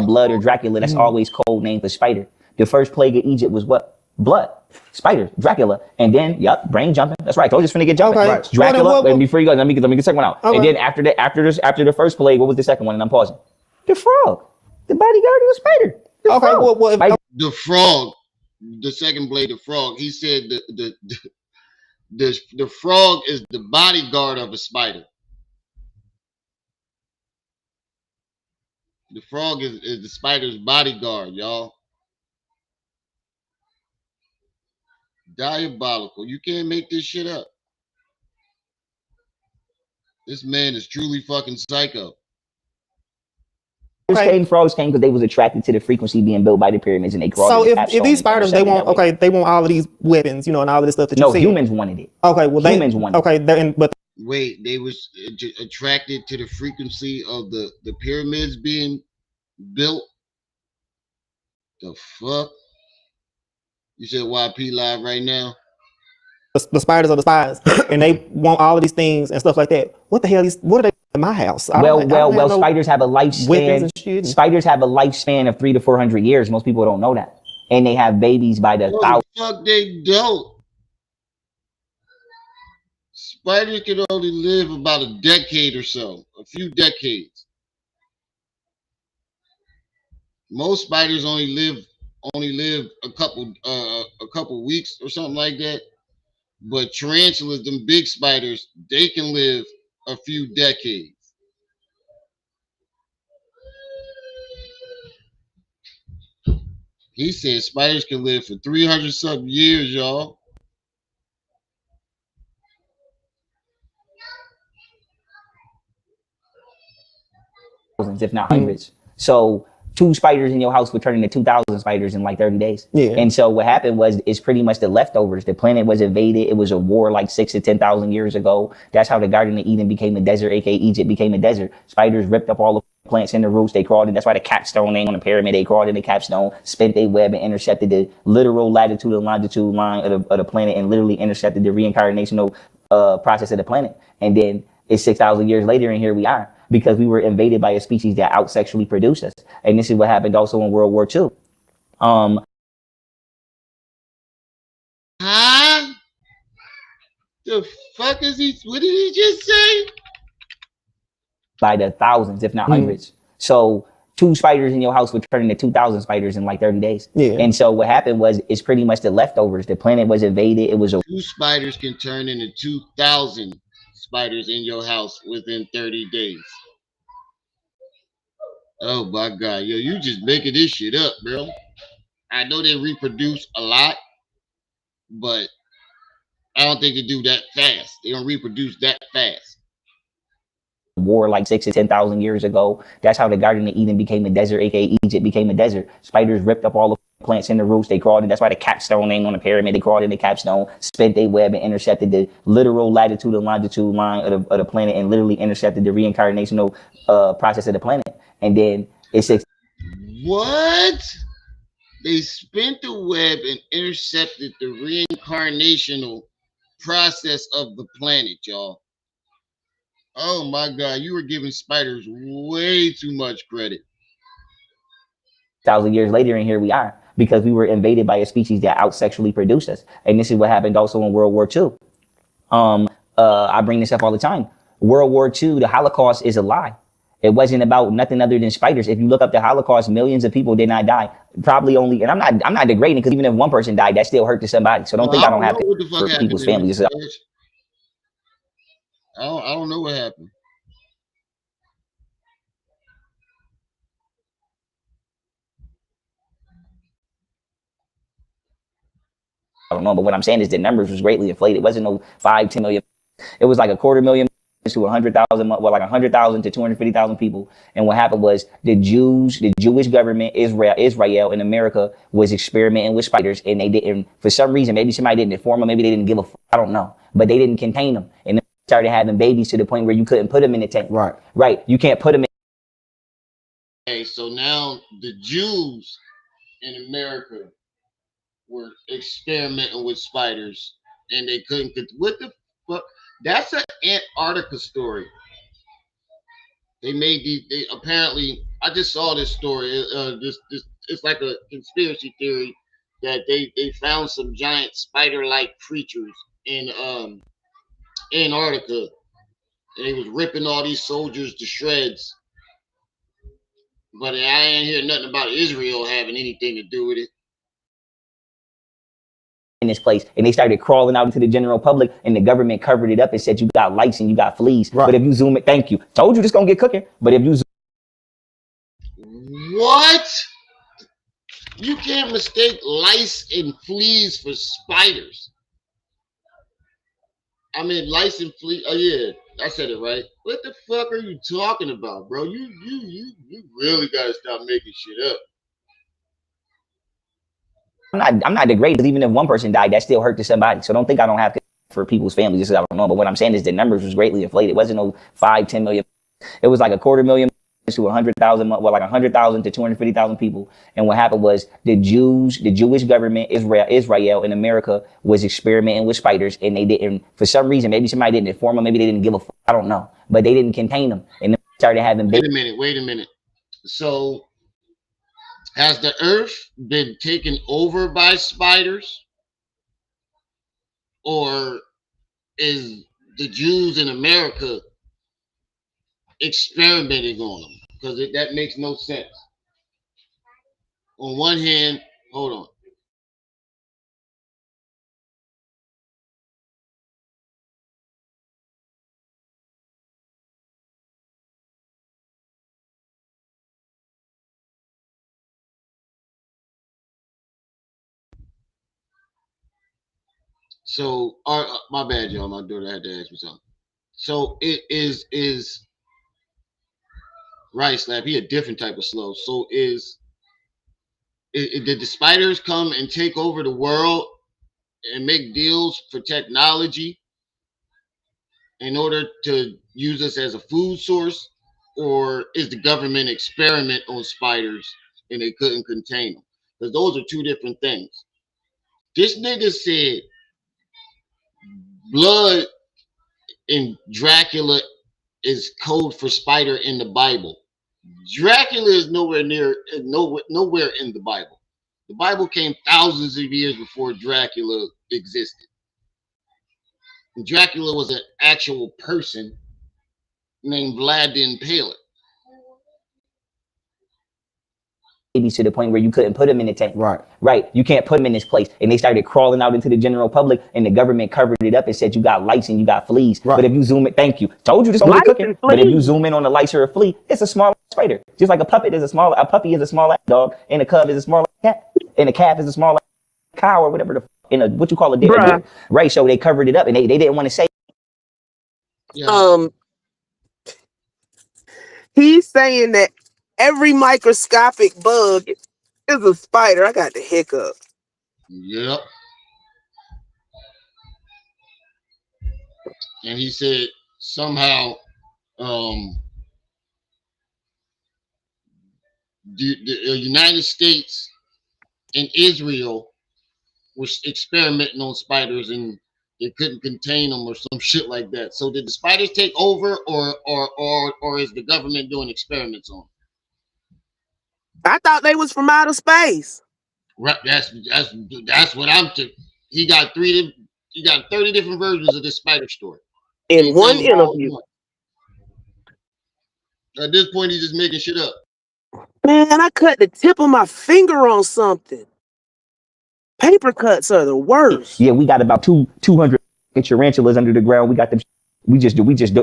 I: Blood or Dracula, that's always code name for spider. The first plague of Egypt was what? Blood. Spider, Dracula, and then brain jumping. That's right. I was just finna get jumping.
F: Okay.
I: Right. Dracula. And before you go, let me get the second one out. Okay. And then after the first plague, what was the second one? And I'm pausing. The frog, the bodyguard of the spider.
A: The frog, the second blade of frog. He said the frog is the bodyguard of a spider. The frog is the spider's bodyguard, y'all. Diabolical. You can't make this shit up. This man is truly fucking psycho.
I: Frogs came because they was attracted to the frequency being built by the pyramids, and they crawled.
F: So if these spiders, they want all of these weapons, and all of this stuff that you see.
I: No, humans wanted it.
F: Okay, well
I: humans wanted it.
F: Okay, but
A: wait, they was attracted to the frequency of the pyramids being built. The fuck? You said YP live right now?
F: The spiders are the spies, and they want all of these things and stuff like that. What the hell what are they in my house?
I: Well, spiders have a lifespan. Spiders have a lifespan of 300 to 400 years. Most people don't know that, and they have babies by the thousands.
A: Fuck, they don't. Spiders can only live about a decade or so, a few decades. Most spiders only live a couple weeks or something like that. But tarantulas, them big spiders, they can live a few decades. He said spiders can live for 300 something years, y'all.
I: If not hundreds. So 2 spiders in your house would turn into 2,000 spiders in like 30 days.
F: Yeah.
I: And so what happened was, it's pretty much the leftovers. The planet was invaded. It was a war like 6 to 10,000 years ago. That's how the Garden of Eden became a desert, aka Egypt became a desert. Spiders ripped up all the plants in the roots. They crawled in. That's why the capstone ain't on the pyramid. They crawled in the capstone, spent their web, and intercepted the literal latitude and longitude line of the planet, and literally intercepted the reincarnational process of the planet. And then It's 6,000 years later, and here we are because we were invaded by a species that out-sexually produced us. And this is what happened also in World War II.
A: Huh? The fuck is he? What did he just say?
I: By the thousands, if not hundreds. So 2 spiders in your house would turn into 2,000 spiders in like 30 days.
F: Yeah.
I: And so what happened was, it's pretty much the leftovers. The planet was invaded. It was a
A: 2 spiders can turn into 2,000 spiders in your house within 30 days. Oh my God, yo, you just making this shit up, bro. I know they reproduce a lot, but I don't think they do that fast. They don't reproduce that fast.
I: war like 6 to 10,000 years ago. That's how the Garden of Eden became a desert, aka Egypt became a desert. Spiders ripped up all the plants in the roots. They crawled in. That's why the capstone ain't on the pyramid. They crawled in the capstone, spent their web, and intercepted the literal latitude and longitude line of the planet, and literally intercepted the reincarnational process of the planet. And then it's
A: what? They spent the web and intercepted the reincarnational process of the planet, y'all. Oh my God, you were giving spiders way too much credit.
I: 1,000 years later, and here we are because we were invaded by a species that out-sexually produced us. And this is what happened also in World War II. I bring this up all the time. World War II, the Holocaust is a lie. It wasn't about nothing other than spiders. If you look up the Holocaust, millions of people did not die. Probably only, and I'm not degrading, because even if one person died, that still hurt to somebody. So don't think I don't have to for people's families.
A: I don't know what happened.
I: I don't know, but what I'm saying is the numbers was greatly inflated. It wasn't no 5, 10 million. It was like 250,000 to 100,000, well, like 100,000 to 250,000 people. And what happened was the Jewish government, Israel in America, was experimenting with spiders, and they didn't, for some reason, maybe somebody didn't inform them, maybe they didn't give a I don't know, but they didn't contain them. And they started having babies to the point where you couldn't put them in the tank.
G: Right.
I: Right. You can't put them in.
A: Okay, so now the Jews in America were experimenting with spiders, and they couldn't. What the fuck? That's an Antarctica story. They made these. They apparently. I just saw this story. This it's like a conspiracy theory that they found some giant spider-like creatures in Antarctica, and they was ripping all these soldiers to shreds. But I ain't hear nothing about Israel having anything to do with it.
I: In this place, and they started crawling out into the general public, and the government covered it up and said you got lice and you got fleas. Right. But if you zoom it, thank you. Told you this gonna get cooking. But if you
A: what? You can't mistake lice and fleas for spiders. I mean, lice and fleas. Oh yeah, I said it right. What the fuck are you talking about, bro? You really gotta stop making shit up.
I: I'm not degrading, because even if one person died, that still hurt to somebody. So don't think I don't have to for people's families. Just I don't know. But what I'm saying is the numbers was greatly inflated. It wasn't no 5, 10 million. It was like 250,000 to 100,000, well, like 100,000 to 250,000 people. And what happened was the Jewish government, Israel in America, was experimenting with spiders, and they didn't, for some reason, maybe somebody didn't inform them, maybe they didn't give a I don't know, but they didn't contain them, and they started having babies.
A: Wait a minute. So has the earth been taken over by spiders, or is the Jews in America experimenting on them? Because that makes no sense. On one hand, hold on. So, my bad, y'all. My daughter had to ask me something. So it is right, Slap. He a different type of slow. So did the spiders come and take over the world and make deals for technology in order to use us as a food source, or is the government experiment on spiders and they couldn't contain them? Because those are two different things. This nigga said blood in Dracula is code for spider in the Bible. Dracula is nowhere in the Bible. The Bible came thousands of years before Dracula existed. And Dracula was an actual person named Vlad the Impaler.
I: To the point where you couldn't put them in the tank.
G: Right.
I: Right. You can't put them in this place. And they started crawling out into the general public, and the government covered it up and said you got lice and you got fleas.
G: Right.
I: But if you zoom in, thank you. Told you this over cooking. But if you zoom in on the lice or a flea, it's a small spider. Just like a puppy is a small dog, and a cub is a small cat, and a calf is a small cow or whatever what you call a deer. Right. So they covered it up, and they didn't want to say.
A: Yeah.
K: He's saying that every microscopic bug is a spider. I got the hiccup.
A: Yep. And he said somehow the United States and Israel were experimenting on spiders and they couldn't contain them or some shit like that. So did the spiders take over or is the government doing experiments on them?
K: I thought they was from outer space.
A: Right, that's what I'm thinking. He got 30 different versions of this spider story.
K: In one interview.
A: At this point, he's just making shit up.
K: Man, I cut the tip of my finger on something. Paper cuts are the worst.
I: Yeah, we got about 200 tarantulas under the ground. We got them. We just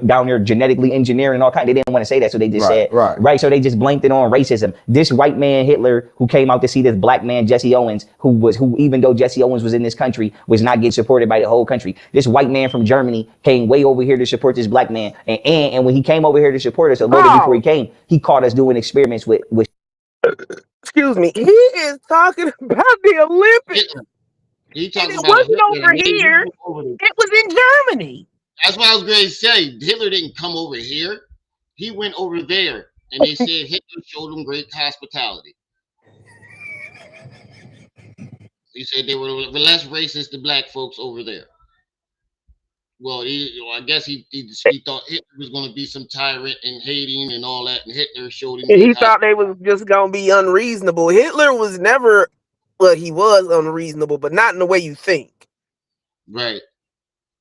I: down there genetically engineering all kind. They didn't want to say that, so they just said right. So they just blanked it on racism. This white man Hitler who came out to see this black man Jesse Owens, who even though Jesse Owens was in this country, was not getting supported by the whole country. This white man from Germany came way over here to support this black man, and when he came over here to support us a little bit before he came, he caught us doing experiments with.
K: Excuse me. He is talking about the Olympics.
A: He talking
K: it
A: about
K: wasn't over here. It was in Germany.
A: That's what I was going to say. Hitler didn't come over here. He went over there, and they said Hitler showed them great hospitality. He said they were less racist to black folks over there. Well, I guess he thought Hitler was going to be some tyrant and hating and all that, and Hitler showed him.
K: He thought they was just going to be unreasonable. Hitler was never, well, he was unreasonable, but not in the way you think.
A: Right.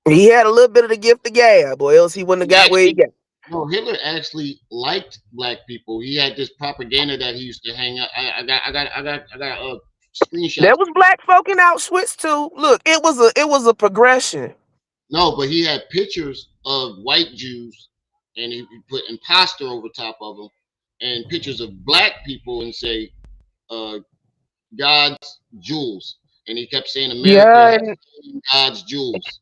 K: He had a little bit of the gift of gab, or else he wouldn't have got where he got.
A: No, Hitler actually liked black people. He had this propaganda that he used to hang out. I got a screenshot.
K: There was black folk in Auschwitz too. Look, it was a progression.
A: No, but he had pictures of white Jews, and he put imposter over top of them, and pictures of black people, and say, "God's jewels," and he kept saying, "America has God's jewels."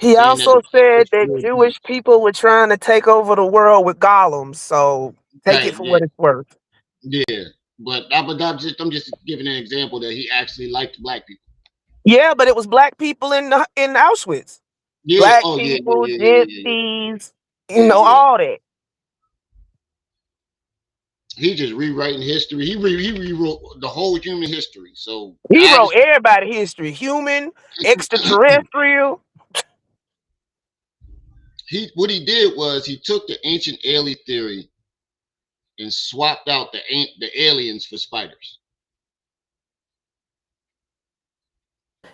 K: He also said that Jewish people were trying to take over the world with golems, so take it for what it's worth.
A: Yeah, but I'm just giving an example that he actually liked black people.
K: Yeah, but it was black people in Auschwitz.
A: Yeah.
K: Black people, gypsies, all that.
A: He just rewriting history. He rewrote the whole human history. So
K: he wrote everybody's history: human, extraterrestrial.
A: What he did was he took the ancient alien theory and swapped out the aliens for spiders.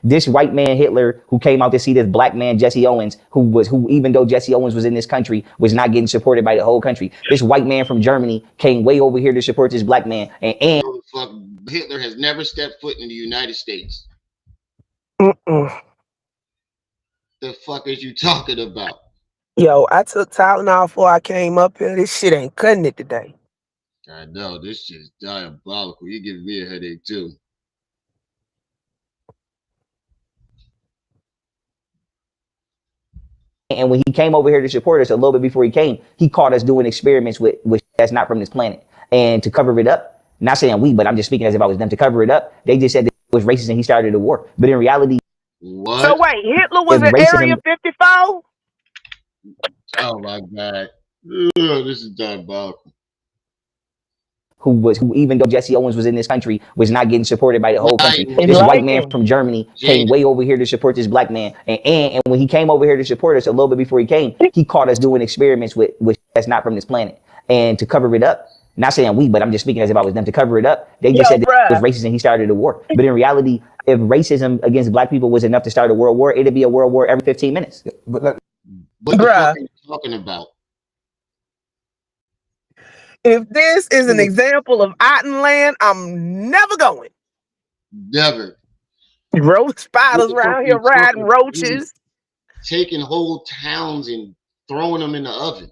I: This white man Hitler who came out to see this black man Jesse Owens, who even though Jesse Owens was in this country, was not getting supported by the whole country. This white man from Germany came way over here to support this black man, and
A: Hitler has never stepped foot in the United States.
K: The
A: fuck is you talking about?
K: Yo, I took Tylenol before I came up here. This shit ain't cutting it today.
A: I know, this shit's diabolical. You giving me a headache too.
I: And when he came over here to support us a little bit before he came, he caught us doing experiments with that's not from this planet. And to cover it up, not saying we, but I'm just speaking as if I was them, to cover it up, they just said that it was racist and he started a war. But in reality...
A: What?
K: So wait, Hitler was in Area 54?
A: Oh my God. Ugh, this is diabolical.
I: who even though Jesse Owens was in this country, was not getting supported by the whole country.
A: Right.
I: This white man from Germany came way over here to support this black man. And when he came over here to support us a little bit before he came, he caught us doing experiments with that's not from this planet. And to cover it up, not saying we, but I'm just speaking as if I was them, to cover it up, they just said that it was racist and he started a war. But in reality, if racism against black people was enough to start a world war, it'd be a world war every 15 minutes.
A: What the fuck are you talking about?
K: If this is an example of Ottenland, I'm never going.
A: Never.
K: Roach spiders around here riding roaches.
A: Taking whole towns and throwing them in the oven.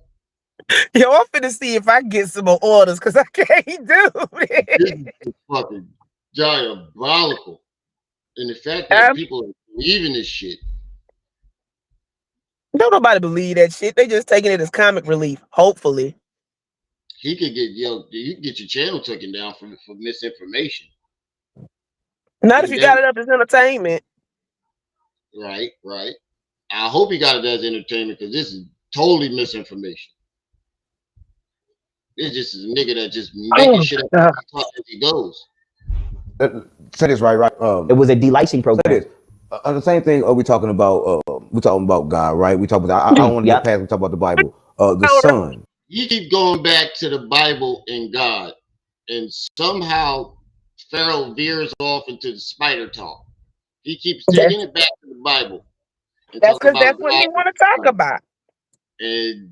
K: Yo, I'm finna see if I can get some more orders because I can't do
A: this. This is fucking diabolical. And the fact that people are believing this shit.
K: Don't nobody believe that shit. They just taking it as comic relief, hopefully.
A: You can get your channel taken down for misinformation.
K: Not if you got it up as entertainment.
A: Right. I hope he got it as entertainment because this is totally misinformation. It's just a nigga that just making shit up as he goes.
G: Say this right.
I: It was a delicing program.
G: The same thing. We talking about? We talking about God, right? We talk about. I don't want to get past. We talk about the Bible. The Son.
A: You keep going back to the Bible and God, and somehow Pharaoh veers off into the spider talk. He keeps taking it back to the Bible.
K: That's because that's what he want to talk about.
A: And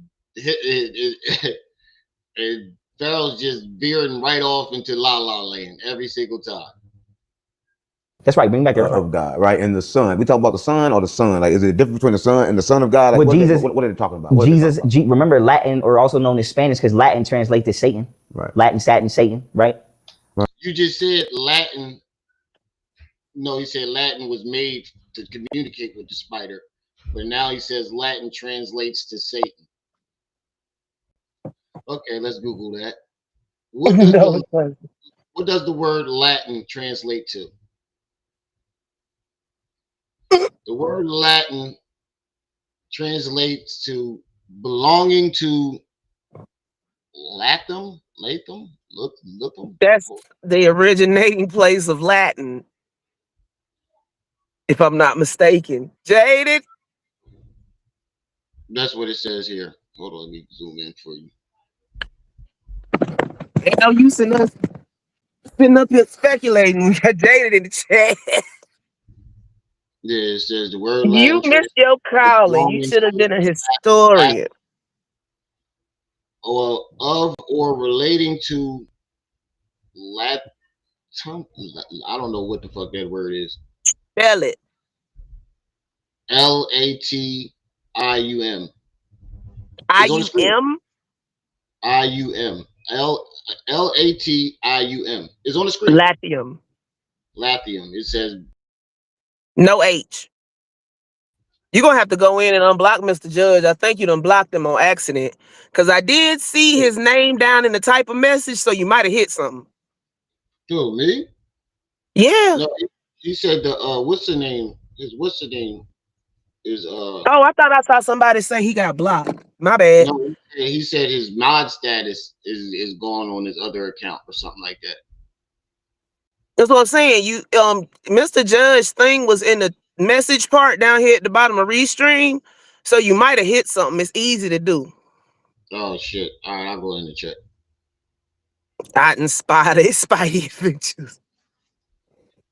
A: Pharaoh's just veering right off into La La Land every single time.
I: That's right. Bring back
G: of God, right? And the Son. We talk about the Son or the Son. Like, is it a difference between the Son and the Son of God? Like,
I: well, Jesus.
G: What are they talking about?
I: Remember Latin, or also known as Spanish, because Latin translates to Satan.
G: Right.
I: Latin, Satin, Satan. Right.
A: You just said Latin. No, he said Latin was made to communicate with the spider, but now he says Latin translates to Satan. Okay, let's Google that. What does the word Latin translate to? The word Latin translates to belonging to Latham.
K: That's the originating place of Latin, if I'm not mistaken. Jaded.
A: That's what it says here. Hold on, let me zoom in for you.
K: Ain't no use in us sitting up here speculating. We got Jaded in the chat.
A: Yeah, it says the word
K: Latin. You missed your calling. You should have been a historian.
A: Or of or relating to Latin. I don't know what the fuck that word is.
K: Spell it.
A: Latium.
K: IUM?
A: IUM. Latium. It's on the screen.
K: Latium.
A: It says
K: no H. You're going to have to go in and unblock Mr. Judge. I think you done blocked him on accident. Because I did see his name down in the type of message, so you might have hit something.
A: Who, me?
K: Yeah.
A: No, he said what's the name? What's the name?
K: Oh, I thought I saw somebody say he got blocked. My bad.
A: No, he said his mod status is gone on his other account or something like that.
K: That's what I'm saying. You Mr. Judge thing was in the message part down here at the bottom of Restream. So you might have hit something. It's easy to do.
A: Oh shit. All right, I'll go in the chat.
K: I inspired Spidey Adventures.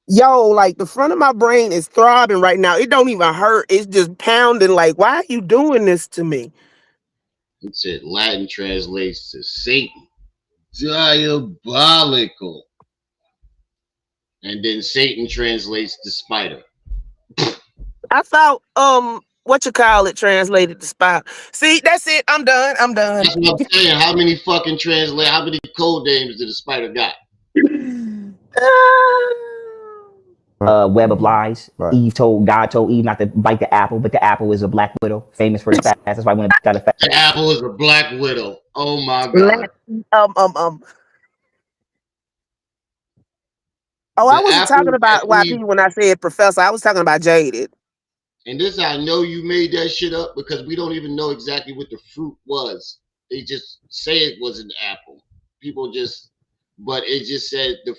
K: Yo, like the front of my brain is throbbing right now. It don't even hurt. It's just pounding. Like, why are you doing this to me?
A: It said Latin translates to Satan. Diabolical. And then Satan translates to spider.
K: I thought what you call it translated to spider. See, that's it. I'm done.
A: That's what I'm saying. How many fucking how many code names did the spider got?
I: Web of lies. Right. God told Eve not to bite the apple, but the apple is a black widow, famous for the fast. That's why when it got a fast.
A: The apple is a black widow. Oh my god.
K: Oh, I wasn't talking about YP when I said professor. I was talking about Jaded.
A: And this, I know you made that shit up because we don't even know exactly what the fruit was. They just say it was an apple. People just but it just said the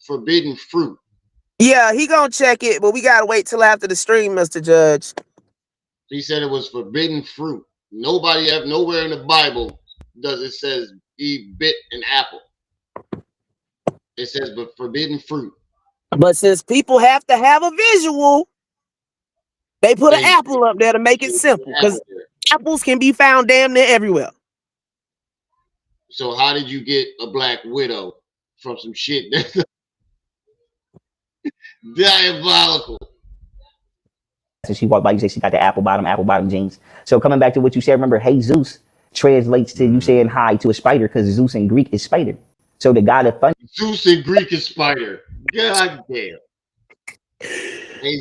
A: forbidden fruit.
K: Yeah, he gonna check it, but we gotta wait till after the stream, Mr. Judge.
A: He said it was forbidden fruit. Nobody have nowhere in the Bible does it says eat bit an apple. It says but forbidden fruit.
K: But since people have to have a visual, they put an apple up there to make it simple, because apples can be found damn near everywhere.
A: So how did you get a black widow from some shit that's diabolical?
I: So she walked by, you say she got the apple bottom jeans. So coming back to what you said, remember, Jesus translates to you saying hi to a spider, because Zeus in Greek is spider. So the god of thunder.
A: Zeus in Greek is spider. God damn.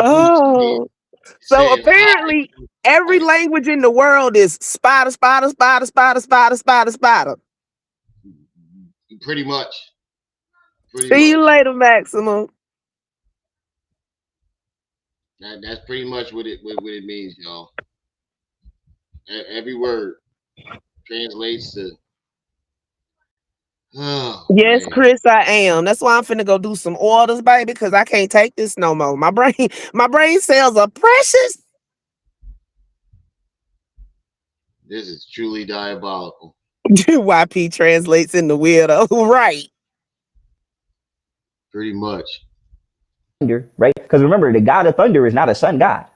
K: Oh, so apparently every language in the world is spider, spider, spider, spider, spider, spider, spider.
A: Pretty much.
K: See you later, Maximum.
A: That's pretty much what it means, y'all. Every word translates to. Oh,
K: yes,
A: man.
K: Chris, I am. That's why I'm finna go do some orders, baby, because I can't take this no more. My brain cells are precious.
A: This is truly diabolical.
K: YP translates into weirdo, right?
A: Pretty much.
I: Thunder, right? Because remember, the god of thunder is not a sun god.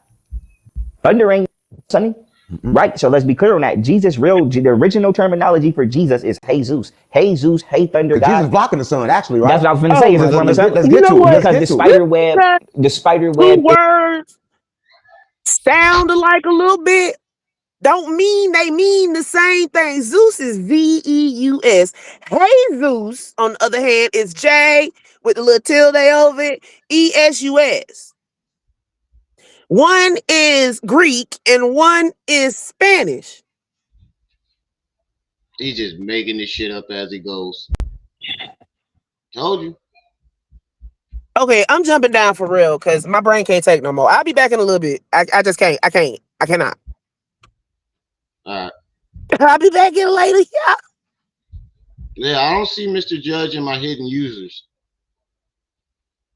I: Thunder ain't sunny, right? So let's be clear on that. The original terminology for Jesus is Jesus. Hey Zeus, hey thunder god.
G: Jesus blocking the sun, actually, right?
I: That's what I was going to say.
G: Let's get to it.
I: Because the spider web.
K: Two words sound alike a little bit. Don't mean they mean the same thing. Zeus is Zeus. Jesus, on the other hand, is J with the little tilde over it, ESUS. One is Greek and one is Spanish.
A: He's just making this shit up as he goes. Told you.
K: Okay, I'm jumping down for real because my brain can't take no more. I'll be back in a little bit. I just can't. I cannot.
A: All right.
K: I'll be back in later. Yeah.
A: Yeah, I don't see Mr. Judge in my hidden users.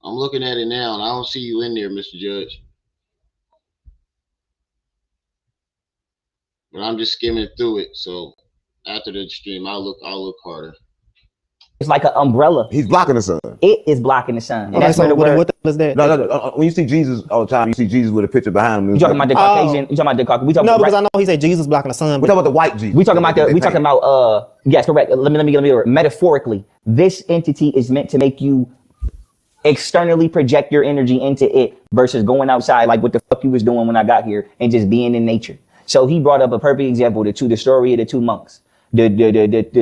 A: I'm looking at it now, and I don't see you in there, Mr. Judge. But I'm just skimming through it, so after the stream, I'll look harder.
I: It's like an umbrella.
G: He's blocking the sun.
I: It is blocking the sun. And
F: Okay,
I: that's
F: so
I: where the word.
F: what the hell is that?
G: No. When you see Jesus all the time, you see Jesus with a picture behind him.
I: You talking about the Caucasian? You talking about the Caucasian? We talking
F: No,
I: about,
F: because I know he said Jesus blocking the sun.
G: We talking about the white Jesus.
I: We talking about yes, correct. Let me get it. Metaphorically, this entity is meant to make you externally project your energy into it versus going outside like what the fuck you was doing when I got here and just being in nature. So he brought up a perfect example, the story of the two monks. The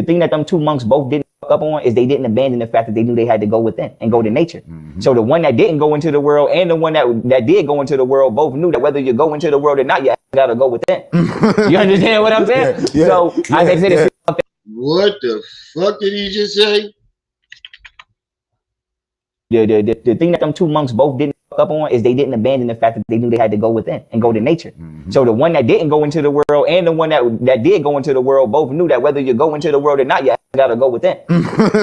I: thing that them two monks both didn't fuck up on is they didn't abandon the fact that they knew they had to go within and go to nature. Mm-hmm. So the one that didn't go into the world and the one that did go into the world both knew that whether you go into the world or not, you gotta go within. You understand what I'm saying?
A: What the fuck did he just say?
I: The thing that them two monks both didn't fuck up on is they didn't abandon the fact that they knew they had to go within and go to nature. Mm-hmm. So the one that didn't go into the world and the one that did go into the world both knew that whether you go into the world or not, you gotta go within.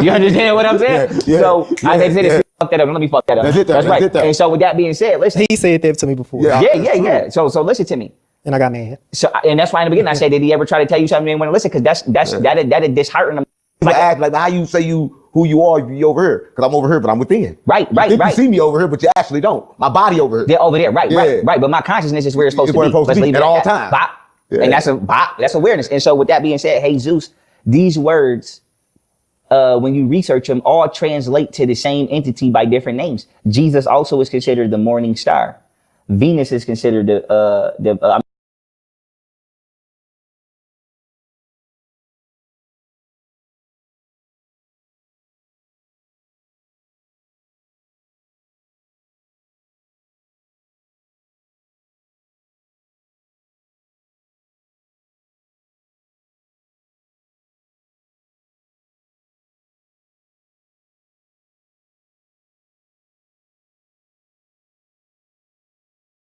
I: You understand what I'm saying? Fuck that up. Let me fuck that up. That's right. And so with that being said, listen.
F: He said that to me before.
I: Yeah. So listen to me.
F: And I got mad.
I: So and that's why in the beginning I said, did he ever try to tell you something you didn't want to listen? Because that'd dishearten him.
G: Like how you say who you are if you over here? Because I'm over here, but I'm within.
I: Right.
G: You see me over here, but you actually don't. My body over here.
I: They're over there. Right. But my consciousness is where it's supposed to be.
G: Let's leave it at all times.
I: And that's awareness. And so with that being said, hey Zeus, these words, when you research them, all translate to the same entity by different names. Jesus also is considered the morning star. Venus is considered the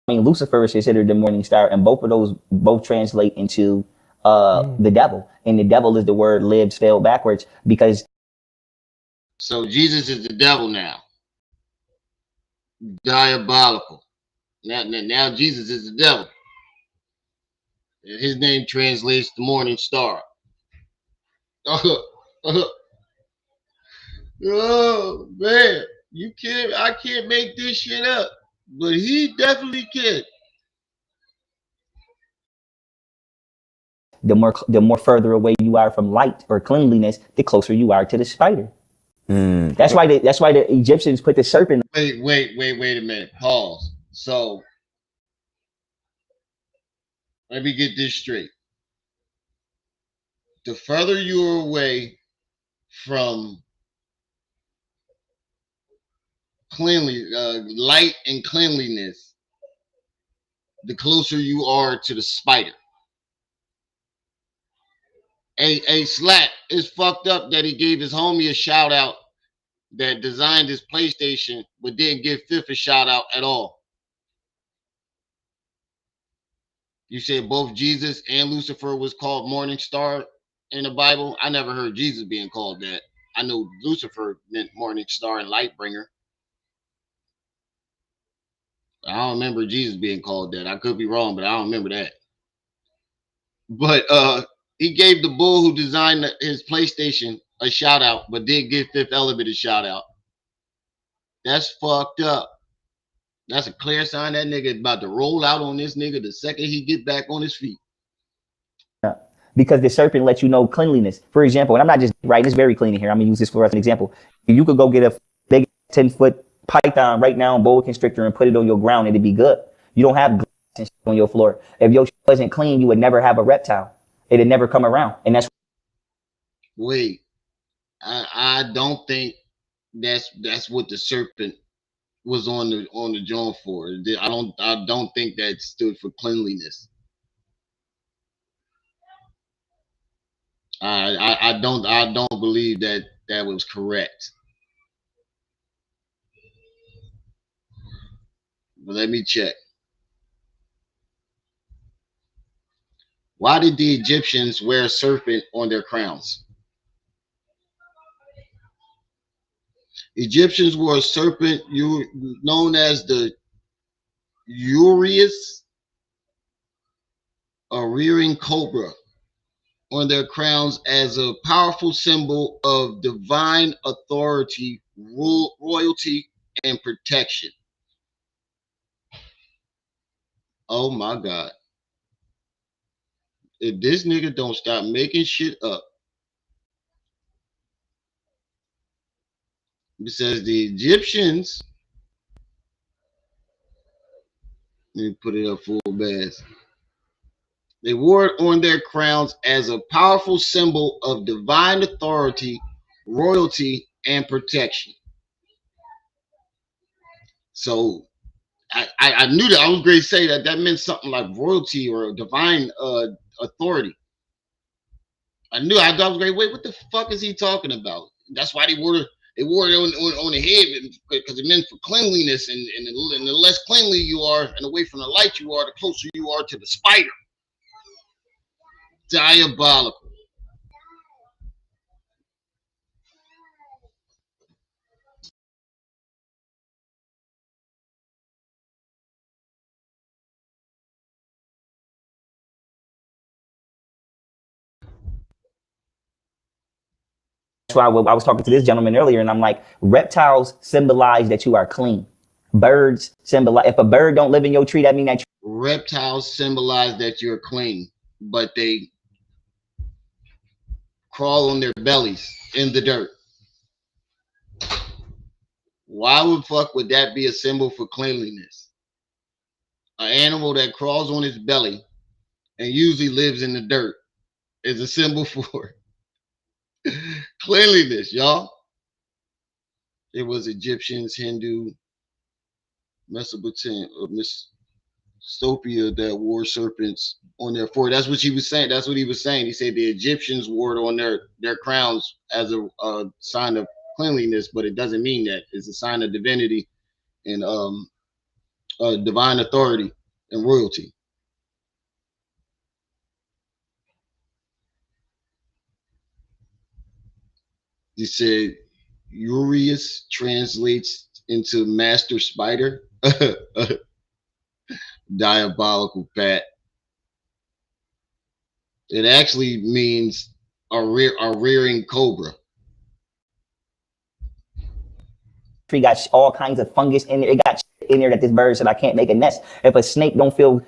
I: Lucifer is considered the morning star, and both of those translate into the devil. And the devil is the word lived spelled backwards because
A: So Jesus is the devil now. Diabolical. Now Jesus is the devil. And his name translates to morning star. Oh man, I can't make this shit up. But he definitely can.
I: The more further away you are from light or cleanliness, the closer you are to the spider. That's why the Egyptians put the serpent.
A: Wait a minute. Pause. So let me get this straight. The further you're away from light and cleanliness, the closer you are to the spider. A Slap is fucked up that he gave his homie a shout out that designed his PlayStation, but didn't give Fifth a shout out at all. You said both Jesus and Lucifer was called Morning Star in the Bible. I never heard Jesus being called that. I know Lucifer meant Morning Star and Light Bringer. I don't remember Jesus being called that. I could be wrong, but I don't remember that. But he gave the bull who designed his PlayStation a shout out, but did give Fifth Element a shout out. That's fucked up. That's a clear sign that nigga is about to roll out on this nigga the second he get back on his feet.
I: Because the serpent lets you know cleanliness. For example, and I'm not just writing, it's very clean in here. I'm gonna use this for an example. You could go get a big 10-foot python right now, boa constrictor, and put it on your ground, it'd be good. You don't have glass on your floor. If your wasn't clean, you would never have a reptile. It'd never come around. And that's
A: wait. I don't think that's what the serpent was on the joint for. I don't think that stood for cleanliness. I don't believe that was correct. But let me check. Why did the Egyptians wear a serpent on their crowns? Egyptians wore a serpent known as the Urius, a rearing cobra, on their crowns as a powerful symbol of divine authority, royalty, and protection. Oh my God. If this nigga don't stop making shit up, it says the Egyptians, let me put it up full blast. They wore it on their crowns as a powerful symbol of divine authority, royalty, and protection. So I knew that. I was going to say that meant something like royalty or divine authority. I knew. I was going, wait, what the fuck is he talking about? That's why they wore it on the head, because it meant for cleanliness, and the less cleanly you are and away from the light you are, the closer you are to the spider. Diabolical.
I: why I was talking to this gentleman earlier, and I'm like, reptiles symbolize that you are clean. Birds symbolize, if a bird don't live in your tree, that means that
A: reptiles symbolize that you're clean, but they crawl on their bellies in the dirt. Why would fuck would that be a symbol for cleanliness? An animal that crawls on its belly and usually lives in the dirt is a symbol for cleanliness, y'all. It was Egyptians, Hindu, Mesopotamia, Mesopotamia that wore serpents on their forehead. That's what he was saying. That's what he was saying. He said the Egyptians wore it on their crowns as a sign of cleanliness, but it doesn't mean that. It's a sign of divinity and divine authority and royalty. He said Urius translates into master spider. Diabolical Pat. It actually means a rearing cobra.
I: Tree got all kinds of fungus in there. It got in there that this bird said I can't make a nest. If a snake don't feel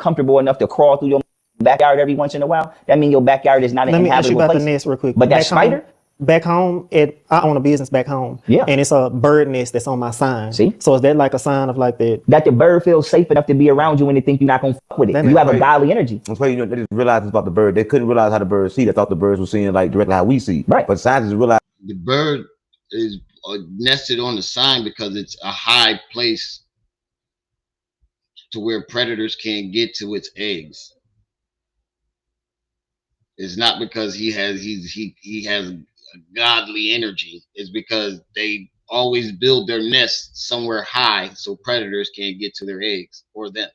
I: comfortable enough to crawl through your backyard every once in a while, that means your backyard is not an inhabitable place. Let me ask you about the
F: nest real quick.
I: But that spider?
F: Back home, I own a business back home.
I: Yeah.
F: And it's a bird nest that's on my sign.
I: See?
F: So is that like a sign of like that?
I: That the bird feels safe enough to be around you and they think you're not going to fuck with it. You have a godly energy.
G: That's why, they just realized about the bird. They couldn't realize how the birds see. They thought the birds were seeing like directly how we see.
I: Right.
G: But scientists realized
A: the bird is nested on the sign because it's a high place to where predators can't get to its eggs. It's not because he has godly energy. It's because they always build their nests somewhere high so predators can't get to their eggs or them.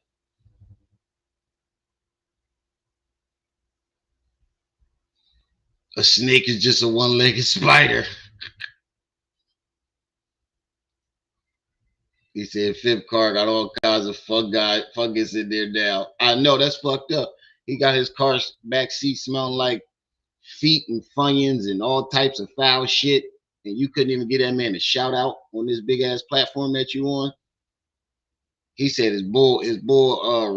A: A snake is just a one-legged spider. He said fifth car got all kinds of fungus in there now. I know, that's fucked up. He got his car's back seat smelling like feet and funyuns and all types of foul shit, and you couldn't even get that man a shout out on this big ass platform that you on. He said his bull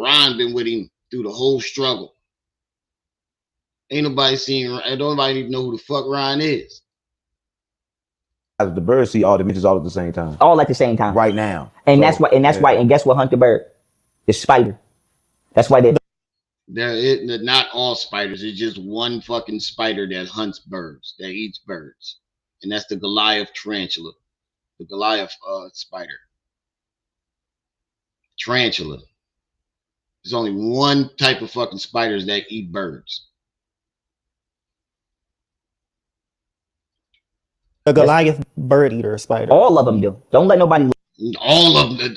A: Ron been with him through the whole struggle. Ain't nobody nobody even know who the fuck Ron is.
G: the birds see all dimensions all at the same time.
I: All at the same time.
G: Right now.
I: And so, that's why, and guess what hunt the bird? The spider. That's why
A: they're not all spiders. It's just one fucking spider that hunts birds, that eats birds. And that's the Goliath tarantula. The Goliath spider. Tarantula. There's only one type of fucking spiders that eat birds.
F: The Goliath bird eater spider.
I: All of them do. Don't let nobody.
A: All of them.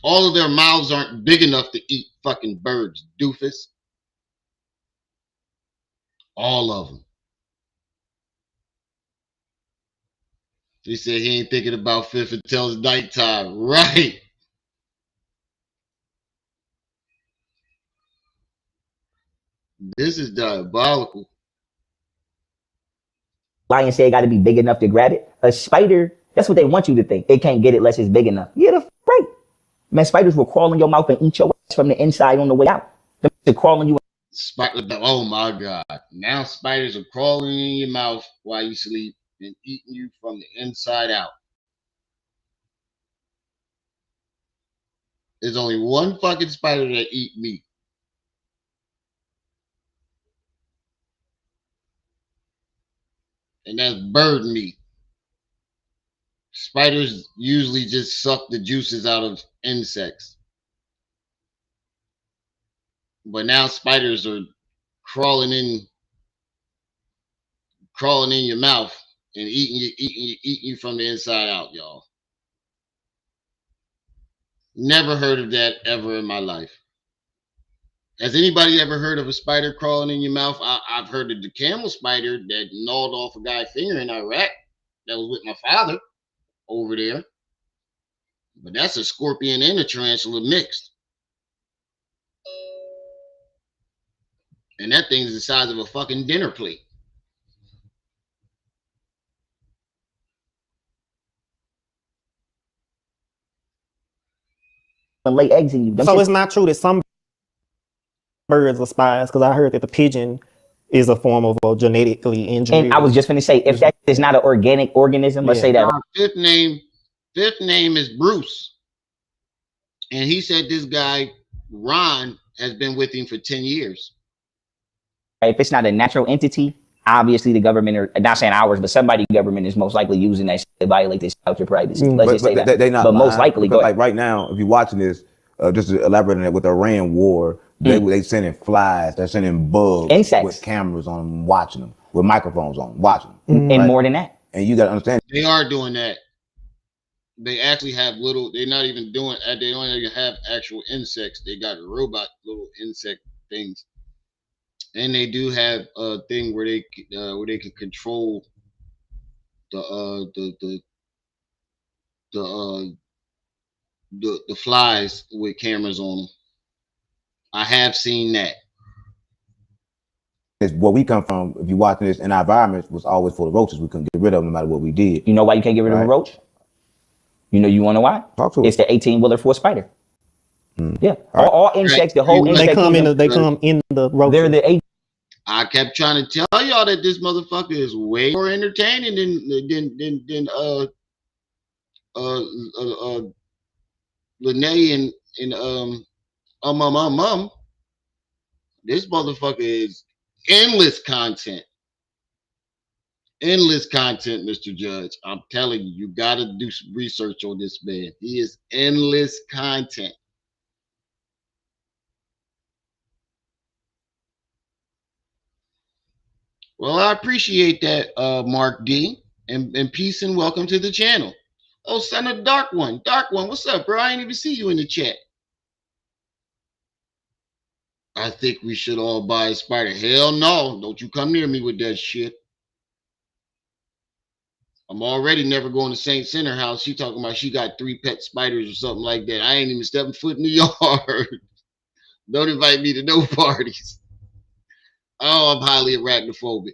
A: All of their mouths aren't big enough to eat fucking birds, doofus. All of them. He said he ain't thinking about fifth until it's nighttime. Right. This is diabolical.
I: Lion say it got to be big enough to grab it. A spider, that's what they want you to think. It can't get it unless it's big enough. Yeah, right. Man, spiders will crawl in your mouth and eat your ass from the inside on the way out. They're crawling you.
A: Oh my God. Now spiders are crawling in your mouth while you sleep and eating you from the inside out. There's only one fucking spider that eat meat. And that's bird meat. Spiders usually just suck the juices out of insects. But now spiders are crawling in your mouth and eating you from the inside out, y'all. Never heard of that ever in my life. Has anybody ever heard of a spider crawling in your mouth? I've heard of the camel spider that gnawed off a guy's finger in Iraq. That was with my father over there. But that's a scorpion and a tarantula mixed. And that thing's the size of a fucking dinner plate.
I: And lay eggs in you.
F: So it's not true that some birds are spies, because I heard that the pigeon is a form of a genetically engineered.
I: And I was just going to say, if that is not an organic organism, let's say that.
A: Fifth name is Bruce. And he said this guy, Ron, has been with him for 10 years.
I: If it's not a natural entity, obviously the government, or not saying ours, but somebody government is most likely using that to violate this out your privacy. Let's just say that.
G: They not
I: but
G: lying,
I: most likely,
G: like right now, if you're watching this, just to elaborate on that, with the Iran war, they sending flies, they're sending bugs,
I: insects,
G: with cameras on them, watching them, with microphones on them, watching
I: them. And more than that.
G: And you got to understand.
A: They are doing that. They actually have they're not even doing, they don't even have actual insects. They got robot little insect things. And they do have a thing where they can control the uh the flies with cameras on them. I have seen that.
G: It's where we come from. If you're watching this, in our environment was always full of roaches. We couldn't get rid of them no matter what we did.
I: You know why you can't get rid of a roach? You want to know why?
G: Talk to
I: it's the 18-wheeler for a spider. Yeah, all insects, the whole
F: they come in the roach.
I: They're the
A: I kept trying to tell y'all that this motherfucker is way more entertaining than Lene and mom. This motherfucker is endless content. Endless content, Mr. Judge. I'm telling you, you gotta do some research on this man. He is endless content. Well, I appreciate that, Mark D. And peace and welcome to the channel. Oh, son of Dark One. Dark One, what's up, bro? I ain't even see you in the chat. I think we should all buy a spider. Hell no. Don't you come near me with that shit. I'm already never going to St. Center house. She talking about she got 3 pet spiders or something like that. I ain't even stepping foot in the yard. Don't invite me to no parties. Oh, I'm highly arachnophobic.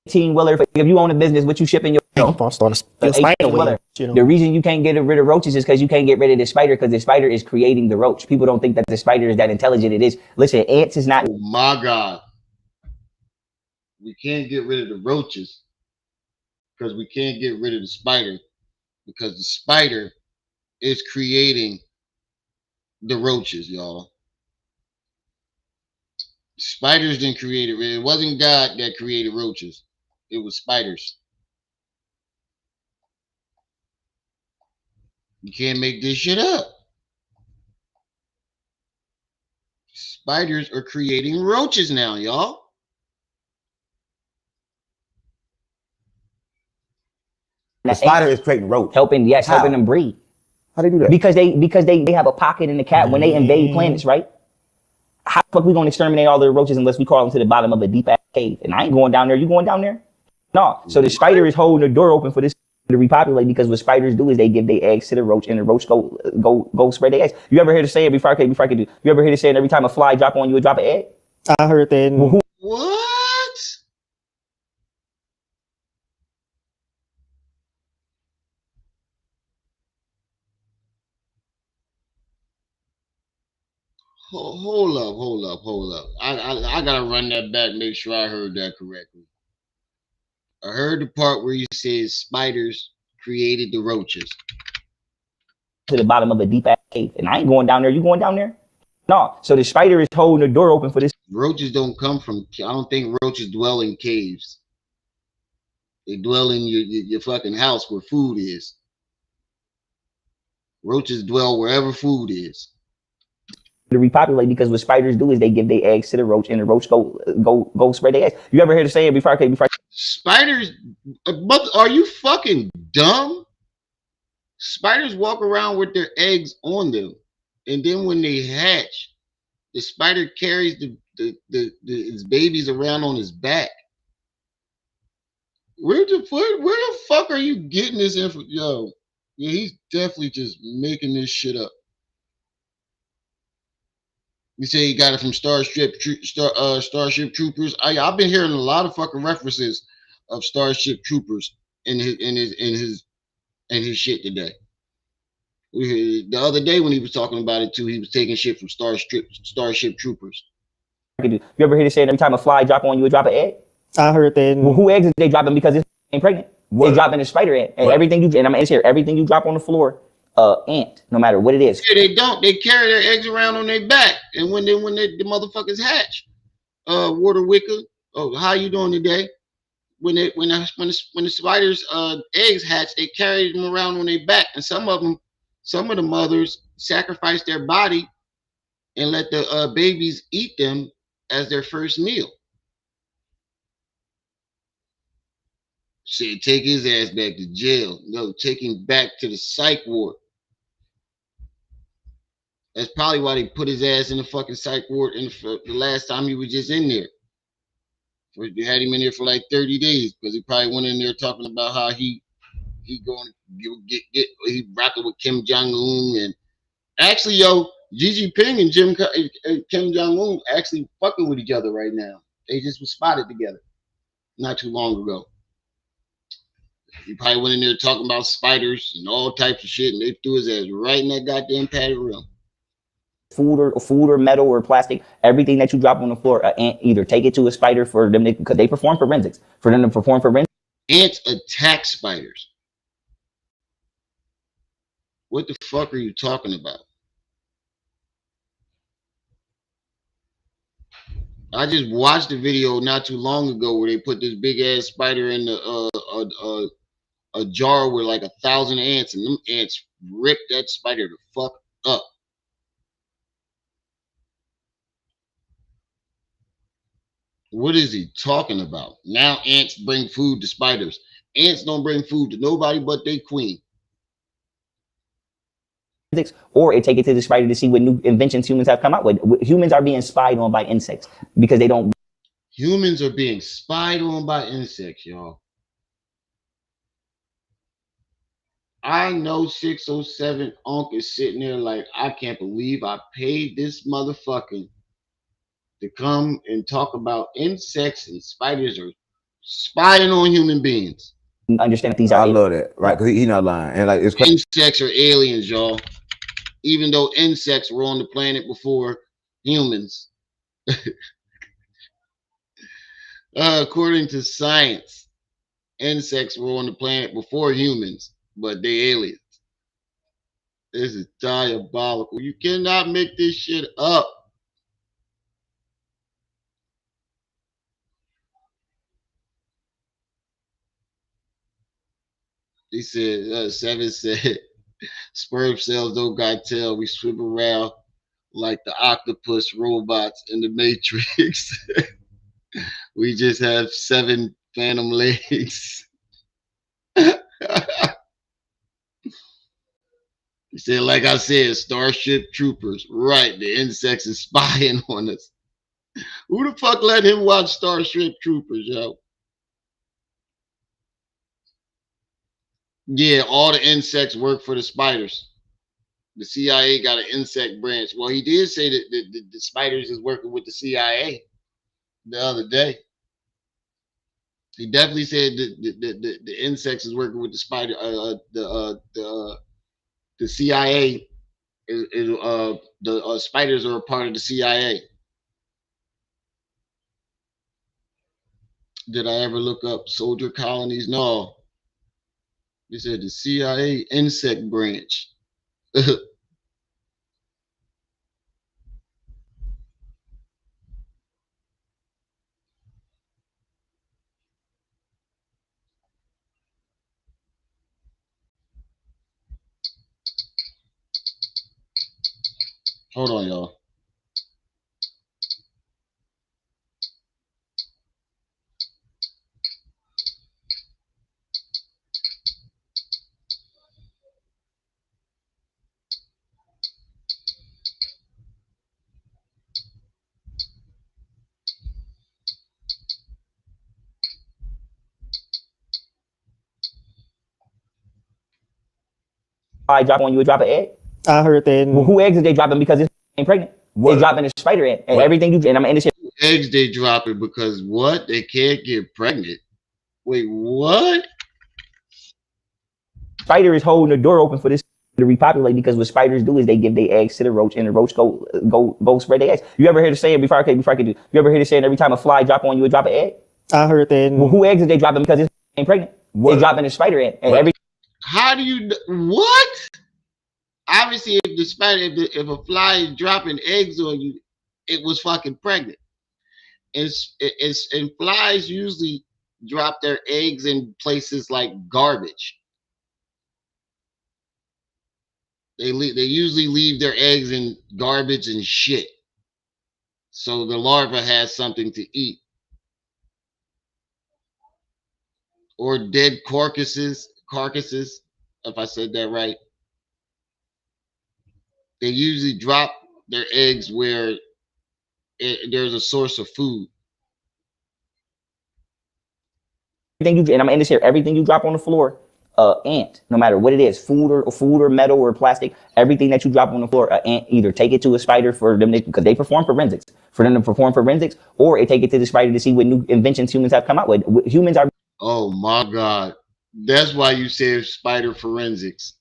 I: 18-wheeler. If you own a business, what you shipping your The reason you can't get rid of roaches is because you can't get rid of the spider, because the spider is creating the roach. People don't think that the spider is that intelligent. It is. Listen, ants is not.
A: Oh my God. We can't get rid of the roaches because we can't get rid of the spider, because the spider is creating the roaches, y'all. Spiders didn't create it. It wasn't God that created roaches. It was spiders. You can't make this shit up. Spiders are creating roaches now, y'all.
G: The spider is creating roach.
I: Helping them breed.
G: How they do that?
I: Because they have a pocket in the cat when they invade planets, right? How the fuck we gonna exterminate all the roaches unless we crawl into the bottom of a deep ass cave? And I ain't going down there. You going down there? No. So the spider is holding the door open for this to repopulate, because what spiders do is they give their eggs to the roach, and the roach go spread their eggs. You ever hear the saying before I can do? You ever hear the saying every time a fly drop on you, it drop an egg?
F: I heard that.
A: What? Hold up. I gotta run that back, make sure I heard that correctly. I heard the part where you said spiders created the roaches.
I: To the bottom of a deep ass cave. And I ain't going down there. You going down there? No. So the spider is holding the door open for this.
A: Roaches don't come from, I don't think roaches dwell in caves. They dwell in your fucking house where food is. Roaches dwell wherever food is.
I: To repopulate, because what spiders do is they give their eggs to the roach, and the roach go spread their eggs. You ever hear the saying before I can?
A: Spiders, are you fucking dumb? Spiders walk around with their eggs on them, and then when they hatch, the spider carries his babies around on his back. Where the fuck are you getting this info? Yo, yeah, he's definitely just making this shit up. You say he got it from Starship Troopers. I've been hearing a lot of fucking references of Starship Troopers in his shit today. The other day when he was talking about it too, he was taking shit from Starship Troopers.
I: You ever hear the saying every time a fly drop on you, it drop an egg?
F: I heard that.
I: Well, who eggs is they dropping because it's ain't pregnant? They dropping a spider egg, and everything you drop on the floor. Ant, no matter what it is.
A: Yeah, they don't. They carry their eggs around on their back, and when the motherfuckers hatch, Water Wicker. Oh, how you doing today? When the spiders' eggs hatch, they carry them around on their back, and some of the mothers sacrifice their body and let the babies eat them as their first meal. Said take his ass back to jail. No, take him back to the psych ward. That's probably why they put his ass in the fucking psych ward the last time he was just in there. They had him in there for like 30 days because he probably went in there talking about how he he going to get he rocking with Kim Jong Un, and actually, yo, Xi Jinping and Kim Jong Un actually fucking with each other right now. They just were spotted together not too long ago. He probably went in there talking about spiders and all types of shit, and they threw his ass right in that goddamn padded room.
I: Food or metal or plastic, everything that you drop on the floor, an ant either take it to a spider for them because they perform forensics. For them to perform forensics.
A: Ants attack spiders. What the fuck are you talking about? I just watched a video not too long ago where they put this big ass spider in a jar with like 1,000 ants, and them ants ripped that spider the fuck up. What is he talking about? Now ants bring food to spiders. Ants don't bring food to nobody but they queen.
I: Or it take it to the spider to see what new inventions humans have come out with. Humans are being spied on by insects because they don't.
A: Humans are being spied on by insects, y'all. I know 607 Unc is sitting there like, I can't believe I paid this motherfucker to come and talk about insects and spiders are spying on human beings.
I: Understand that these are.
G: I love that, right? Because he's not lying, and like it's
A: insects are aliens, y'all. Even though insects were on the planet before humans. According to science, insects were on the planet before humans, but they aliens. This is diabolical. You cannot make this shit up. He said, Seven said, sperm cells don't got tail. We swim around like the octopus robots in the Matrix. We just have 7 phantom legs. He said, like I said, Starship Troopers. Right, the insects is spying on us. Who the fuck let him watch Starship Troopers, yo? Yeah, all the insects work for the spiders. The CIA got an insect branch. Well, he did say that the spiders is working with the CIA the other day. He definitely said that the insects is working with the spider. The CIA is the spiders are a part of the CIA. Did I ever look up soldier colonies? No. They said the CIA insect branch. Hold on, y'all.
I: I drop on you, would drop an egg.
F: I heard that.
I: Well, who eggs is they dropping because it's ain't pregnant? What? They dropping a spider egg and everything you. And I'm in this shit.
A: Eggs they dropping because what? They can't get pregnant. Wait, what?
I: Spider is holding the door open for this to repopulate because what spiders do is they give their eggs to the roach and the roach go spread their eggs. You ever heard the saying before I can do? You ever heard the saying every time a fly drop on you, would drop an egg?
F: I heard that.
I: Well, who eggs is they dropping because it's ain't pregnant? What? They dropping a spider egg and every.
A: How do you what? Obviously, if the spider, if a fly is dropping eggs on you, it was fucking pregnant. And flies usually drop their eggs in places like garbage. They usually leave their eggs in garbage and shit, so the larva has something to eat, or dead carcasses. If I said that right. They usually drop their eggs where there's a source of food.
I: And I'm in this here. Everything you drop on the floor, ant, no matter what it is, food or metal or plastic, everything that you drop on the floor, an ant either take it to a spider for them because they perform forensics, for them to perform forensics, or it take it to the spider to see what new inventions humans have come out with. Humans are.
A: Oh my God, that's why you said spider forensics.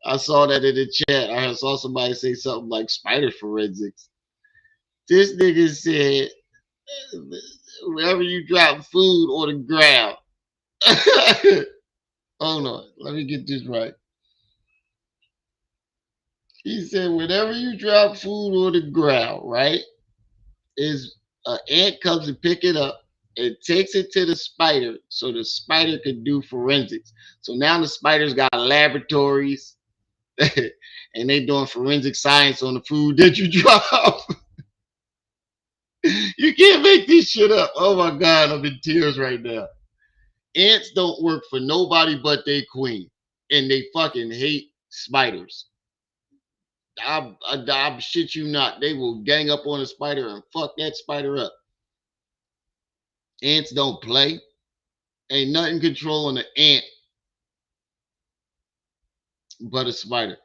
A: I saw that in the chat. I saw somebody say something like spider forensics. This nigga said, wherever you drop food on the ground. Hold on, let me get this right. He said, whenever you drop food on the ground, right, is an ant comes and pick it up and takes it to the spider so the spider can do forensics. So now the spider's got laboratories and they doing forensic science on the food that you drop. You can't make this shit up. Oh my God, I'm in tears right now. Ants don't work for nobody but they queen, and they fucking hate spiders. I shit you not. They will gang up on a spider and fuck that spider up. Ants don't play. Ain't nothing controlling an ant but a spider.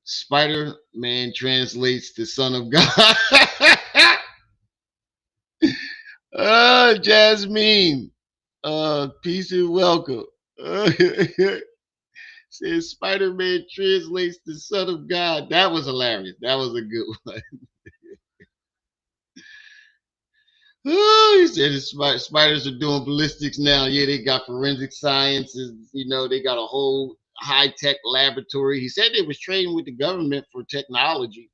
A: Spider Man translates to son of God. Jasmine. Peace and welcome. Says Spider-Man translates to son of God. That was hilarious. That was a good one. Oh, he said spiders are doing ballistics now. Yeah, they got forensic sciences. You know, they got a whole high-tech laboratory. He said they was trading with the government for technology.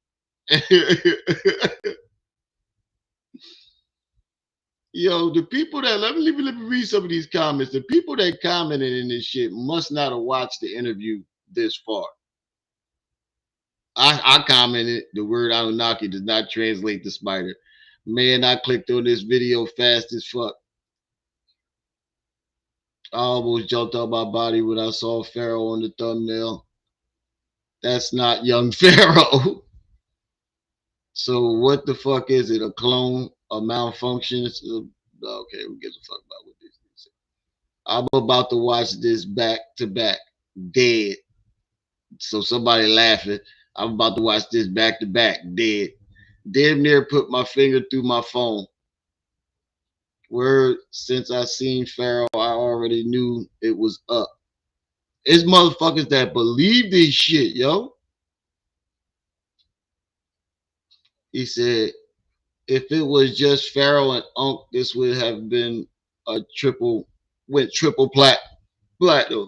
A: Yo, the people that let me read some of these comments. The people that commented in this shit must not have watched the interview this far. I commented the word Anunnaki does not translate to spider. Man, I clicked on this video fast as fuck. I almost jumped out my body when I saw Pharaoh on the thumbnail. That's not young Pharaoh. So what the fuck is it? A clone? A malfunction? Okay, who gives a fuck about what this is? I'm about to watch this back to back. Dead. So somebody laughing. I'm about to watch this back to back. Dead. Damn near put my finger through my phone. Word, since I seen Pharaoh, I already knew it was up. It's motherfuckers that believe this shit, yo. He said, if it was just Pharaoh and Unk, this would have been a triple platinum.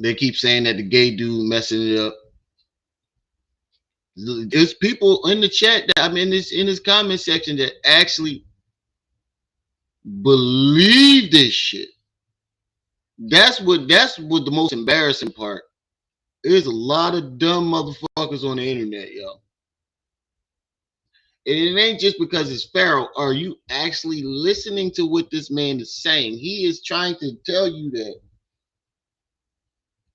A: They keep saying that the gay dude messing it up. There's people in the chat that I'm in this comment section that actually believe this shit. That's what the most embarrassing part. There's a lot of dumb motherfuckers on the internet, yo. And it ain't just because it's Pharaoh. Are you actually listening to what this man is saying? He is trying to tell you that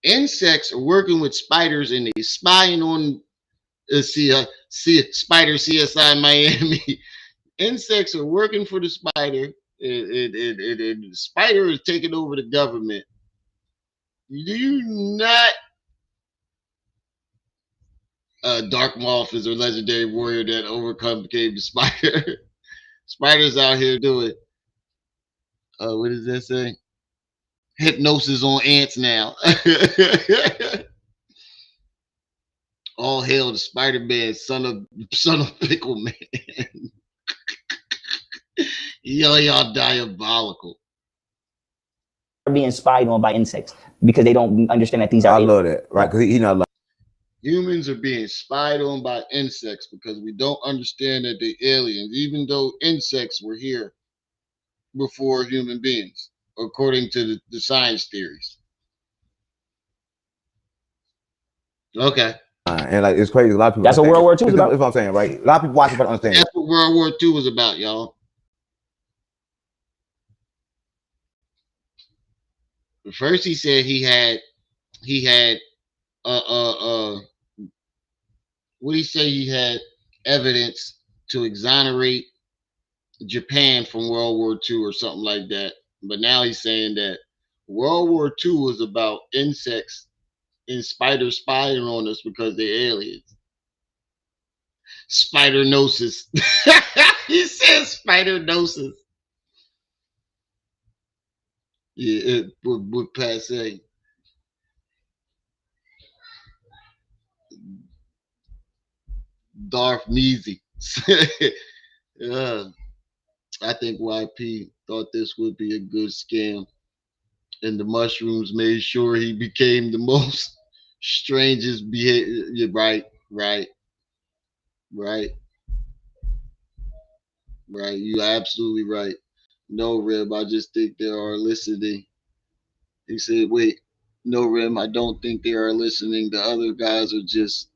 A: insects are working with spiders and they spying on Spider CSI Miami. Insects are working for the spider. The spider is taking over the government. Do you not? Dark Moth is a legendary warrior that became the spider. Spiders out here doing. What does that say? Hypnosis on ants now. All hail the Spider-Man, son of Pickle Man. Yo, y'all diabolical.
I: Being spied on by insects because they don't understand that these are.
G: I love that, right? Because he not like.
A: Humans are being spied on by insects because we don't understand that they're aliens, even though insects were here before human beings, according to the science theories. Okay.
G: And like it's crazy. A lot of people.
I: That's what World War II was about.
G: That's what I'm saying, right? A lot of people watching but understand.
A: That's what World War II was about, y'all. First, he said he had what did he say? He had evidence to exonerate Japan from World War II or something like that. But now he's saying that World War II was about insects and spiders spying on us because they're aliens. Spidernosis. He says spidernosis. Yeah, with passe. Darth Measy. Yeah, I think YP thought this would be a good scam, and the mushrooms made sure he became the most strangest behavior. Yeah, right, right, right, right. You absolutely right. No, Rib, I just think they are listening. He said, wait, no, Rib, I don't think they are listening. The other guys are just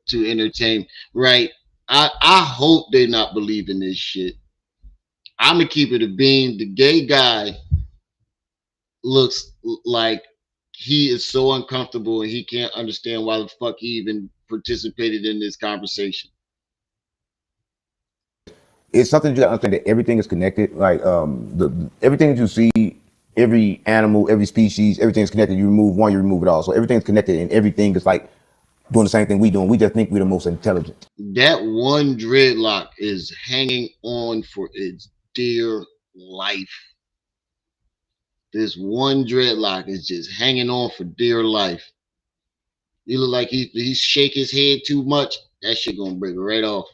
A: to entertain. Right. I hope they're not believing this shit. I'm gonna keep it a bean. The gay guy looks like he is so uncomfortable and he can't understand why the fuck he even participated in this conversation.
G: It's something you gotta understand that everything is connected. Like everything that you see, every animal, every species, everything is connected. You remove one, you remove it all. So everything's connected, and everything is like doing the same thing we doing. We just think we're the most intelligent.
A: That one dreadlock is hanging on for its dear life. This one dreadlock is just hanging on for dear life. He look like he shake his head too much. That shit gonna break right off.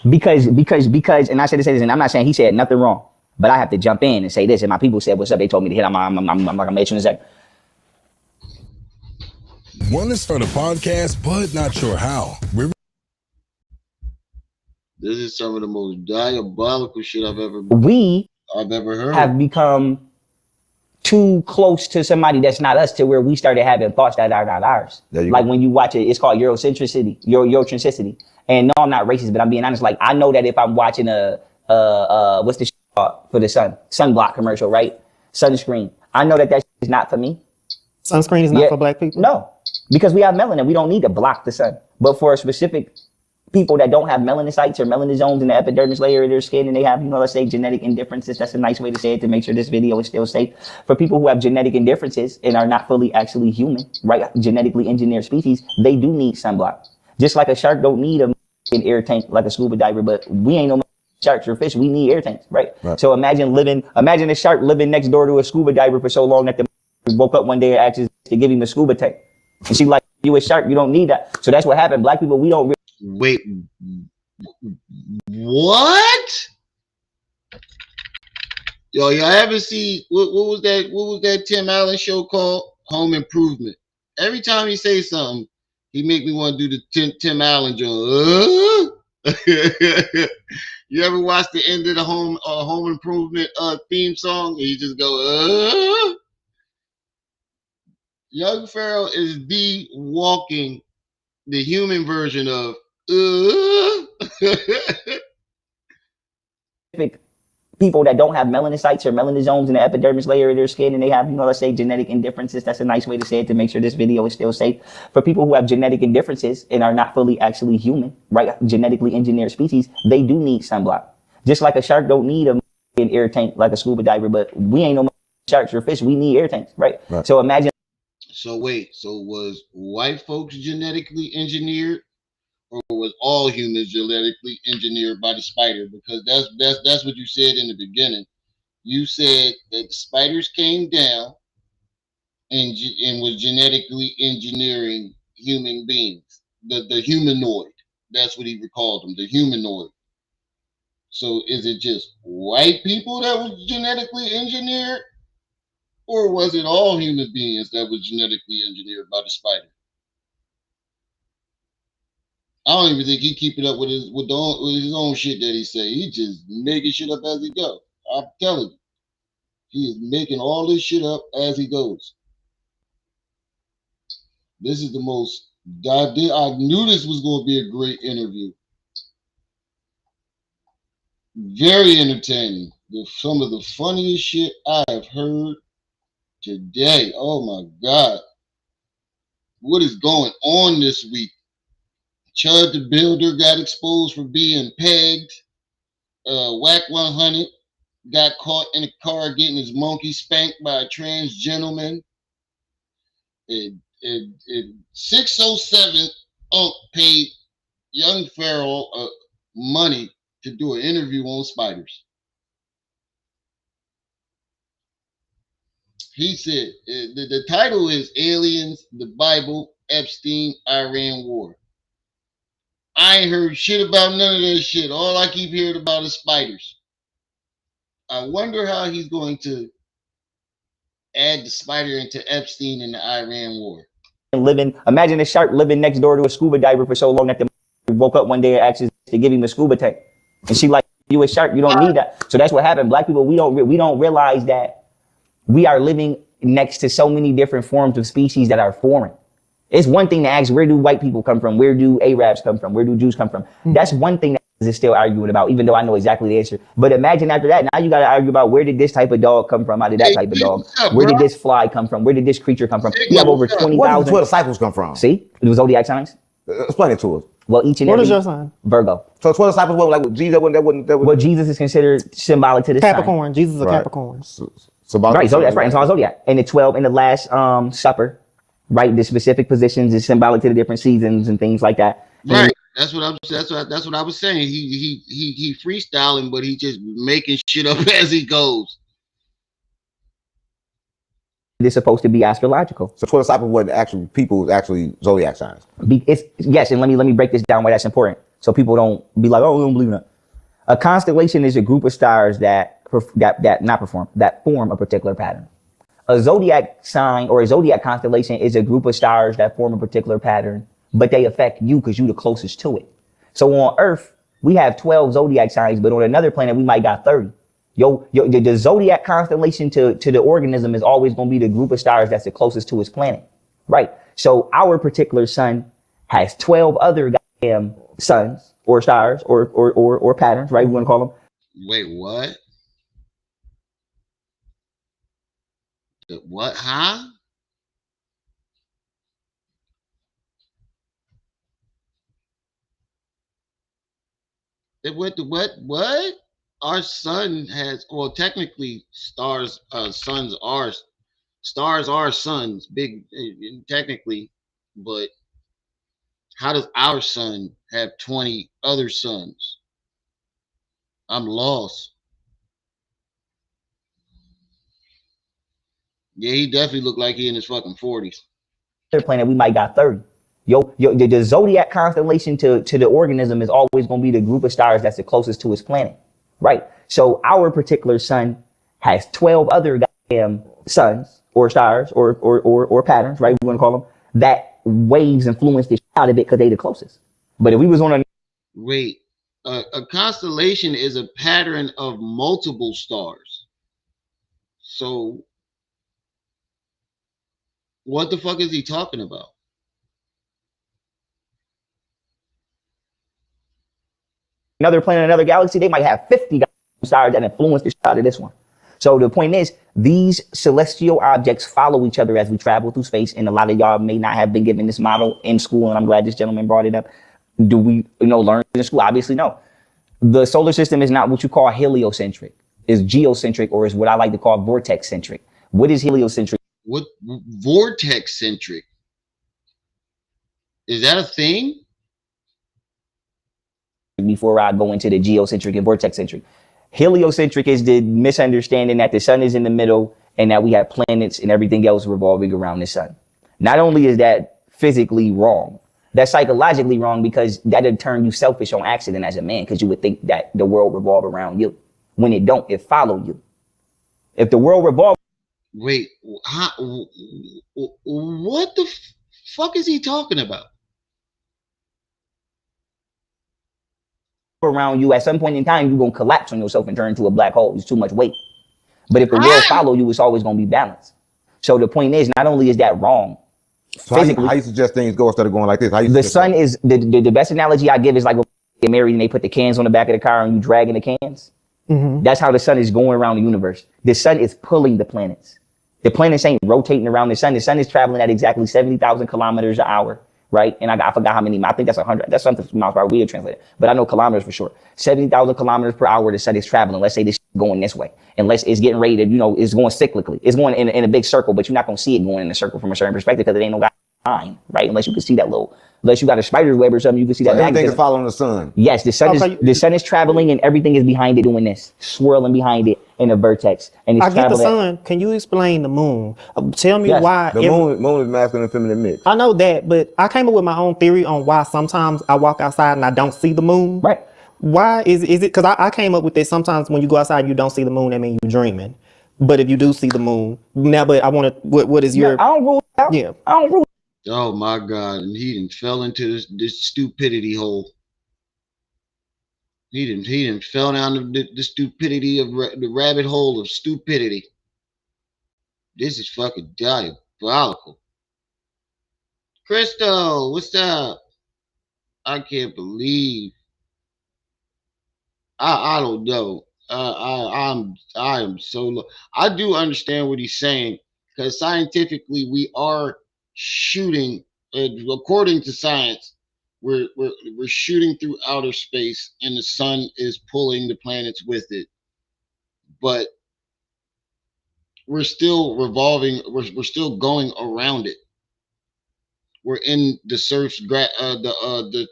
I: Because, and I said to say this, and I'm not saying he said nothing wrong, but I have to jump in and say this. And my people said, "What's up?" They told me to hit. I'm gonna make you in a second.
J: Want to start a podcast, but not sure how?
A: This is some of the most diabolical shit I've ever heard.
I: Have become too close to somebody that's not us to where we started having thoughts that are not ours. Like when you watch it, it's called Eurocentricity. And no, I'm not racist, but I'm being honest. Like I know that if I'm watching what's the shit called for the sunblock commercial, right? Sunscreen. I know that shit is not for me.
F: Sunscreen is not for black people?
I: No, because we have melanin. We don't need to block the sun. But for a specific people that don't have melanocytes or melanosomes in the epidermis layer of their skin, and they have, let's say genetic indifferences. That's a nice way to say it to make sure this video is still safe. For people who have genetic indifferences and are not fully actually human, right? Genetically engineered species, they do need sunblock. Just like a shark don't need an air tank like a scuba diver, but we ain't no sharks or fish. We need air tanks, right? So imagine a shark living next door to a scuba diver for so long that the woke up one day and asked to give him a scuba tank. And she like, you a shark, you don't need that. So that's what happened. Black people, we don't
A: Wait, what? Yo, y'all ever see what was that Tim Allen show called? Home Improvement. Every time he says something, he make me want to do the Tim Allen joke. You ever watch the end of the Home Improvement theme song? And you just go, Young Pharaoh is the walking, the human version of
I: people that don't have melanocytes or melanosomes in the epidermis layer of their skin, and they have, let's say genetic indifferences. That's a nice way to say it to make sure this video is still safe. For people who have genetic indifferences and are not fully actually human, right? Genetically engineered species, they do need sunblock. Just like a shark don't need an air tank like a scuba diver, but we ain't no sharks or fish. We need air tanks, right? So imagine.
A: So wait, so was white folks genetically engineered, or was all humans genetically engineered by the spider? Because that's what you said in the beginning. You said that the spiders came down and was genetically engineering human beings, the humanoid. That's what he recalled them, the humanoid. So is it just white people that was genetically engineered, or was it all human beings that was genetically engineered by the spider? I don't even think he keep it up with his own shit that he say. He just making shit up as he go. I'm telling you, he is making all this shit up as he goes. This is the most. I knew this was going to be a great interview. Very entertaining. Some of the funniest shit I have heard today. Oh my God. What is going on this week? Chud the Builder got exposed for being pegged. Whack 100 got caught in a car getting his monkey spanked by a trans gentleman. 607 paid young Pharaoh money to do an interview on spiders. He said the title is Aliens, the Bible, Epstein, Iran War. I ain't heard shit about none of that shit. All I keep hearing about is spiders. I wonder how he's going to add the spider into Epstein and the Iran War.
I: Imagine a shark living next door to a scuba diver for so long that the woke up one day and asked to give him a scuba tank. And she like, you a shark, you don't need that. So that's what happened. Black people, we don't realize that we are living next to so many different forms of species that are foreign. It's one thing to ask, where do white people come from? Where do Arabs come from? Where do Jews come from? That's one thing that is still arguing about, even though I know exactly the answer. But imagine after that, now you got to argue about where did this type of dog come from? How did that type of dog? Where did this fly come from? Where did this creature come from? You have over 20,000.
G: Where did the 12 disciples come from?
I: See? It was zodiac signs.
G: Explain it to us.
I: Well, each and
F: What
I: every.
F: is your sign?
I: Virgo.
G: So 12 disciples were like Jesus.
I: Well, Jesus is considered symbolic to the
F: Capricorn.
I: sign.
F: Jesus is a Capricorn.
G: Symbolic.
I: Right, so that's right. It's all zodiac. And the 12 in the last supper, right? The specific positions is symbolic to the different seasons and things like that.
A: Right. That's what I was saying. He freestyling, but he just making shit up as he goes.
I: It's supposed to be astrological.
G: So 12 disciples were actually people, actually zodiac signs.
I: Yes, and let me break this down why that's important, so people don't be like, oh, we don't believe in that. A constellation is a group of stars that form a particular pattern. A zodiac sign or a zodiac constellation is a group of stars that form a particular pattern, but they affect you because you're the closest to it. So on Earth, we have 12 zodiac signs, but on another planet, we might got 30. The zodiac constellation to the organism is always going to be the group of stars that's the closest to its planet, right? So our particular sun has 12 other goddamn suns or stars or patterns, right? We want to call them.
A: Wait, what? What? Huh? What? Our sun has, well, technically stars are suns, big technically, but how does our sun have 20 other suns? I'm lost. Yeah, he definitely looked like he in his fucking 40s.
I: Other planet, we might got 30. The zodiac constellation to the organism is always going to be the group of stars that's the closest to its planet, right? So our particular sun has 12 other goddamn suns or stars or patterns, right? We want to call them, that waves influence the shit out of it because they the closest. But if we was on a
A: wait, a constellation is a pattern of multiple stars. So what the fuck is he talking about?
I: another planet, another galaxy, they might have 50 stars that influence the shit out of this one. So the point is, these celestial objects follow each other as we travel through space. And a lot of y'all may not have been given this model in school. And I'm glad this gentleman brought it up. Do we learn in school? Obviously, no. The solar system is not what you call heliocentric. It's geocentric, or is what I like to call vortex centric. What is heliocentric?
A: What vortex centric? Is that a thing?
I: Before I go into the geocentric and vortex centric. Heliocentric is the misunderstanding that the sun is in the middle and that we have planets and everything else revolving around the sun. Not only is that physically wrong, that's psychologically wrong, because that'd turn you selfish on accident as a man, because you would think that the world revolve around you. When it don't, it follow you. If the world revolve.
A: Wait, what the fuck is he talking about?
I: Around you, at some point in time, you're going to collapse on yourself and turn into a black hole. It's too much weight. But if the world follow you, it's always going to be balanced. So the point is, not only is that wrong,
G: so physically, how you suggest things go instead of going like this?
I: The sun is, the best analogy I give is like when they get married and they put the cans on the back of the car and you dragging the cans. Mm-hmm. That's how the sun is going around the universe. The sun is pulling the planets. The planets ain't rotating around the sun. The sun is traveling at exactly 70,000 kilometers an hour, right? And I forgot how many, I think that's 100, that's something miles per hour, we'll translate it. But I know kilometers for sure. 70,000 kilometers per hour the sun is traveling. Let's say this going this way. Unless it's getting ready to, it's going cyclically. It's going in a big circle, but you're not going to see it going in a circle from a certain perspective because it ain't no line, right? Unless you can see that unless you got a spider's web or something, you can see that.
G: Everything is following the sun.
I: Yes, the sun is traveling and everything is behind it doing this, swirling behind it in a vertex. And it's
F: I get the sun. Can you explain the moon? Tell me why.
G: The moon is masculine and feminine mix.
F: I know that, but I came up with my own theory on why sometimes I walk outside and I don't see the moon.
I: Right.
F: Why is it? Because I came up with this. Sometimes when you go outside and you don't see the moon, that means you're dreaming. But if you do see the moon, now, but I want to, what is your...
I: I don't rule it out.
F: Yeah.
I: I don't rule.
A: Oh my God. And he done fell into this stupidity hole. He done fell down the stupidity of the rabbit hole of stupidity. This is fucking diabolical. Crystal, what's up? I can't believe. I don't know. I am so low. I do understand what he's saying because scientifically we are shooting, according to science, we're shooting through outer space and the sun is pulling the planets with it, but we're still revolving. We're still going around it. We're in the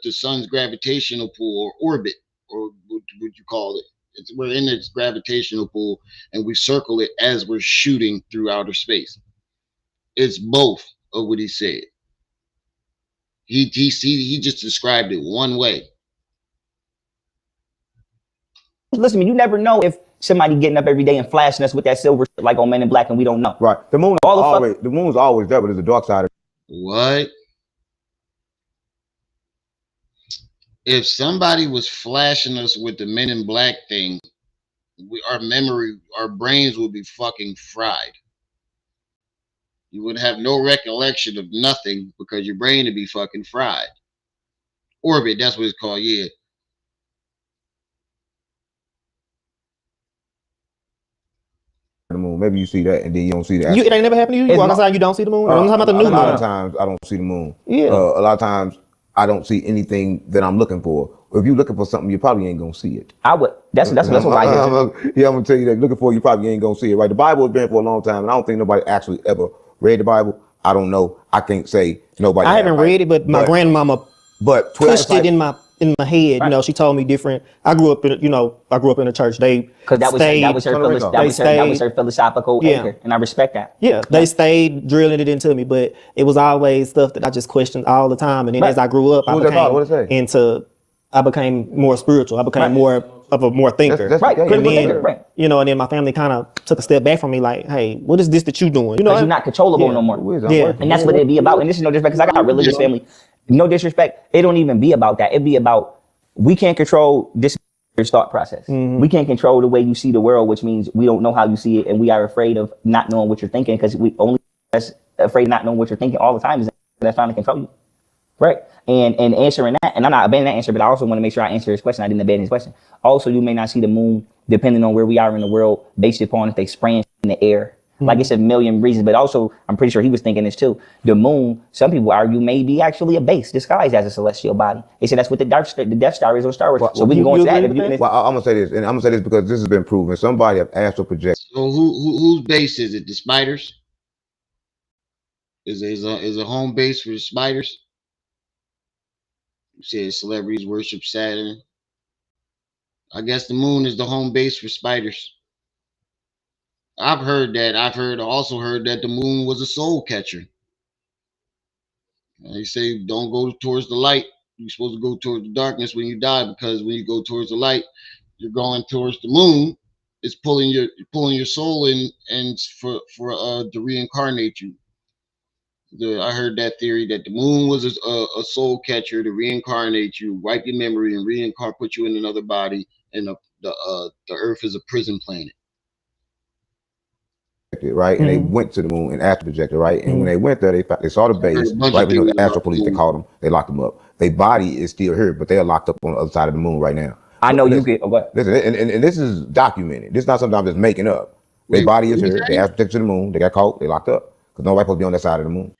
A: the sun's gravitational pull or orbit, or what would you call it? We're in its gravitational pull and we circle it as we're shooting through outer space. It's both of what he said. He just described it one way.
I: Listen, you never know if somebody getting up every day and flashing us with that silver shit like on Men in Black and we don't know.
G: Right. The moon the moon's always there, but there's a dark side.
A: What? If somebody was flashing us with the Men in Black thing, our brains would be fucking fried. You would have no recollection of nothing because your brain would be fucking fried. Orbit, that's what it's called, yeah.
G: The moon. Maybe you see that and then you don't see that.
F: It ain't never happened to you? You walk outside, you don't see the moon? I'm talking about the new moon.
G: A lot of times I don't see the moon.
F: Yeah.
G: A lot of times I don't see anything that I'm looking for. If you're looking for something, you probably ain't gonna see it.
I: I would. That's what I hear.
G: Yeah, I'm gonna tell you that. Looking for it, you probably ain't gonna see it. Right? The Bible has been for a long time, and I don't think nobody actually ever read the Bible. I don't know. I can't say nobody.
F: I haven't read it, but my grandmama pushed it in my head. Right. You know, she told me different. I grew up in a church. Because that
I: was her philosophical anchor, and I respect that.
F: Yeah, they stayed drilling it into me, but it was always stuff that I just questioned all the time. And then as I grew up, I became more spiritual. I became more of a thinker.
G: That's right.
F: And then, you know, and then my family kind of took a step back from me, like, hey, what is this that you doing? You know,
I: you're not controllable no more. Yeah, and that's what it be about. And this is no disrespect, because I got a religious family. No disrespect. It don't even be about that. It be about we can't control this thought process. Mm-hmm. We can't control the way you see the world, which means we don't know how you see it, and we are afraid of not knowing what you're thinking because we only afraid of not knowing what you're thinking all the time is that's trying to control you. Right. And answering that, and I'm not abandoning that answer, but I also want to make sure I answer his question. I didn't abandon his question. Also, you may not see the moon depending on where we are in the world, based upon if they spraying in the air. Mm-hmm. Like it's a million reasons, but also I'm pretty sure he was thinking this too. The moon, some people argue, may be actually a base disguised as a celestial body. They say that's what the Death Star is on Star Wars.
G: Well,
I: so we can go into that.
G: I'm gonna say this, and I'm gonna say this because this has been proven. Somebody have astral projected.
A: So whose base is it? The spiders? Is a home base for the spiders? You said celebrities worship Saturn. I guess the moon is the home base for spiders. I've heard that. Also heard that the moon was a soul catcher. They say don't go towards the light. You're supposed to go towards the darkness when you die, because when you go towards the light, you're going towards the moon. It's pulling your soul in, and to reincarnate you. I heard that theory that the moon was a soul catcher to reincarnate you, wipe your memory, and put you in another body. And the Earth is a prison planet.
G: Right, and they went to the moon and astral projected, right? And when they went there, they saw the base, right? We know the astral police, they called them, they locked them up. Their body is still here, but they are locked up on the other side of the moon right now.
I: I know you get.
G: Listen, and this is documented. This is not something I'm just making up. Their body is here. They astral projected to the moon. They got caught. They locked up because nobody's supposed to be on that side of the moon.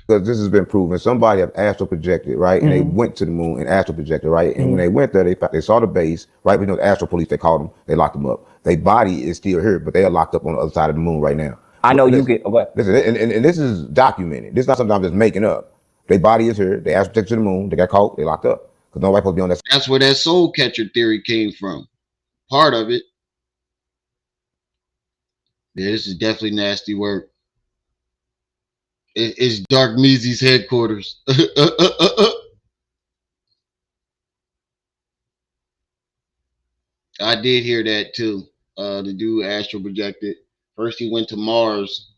G: Because this has been proven. Somebody have astral projected, right? And they went to the moon and astral projected, right? And when they went there, they saw the base, right? We know the astral police, they called them, they locked them up. Their body is still here, but they are locked up on the other side of the moon right now.
I: I know you get. Okay.
G: Listen, and this is documented. This is not something I'm just making up. Their body is here. They astral projected to the moon. They got caught. They locked up because nobody supposed to be on that.
A: That's where that soul catcher theory came from. Part of it. Yeah, this is definitely nasty work. It's Dark Meezy's headquarters. I did hear that too. The dude astral projected. First, he went to Mars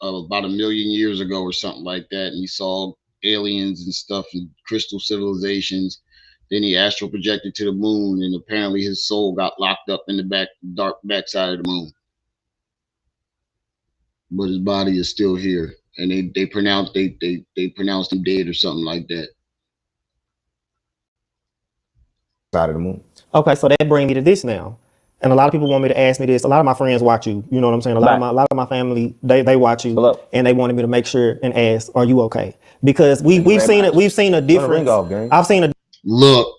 A: about 1 million years ago or something like that, and he saw aliens and stuff and crystal civilizations. Then he astral projected to the moon, and apparently his soul got locked up in the dark backside of the moon. But his body is still here, and they pronounced him dead or something like that.
G: Side of the moon.
F: Okay, so that brings me to this now. And a lot of people want me to ask me this. A lot of my friends watch you. You know what I'm saying? A lot of my family, they watch you. And they wanted me to make sure and ask, are you okay? Because we've seen a difference. I've seen a
A: look.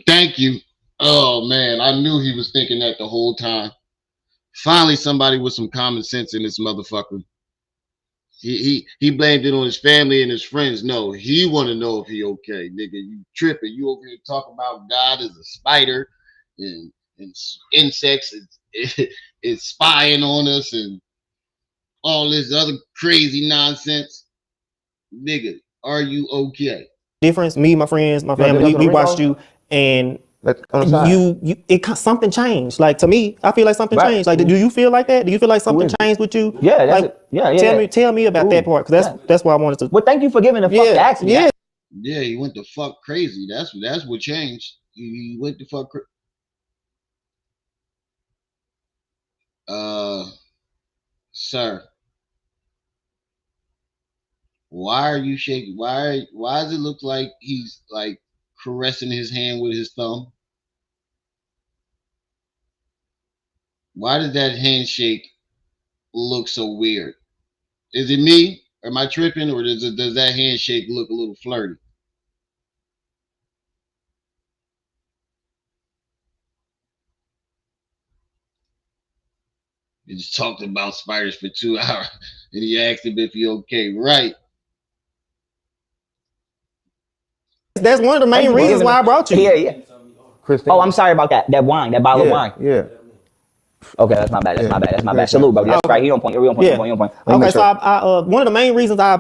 A: Thank you. Oh man, I knew he was thinking that the whole time. Finally, somebody with some common sense in this motherfucker. He blamed it on his family and his friends. No, he want to know if he okay, nigga. You tripping? You over here talking about God as a spider and insects is spying on us and all this other crazy nonsense, nigga. Are you okay?
F: difference. Me, my friends, my family, we watched you, and something changed. Like to me, I feel like something changed. Like, do you feel like that? Do you feel like something changed with you?
I: Yeah,
F: like, tell me about that part, because that's why I wanted to.
I: Well, thank you for giving the fuck to ask me.
A: Yeah, he went the fuck crazy. That's what changed. He went the fuck crazy. Sir, why are you shaking? Why does it look like he's like caressing his hand with his thumb? Why does that handshake look so weird? Is it me? Am I tripping, or does that handshake look a little flirty? He just talked about spiders for 2 hours, and he asked him if he okay. Right.
F: That's one of the main reasons why I brought you.
I: Yeah. Christine. Oh, I'm sorry about that. That wine, that bottle of wine.
G: Yeah.
I: Okay, that's my bad. That's my bad. Salute, bro. That's right. He on point. He on point.
F: Okay, so I one of the main reasons I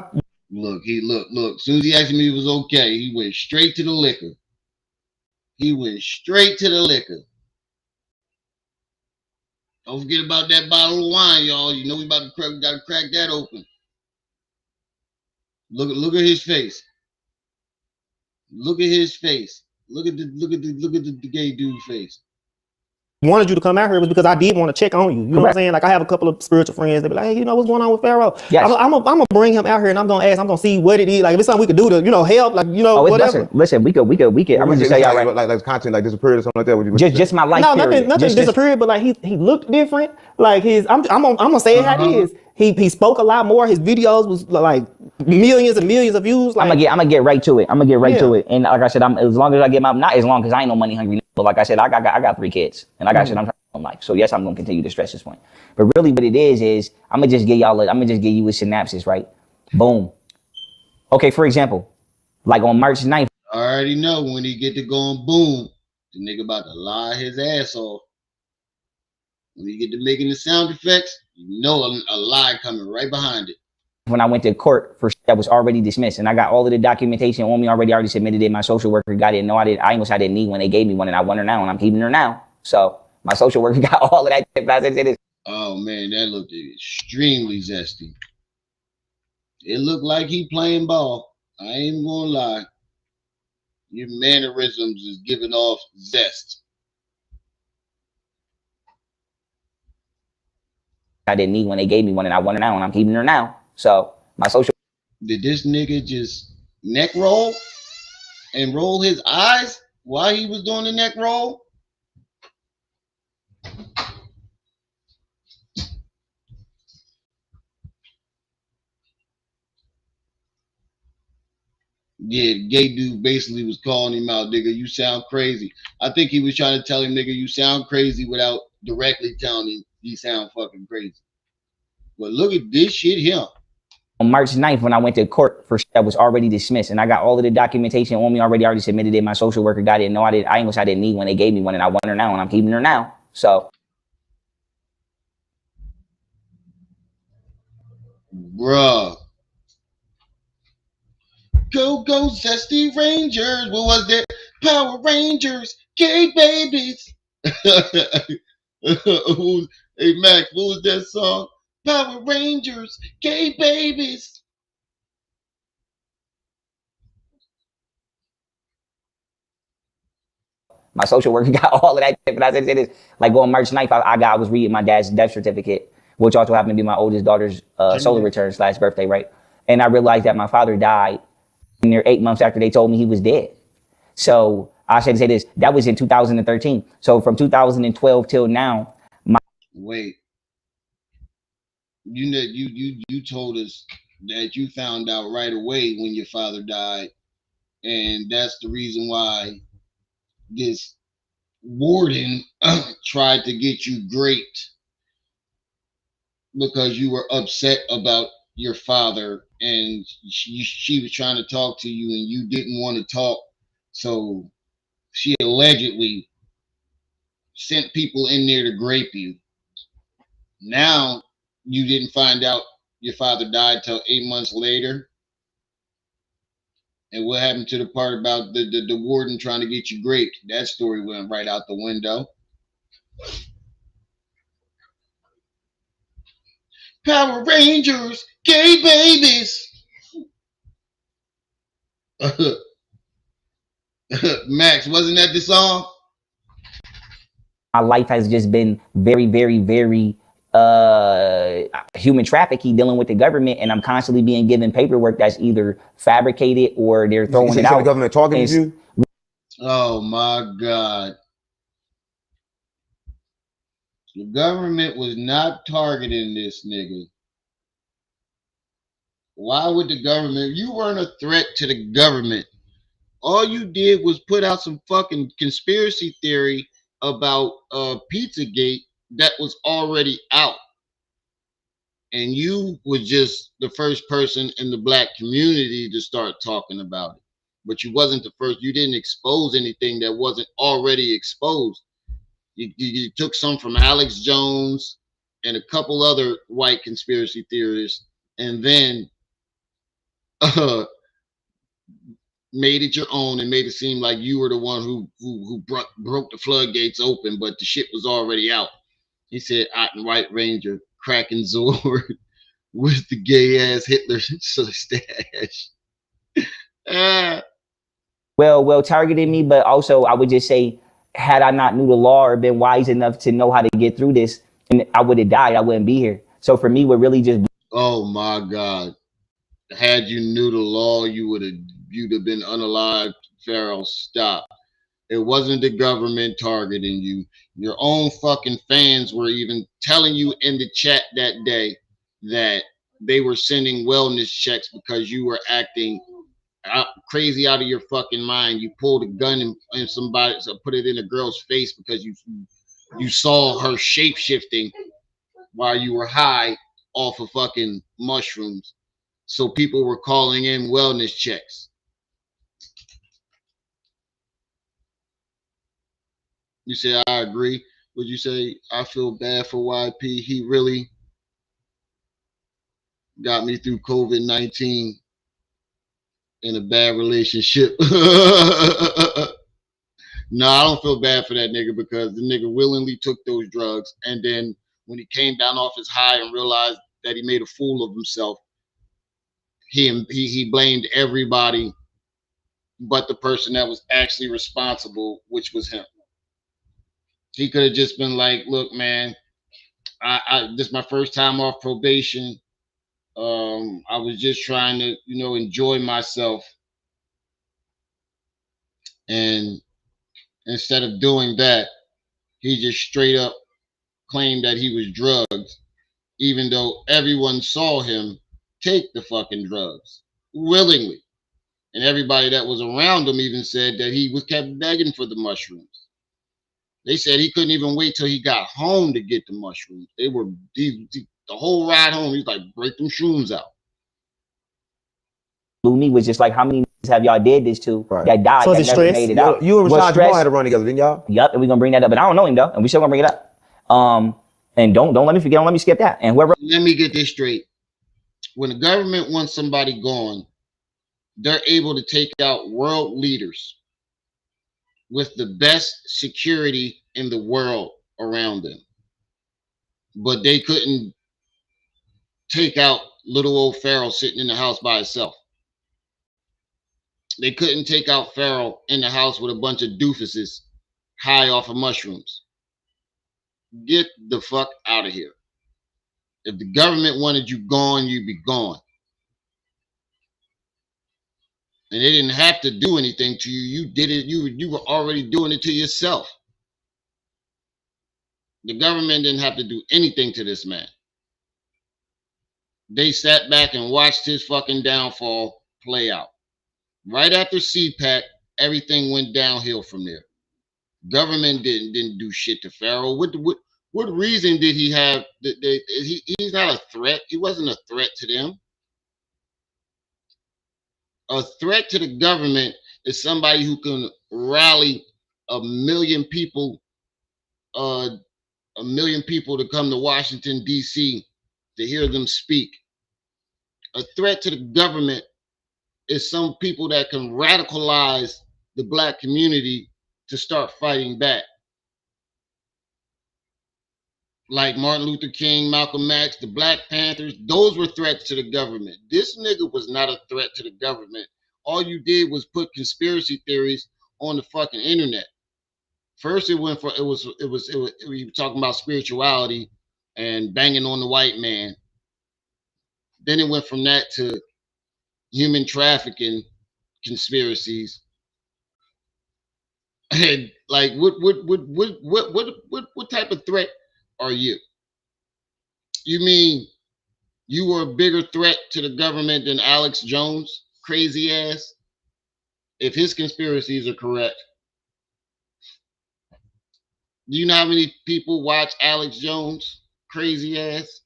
A: look. As soon as he asked me if he was okay, he went straight to the liquor. Don't forget about that bottle of wine, y'all. You know we gotta crack that open. Look at his face. Look at his face. Look at the gay dude face.
F: wanted you to come out here was because I did want to check on you. You know what I'm saying? Like I have a couple of spiritual friends. They be like, hey, you know what's going on with Pharaoh?
I: Yes.
F: I'm gonna bring him out here and I'm gonna ask. I'm gonna see what it is. Like if it's something we could do to, help. Like whatever.
I: Listen. We could. I'm gonna just say y'all right.
G: Like content like disappeared or something like that. Would you
I: just my life.
F: No, nothing disappeared. But like he looked different. Like I'm gonna say it how it is. He spoke a lot more. His videos was like millions and millions of views. Like,
I: I'm gonna get right to it. And like I said, as long as I get not as long because I ain't no money hungry. But like I said, I got 3 kids, and I got shit I'm trying to life. So yes, I'm gonna continue to stress this point. But really, what it is I'm gonna just give you a synopsis, right? Boom. Okay, for example, like on March 9th.
A: I already know when he get to going boom, the nigga about to lie his ass off. When he get to making the sound effects, you know a lie coming right behind it.
I: When I went to court for that was already dismissed, and I got all of the documentation on me already submitted it. My social worker got it. No, I ain't gonna say I didn't need one. They gave me one, and I want her now, and I'm keeping her now. So my social worker got all of that.
A: Oh man, that looked extremely zesty. It looked like he playing ball. I ain't even gonna lie. Your mannerisms is giving off zest.
I: I didn't need one. They gave me one, and I want her now, and I'm keeping her now. So my social.
A: Did this nigga just neck roll and roll his eyes while he was doing the neck roll? Yeah, the gay dude basically was calling him out, nigga, you sound crazy. I think he was trying to tell him, nigga, you sound crazy without directly telling him you sound fucking crazy. But look at this shit here.
I: On March 9th, when I went to court for shit that was already dismissed, and I got all of the documentation on me already submitted it. My social worker got it. No, I ain't gonna say I didn't need one. They gave me one, and I want her now, and I'm keeping her now. So,
A: Bruh. Go, go, Zesty Rangers. What was that? Power Rangers. Gay babies. Hey, Max, what was that song? Power Rangers. Gay babies.
I: my social worker got all of that. But I said this, like on March 9th, I was reading my dad's death certificate, which also happened to be my oldest daughter's solar return / birthday, right? And I realized that my father died near 8 months after they told me he was dead. So I should say this, that was in 2013. So from 2012 till now,
A: Wait. You know, you told us that you found out right away when your father died, and that's the reason why this warden tried to get you great, because you were upset about your father, and she was trying to talk to you and you didn't want to talk, so she allegedly sent people in there to grape you. Now you didn't find out your father died till 8 months later. And what happened to the part about the warden trying to get you graped? That story went right out the window. Power Rangers, gay babies. Max, wasn't that the song?
I: my life has just been very, very, very human trafficking, dealing with the government, and I'm constantly being given paperwork that's either fabricated or they're throwing it out.
G: The government targeting you?
A: Oh my God. The government was not targeting this nigga. Why would the government? You weren't a threat to the government. All you did was put out some fucking conspiracy theory about Pizzagate that was already out. And you were just the first person in the black community to start talking about it. But you wasn't the first. You didn't expose anything that wasn't already exposed. You took some from Alex Jones and a couple other white conspiracy theorists, and then made it your own and made it seem like you were the one who broke the floodgates open, but the shit was already out. He said, "Otten White Ranger cracking Zord with the gay ass Hitler stash."
I: Well, targeted me, but also I would just say, had I not knew the law or been wise enough to know how to get through this, and I would have died, I wouldn't be here. So for me, we're really just.
A: Oh my God! Had you knew the law, you'd have been unalived. Pharaoh, stop. It wasn't the government targeting you. Your own fucking fans were even telling you in the chat that day that they were sending wellness checks because you were acting crazy out of your fucking mind. You pulled a gun and somebody put it in a girl's face because you saw her shape shifting while you were high off of fucking mushrooms. So people were calling in wellness checks. You say, I agree. Would you say, I feel bad for YP? He really got me through COVID-19 in a bad relationship. No, I don't feel bad for that nigga, because the nigga willingly took those drugs. And then when he came down off his high and realized that he made a fool of himself, he blamed everybody but the person that was actually responsible, which was him. He could have just been like, look, man, this is my first time off probation. I was just trying to, enjoy myself. And instead of doing that, he just straight up claimed that he was drugged, even though everyone saw him take the fucking drugs willingly. And everybody that was around him even said that he was kept begging for the mushrooms. They said he couldn't even wait till he got home to get the mushrooms. They were the whole ride home. He was like, break them shrooms out.
I: Me was just like, how many have y'all did this to that died
F: So
I: that
F: is it
I: never
F: stress?
I: made it out?
G: You and
I: Was
G: Rashad
I: stress-
G: Jamal had to run together, didn't y'all?
I: Yep, and we're gonna bring that up, but I don't know him though, and we still gonna bring it up. And don't let me forget, don't let me skip that. And whoever.
A: Let me get this straight. When the government wants somebody gone, they're able to take out world leaders with the best security in the world around them. But they couldn't take out little old Pharaoh sitting in the house by himself. They couldn't take out Pharaoh in the house with a bunch of doofuses high off of mushrooms. Get the fuck out of here. If the government wanted you gone, you'd be gone. And they didn't have to do anything to you. You did it. You were already doing it to yourself. The government didn't have to do anything to this man. They sat back and watched his fucking downfall play out. Right after CPAC, everything went downhill from there. Government didn't do shit to Pharaoh. What reason did he have? He's not a threat. He wasn't a threat to them. A threat to the government is somebody who can rally a million people to come to Washington, D.C. to hear them speak. A threat to the government is some people that can radicalize the black community to start fighting back. Like Martin Luther King, Malcolm X, the Black Panthers, those were threats to the government. This nigga was not a threat to the government. All you did was put conspiracy theories on the fucking internet. First, we were talking about spirituality and banging on the white man. Then it went from that to human trafficking conspiracies. And like, what type of threat are you? You mean you were a bigger threat to the government than Alex Jones, crazy ass? If his conspiracies are correct, do you know how many people watch Alex Jones, crazy ass?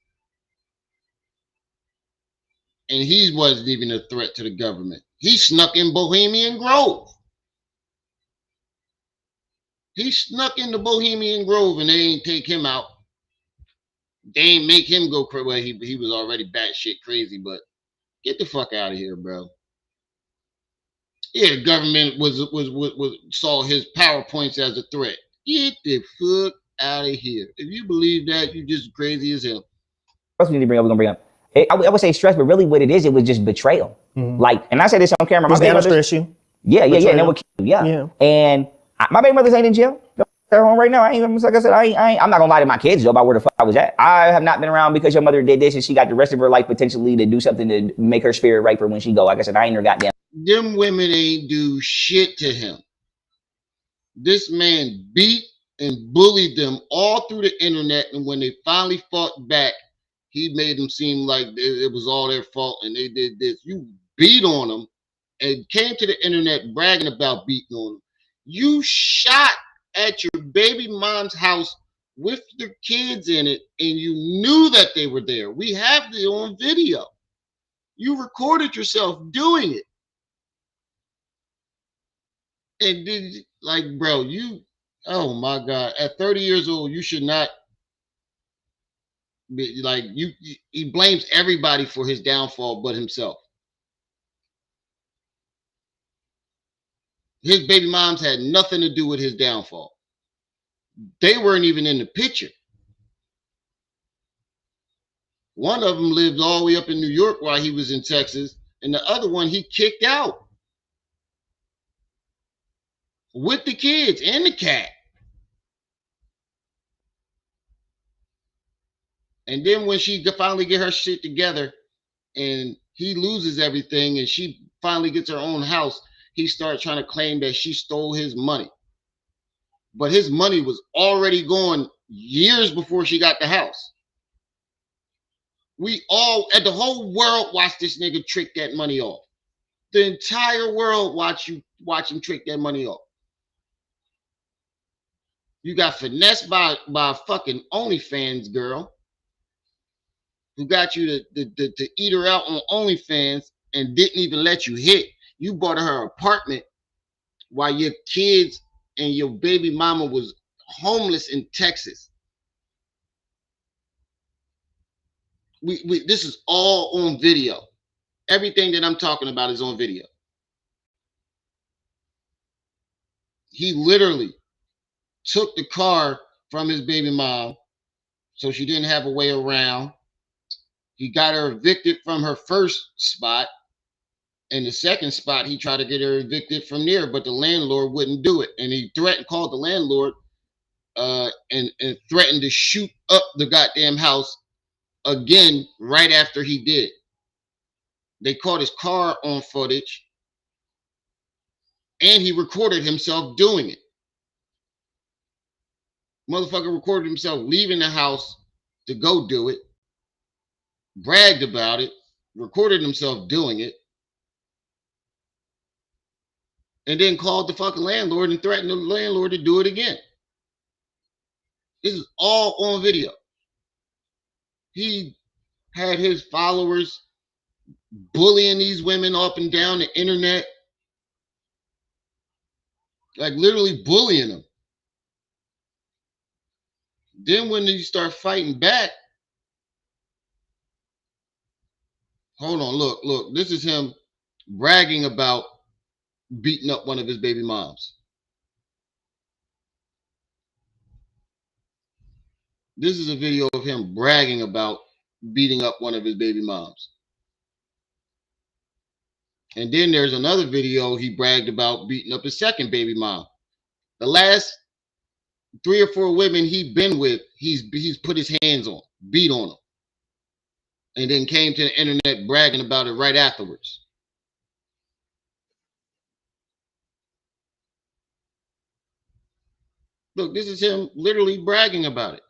A: And he wasn't even a threat to the government. He snuck in Bohemian Grove. He snuck into Bohemian Grove and they ain't take him out. They ain't make him go crazy. Well, he was already batshit crazy, but get the fuck out of here, bro. Yeah, the government saw his PowerPoints as a threat. Get the fuck out of here. If you believe that, you just crazy as hell.
I: What else we need to bring up? We're gonna bring up. I would say stress, but really what it is, it was just betrayal.
F: Mm-hmm.
I: Like, and I say this on camera.
F: Was that stress you?
I: Yeah. And then we'll kill you. Yeah. And my baby mothers ain't in jail. They're home right now. Like I said, I'm not gonna lie to my kids though about where the fuck I was at. I have not been around because your mother did this and she got the rest of her life potentially to do something to make her spirit right for when she go. Like I said, I ain't her goddamn.
A: Them women ain't do shit to him. This man beat and bullied them all through the internet, and when they finally fought back, he made them seem like it was all their fault and they did this. You beat on them and came to the internet bragging about beating on them. You shot at your baby mom's house with your kids in it, and you knew that they were there. We have it on video. You recorded yourself doing it. And did, like, bro, oh my God, at 30 years old, you should not be like, he blames everybody for his downfall but himself. His baby moms had nothing to do with his downfall. They weren't even in the picture. One of them lived all the way up in New York while he was in Texas, and the other one he kicked out with the kids and the cat. And then when she finally get her shit together and he loses everything and she finally gets her own house, he started trying to claim that she stole his money. But his money was already gone years before she got the house. We all, and the whole world watched this nigga trick that money off. The entire world watch him trick that money off. You got finessed by a fucking OnlyFans girl who got you to eat her out on OnlyFans and didn't even let you hit. You bought her apartment while your kids and your baby mama was homeless in Texas. This is all on video. Everything that I'm talking about is on video. He literally took the car from his baby mom so she didn't have a way around. He got her evicted from her first spot. And the second spot, he tried to get her evicted from there, but the landlord wouldn't do it. And he called the landlord and threatened to shoot up the goddamn house again right after he did. They caught his car on footage, and he recorded himself doing it. Motherfucker recorded himself leaving the house to go do it, bragged about it, recorded himself doing it, and then called the fucking landlord and threatened the landlord to do it again. This is all on video. He had his followers bullying these women up and down the internet, like literally bullying them. Then when you start fighting back, hold on, look, this is him bragging about beating up one of his baby moms. This is a video of him bragging about beating up one of his baby moms. And then there's another video he bragged about beating up his second baby mom. The last 3 or 4 women he's been with, he's put his hands on, beat on them, and then came to the internet bragging about it right afterwards. Look, this is him literally bragging about it.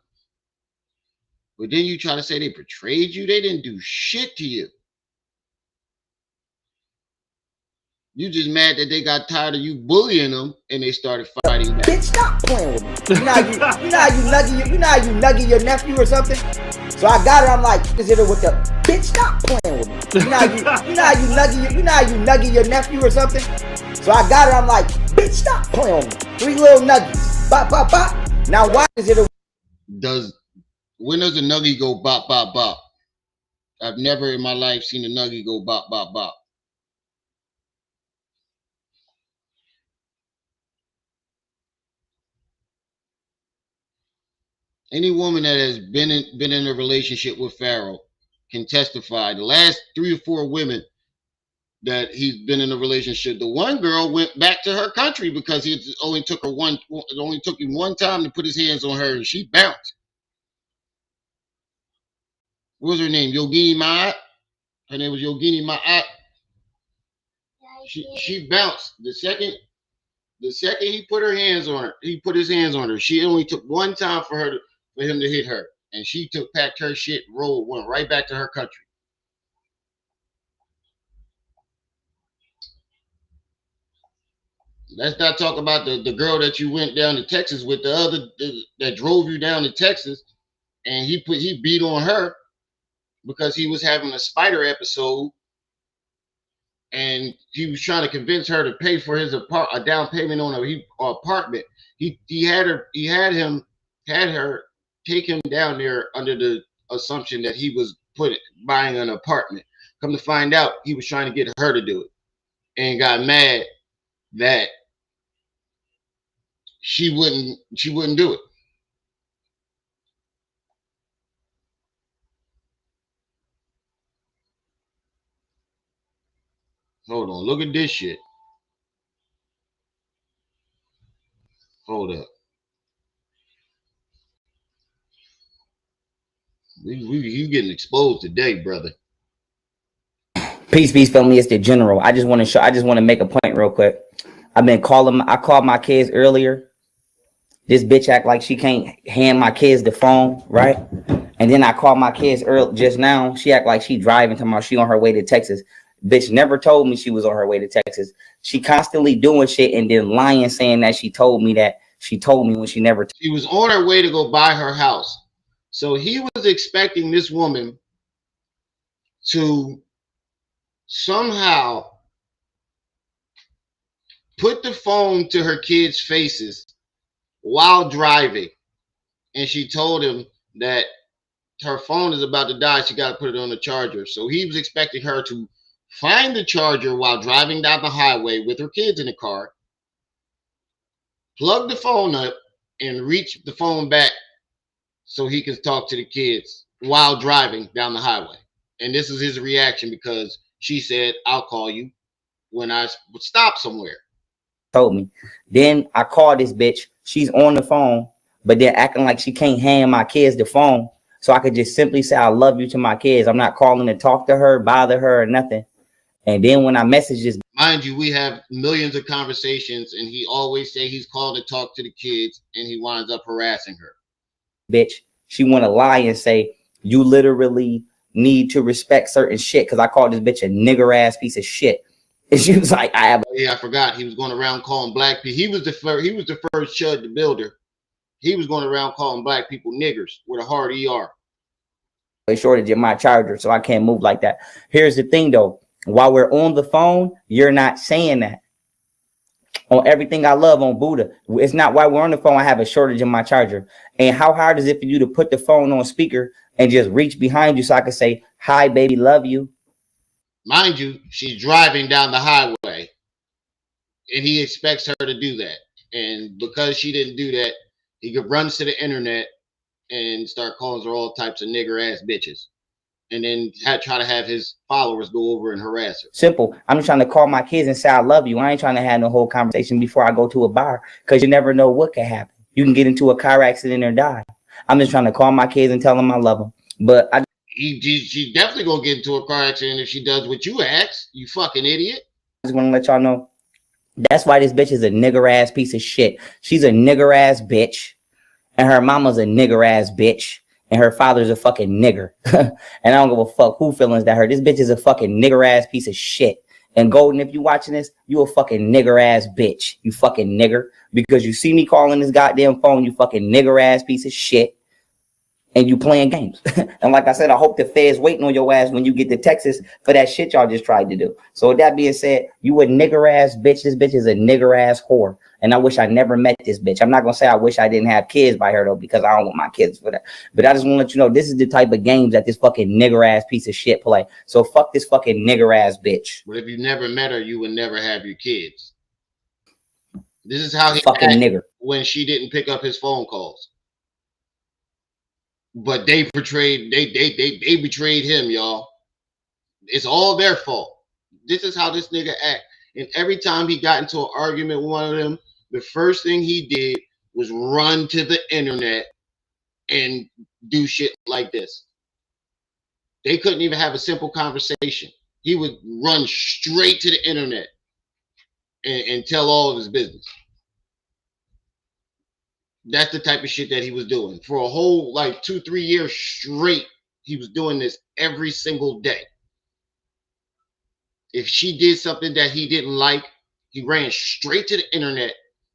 A: But then you try to say they betrayed you. They didn't do shit to you. You just mad that they got tired of you bullying them and they started fighting back.
M: Bitch, stop playing with me. You know how you nuggy your nephew or something? So I got her, I'm like, is it with the bitch, stop playing with me. You know how you nuggy your nephew or something? So I got her, I'm like, bitch, stop playing with me. 3 little nuggies. Bop, bop, bop. Now why is it
A: when does a nuggie go bop, bop, bop? I've never in my life seen a nuggie go bop, bop, bop. Any woman that has been in a relationship with Pharaoh can testify. The last 3 or 4 women that he's been in a relationship, the one girl went back to her country because it only took him one time to put his hands on her, and she bounced. What was her name? Yogini Ma'at. Her name was Yogini Ma'at. She bounced. The second he put his hands on her. She only took one time for him to hit her, and she packed her shit, went right back to her country. Let's not talk about the girl that you went down to Texas with, that drove you down to Texas, and he beat on her because he was having a spider episode, and he was trying to convince her to pay for a down payment on a apartment. He had her take him down there under the assumption that he was buying an apartment. Come to find out, he was trying to get her to do it, and got mad that she wouldn't do it. Hold on, look at this shit. Hold up. You getting exposed today, brother.
I: Peace, family. It's the general. I just want to make a point real quick. I called my kids earlier. This bitch act like she can't hand my kids the phone, right? And then I called my kids just now. She act like she driving tomorrow. She on her way to Texas. Bitch never told me she was on her way to Texas. She constantly doing shit and then lying, saying that she told me when she never.
A: She was on her way to go buy her house. So he was expecting this woman to somehow put the phone to her kids' faces while driving. And she told him that her phone is about to die. She got to put it on the charger. So he was expecting her to find the charger while driving down the highway with her kids in the car, plug the phone up, and reach the phone back so he can talk to the kids while driving down the highway. And this is his reaction because she said, I'll call you when I stop somewhere.
I: Told me. Then I call this bitch. She's on the phone, but then acting like she can't hand my kids the phone. So I could just simply say, I love you to my kids. I'm not calling to talk to her, bother her, or nothing. And then when I message this,
A: mind you, we have millions of conversations, and he always say he's called to talk to the kids, and he winds up harassing her.
I: Bitch, she want to lie and say, you literally need to respect certain shit because I called this bitch a nigger ass piece of shit. And she was like,
A: I forgot. He was going around calling black people. He was the first Chud the Builder. He was going around calling black people niggers with a hard ER.
I: A shortage in my charger, so I can't move like that. Here's the thing though. While we're on the phone, you're not saying that. On everything I love on Buddha, it's not while we're on the phone, I have a shortage in my charger. And how hard is it for you to put the phone on speaker and just reach behind you so I can say, hi, baby, love you?
A: Mind you, she's driving down the highway, and he expects her to do that. And because she didn't do that, he runs to the internet and start calling her all types of nigger ass bitches. And then try to have his followers go over and harass her.
I: Simple. I'm just trying to call my kids and say I love you. I ain't trying to have no whole conversation before I go to a bar because you never know what can happen. You can get into a car accident or die. I'm just trying to call my kids and tell them I love them. But
A: she's definitely gonna get into a car accident if she does what you asked. You fucking idiot.
I: I just want to let y'all know that's why this bitch is a nigger ass piece of shit. She's a nigger ass bitch, and her mama's a nigger ass bitch. And her father's a fucking nigger. And I don't give a fuck who feelings that hurt. This bitch is a fucking nigger ass piece of shit. And Golden, if you watching this, you a fucking nigger ass bitch. You fucking nigger. Because you see me calling this goddamn phone, you fucking nigger ass piece of shit. And you playing games. And like I said, I hope the feds waiting on your ass when you get to Texas for that shit y'all just tried to do. So with that being said, you a nigger ass bitch. This bitch is a nigger ass whore. And I wish I never met this bitch. I'm not going to say I wish I didn't have kids by her though, because I don't want my kids for that. But I just want to let you know, this is the type of games that this fucking nigger ass piece of shit play. So fuck this fucking nigger ass bitch.
A: But if you never met her, you would never have your kids. This is how he
I: fucking nigger
A: when she didn't pick up his phone calls. But they betrayed him, y'all. It's all their fault. This is how this nigga act. And every time he got into an argument with one of them, the first thing he did was run to the internet and do shit like this. They couldn't even have a simple conversation. He would run straight to the internet and tell all of his business. That's the type of shit that he was doing for a whole 2-3 years straight. He was doing this every single day. If she did something that he didn't like, he ran straight to the internet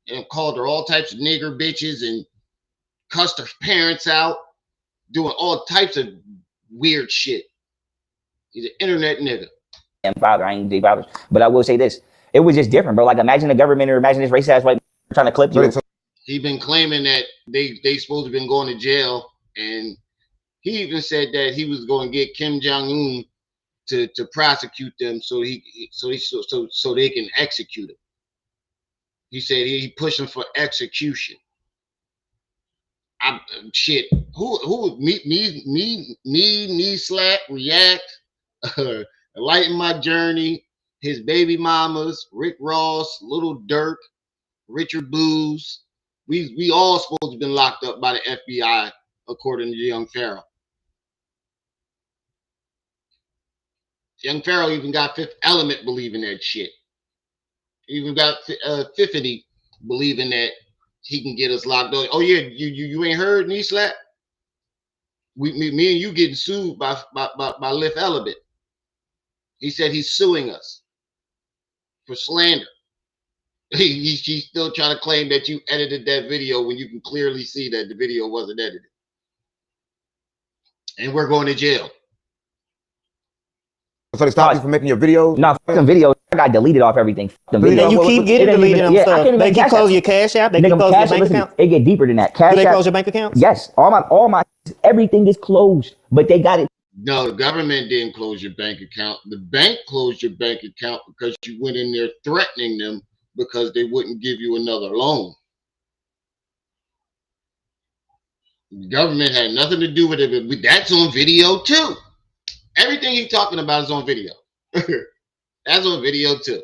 A: and called her all types of nigger bitches and cussed her parents out, doing all types of weird shit. He's an internet nigga.
I: And father, I ain't big father. But I will say this. It was just different, bro. Like imagine the government or imagine this racist ass white trying to clip you.
A: He been claiming that they supposed to been going to jail, and he even said that he was going to get Kim Jong-un to prosecute them so they can execute him. He said he pushed him for execution. Shit. Who me slap react, Lighten My Journey, his baby mamas, Rick Ross, Little Dirk, Richard Blues. We all supposed to have been locked up by the FBI, according to Young Pharaoh. Young Pharaoh even got Fifth Element believing that shit. Even got Fifthity believing that he can get us locked up. Oh yeah, you ain't heard knee slap? Me and you getting sued by Fifth Element. He said he's suing us for slander. He's still trying to claim that you edited that video when you can clearly see that the video wasn't edited. And we're going to jail.
G: So they stopped you from making your videos?
I: No, fucking videos. I got deleted off everything.
F: Then you keep getting deleted them stuff. They keep closing your cash app. They keep closing your bank account.
I: It get deeper than that.
F: Do they close your bank accounts?
I: Yes. All my everything is closed, but they got it.
A: No, the government didn't close your bank account. The bank closed your bank account because you went in there threatening them because they wouldn't give you another loan. The government had nothing to do with it, but that's on video too. Everything he's talking about is on video. That's on video too.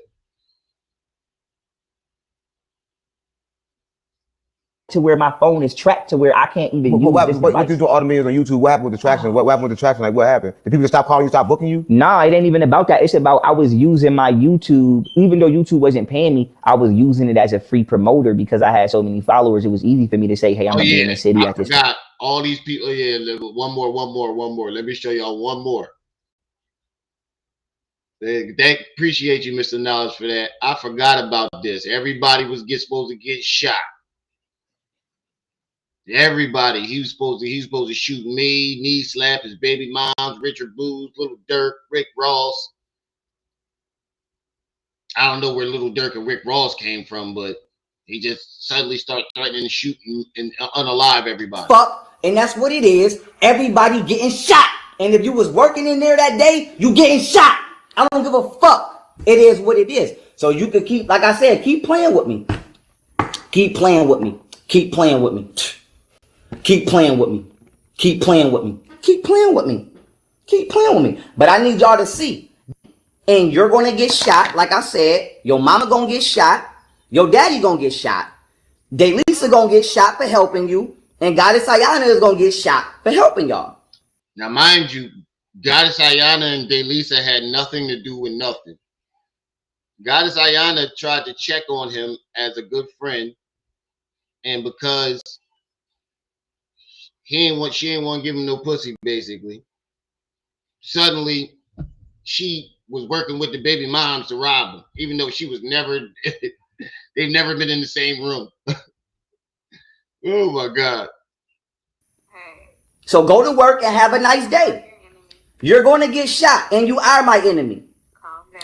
I: To where my phone is tracked to where I can't even use this device.
G: What you do all the videos on YouTube? What happened with the traction? What happened with the traction? Like, what happened? Did people stop calling you, stop booking you?
I: Nah, it ain't even about that. It's about I was using my YouTube, even though YouTube wasn't paying me, I was using it as a free promoter because I had so many followers. It was easy for me to say, hey, I'm gonna be in the city at this time.
A: All these people. Yeah, one more. Let me show y'all one more. They appreciate you, Mr. Knowledge, for that. I forgot about this. Everybody was supposed to get shot. Everybody. He was supposed to shoot me, knee slap his baby moms, Richard Booz, Little Dirk, Rick Ross. I don't know where Little Dirk and Rick Ross came from, but he just suddenly started threatening and shooting and unalive everybody.
M: Fuck, and that's what it is. Everybody getting shot. And if you was working in there that day, you getting shot. I don't give a fuck. It is what it is. So you could keep, like I said, keep playing with me. Keep playing with me. Keep playing with me. Keep playing with me. Keep playing with me. Keep playing with me. Keep playing with me. But I need y'all to see. And you're going to get shot. Like I said, your mama going to get shot. Your daddy going to get shot. Delisa going to get shot for helping you. And Goddess Ayana is going to get shot for helping y'all.
A: Now, mind you, Goddess Ayana and Delisa had nothing to do with nothing. Goddess Ayana tried to check on him as a good friend. And because she ain't want to give him no pussy, basically. Suddenly, she was working with the baby moms to rob him, even though she was never, they've never been in the same room. Oh my God.
M: So go to work and have a nice day. You're going to get shot, and you are my enemy.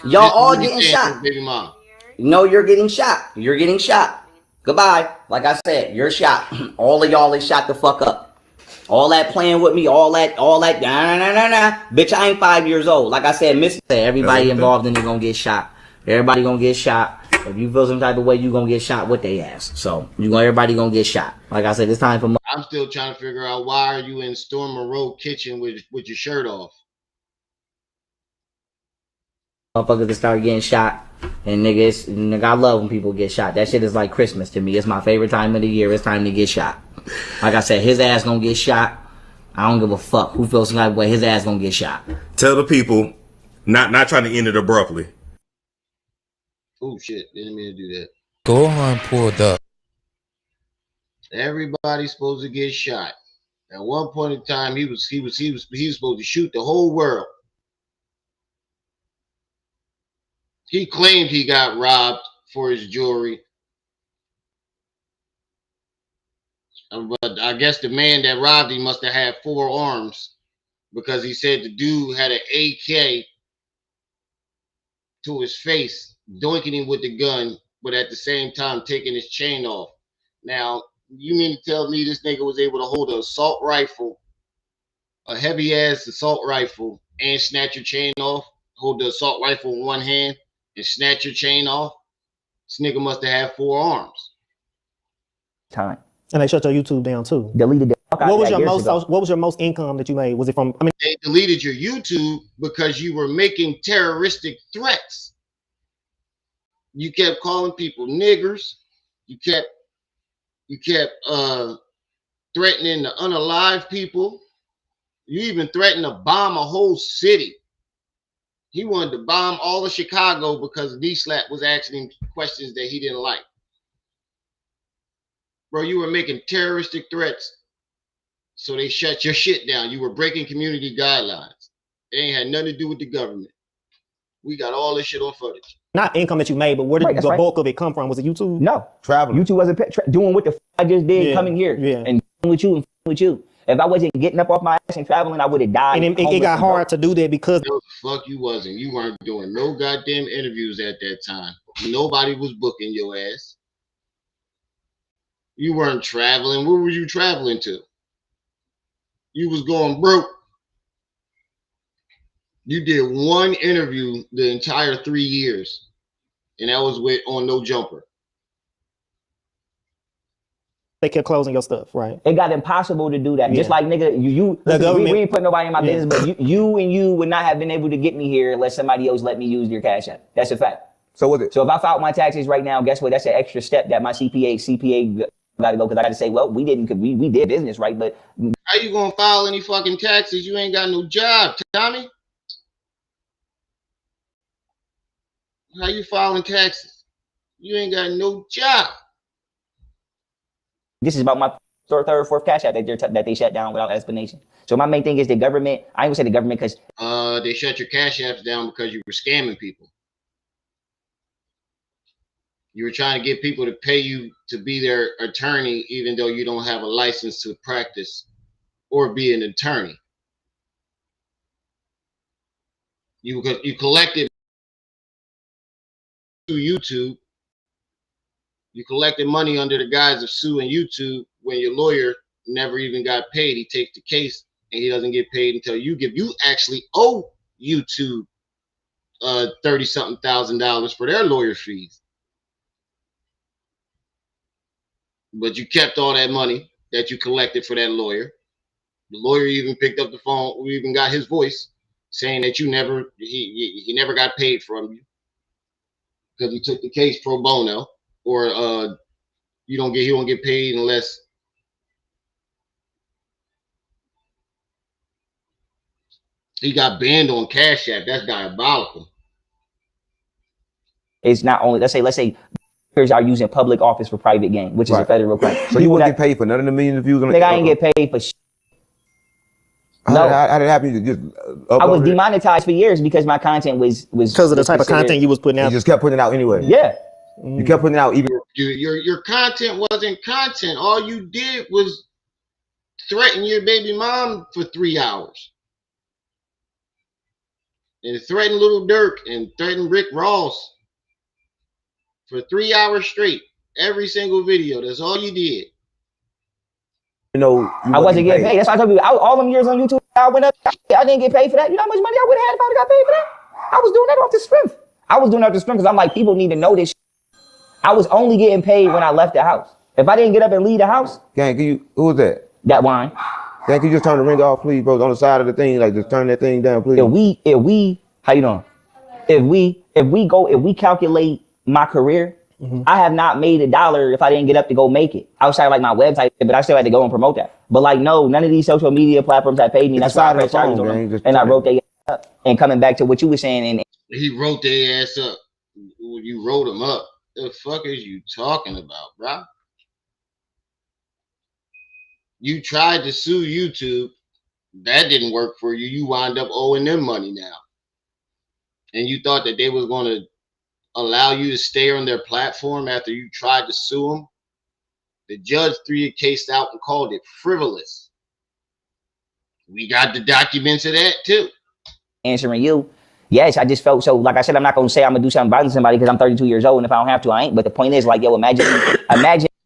M: Y'all all getting shot.
A: Baby mom.
M: No, you're getting shot. You're getting shot. Goodbye. Like I said, you're shot. All of y'all is shot the fuck up. All that playing with me, all that, nah. Bitch, I ain't 5 years old. Like I said, everybody involved in it gonna get shot. Everybody gonna get shot. If you feel some type of way, you gonna get shot with their ass. So everybody gonna get shot. Like I said, it's time for.
A: I'm still trying to figure out why are you in Storm Monroe kitchen with your shirt off.
M: Motherfuckers to start getting shot, and nigga, I love when people get shot. That shit is like Christmas to me. It's my favorite time of the year. It's time to get shot. Like I said, his ass gonna get shot. I don't give a fuck who feels some type of way. His ass gonna get shot.
E: Tell the people, not trying to end it abruptly.
A: Oh shit! Didn't mean to do that.
N: Gohan pulled up.
A: Everybody's supposed to get shot. At one point in time, he was supposed to shoot the whole world. He claimed he got robbed for his jewelry. But I guess the man that robbed him must have had 4 arms because he said the dude had an AK to his face, doinking him with the gun, but at the same time taking his chain off. Now, you mean to tell me this nigga was able to hold an assault rifle, a heavy-ass assault rifle, and snatch your chain off? Hold the assault rifle in one hand and snatch your chain off? This nigga must have had 4 arms.
I: Time.
F: And they shut your YouTube down too.
I: Deleted it.
F: What was your most income that you made? Was it from?
A: They deleted your YouTube because you were making terroristic threats. You kept calling people niggers. You kept threatening to unalive people. You even threatened to bomb a whole city. He wanted to bomb all of Chicago because D-Slap was asking him questions that he didn't like. Bro, you were making terroristic threats, so they shut your shit down. You were breaking community guidelines. It ain't had nothing to do with the government. We got all this shit on footage.
F: Not income that you made, but where did the bulk of it come from? Was it YouTube?
I: No,
G: traveling.
I: YouTube wasn't doing what the I just did, coming here and with you and with you. If I wasn't getting up off my ass and traveling, I would have died.
F: And it got hard to do that because
A: no, the fuck you wasn't. You weren't doing no goddamn interviews at that time. Nobody was booking your ass. You weren't traveling. Where were you traveling to? You was going broke. You did one interview the entire 3 years, and that was with on No Jumper.
F: they kept closing your stuff, right?
I: It got impossible to do that.
F: Yeah.
I: Just like nigga, you listen, we ain't putting nobody in my business, but you would not have been able to get me here unless somebody else let me use your Cash App. That's a fact.
G: So was it?
I: So if I filed my taxes right now, guess what? That's an extra step that my CPA got to go, because I got to say, well, we didn't, because we did business, right? But
A: how you gonna file any fucking taxes? You ain't got no job, Tommy. How you filing taxes? You ain't got no job.
I: this is about my third or fourth Cash App that they shut down without explanation. So my main thing is the government. I ain't gonna say the government because
A: they shut your Cash Apps down because you were scamming people. You were trying to get people to pay you to be their attorney, even though you don't have a license to practice or be an attorney. You collected through YouTube. You collected money under the guise of suing YouTube when your lawyer never even got paid. He takes the case and he doesn't get paid until you actually owe YouTube $30-something thousand for their lawyer fees. But you kept all that money that you collected for that lawyer. The lawyer even picked up the phone. We even got his voice saying that he never got paid from you because he took the case pro bono, or he won't get paid unless he got banned on Cash App. That's diabolical.
I: it's not only let's say are using public office for private gain, which is a federal crime.
G: So you wouldn't get paid for none of the millions of views on
I: it? Nigga, I ain't get paid for shit.
G: No. How did it happen? You just
I: I was demonetized for years because my content was
F: because of the type of content you was putting out.
G: You just kept putting it out anyway.
I: Yeah.
G: You kept putting it out even
A: your content wasn't content. All you did was threaten your baby mom for 3 hours. And threaten Little Dirk and threaten Rick Ross for 3 hours straight. Every single video. That's all you did.
G: You know,
I: I wasn't getting paid. That's why I told you all them years on YouTube, I went up. I didn't get paid for that. You know how much money I would have had if I would have got paid for that? I was doing that off the strength. I was doing that off the strength because I'm like, people need to know this. I was only getting paid when I left the house. If I didn't get up and leave the house.
G: Gang, who was that?
I: That wine.
G: Gang, can you just turn the ring off, please, bro? On the side of the thing, like just turn that thing down, please.
I: If we, how you doing? If we calculate my career, I have not made $1 if I didn't get up to go make it. Outside like my website, but I still had to go and promote that. But like, no, none of these social media platforms have paid me. That's why I pressed charges on them. And I wrote their ass up. And coming back to what you were saying, and
A: he wrote their ass up. You wrote them up. The fuck is you talking about, bro? You tried to sue YouTube. That didn't work for you. You wind up owing them money now. And you thought that they was going to allow you to stay on their platform after you tried to sue them? The judge threw your case out and called it frivolous. We got the documents of that too.
I: Answering you, yes, I just felt so. Like I said, I'm not gonna say I'm gonna do something violent to somebody because I'm 32 years old, and if I don't have to, I ain't. But the point is, like, yo, imagine.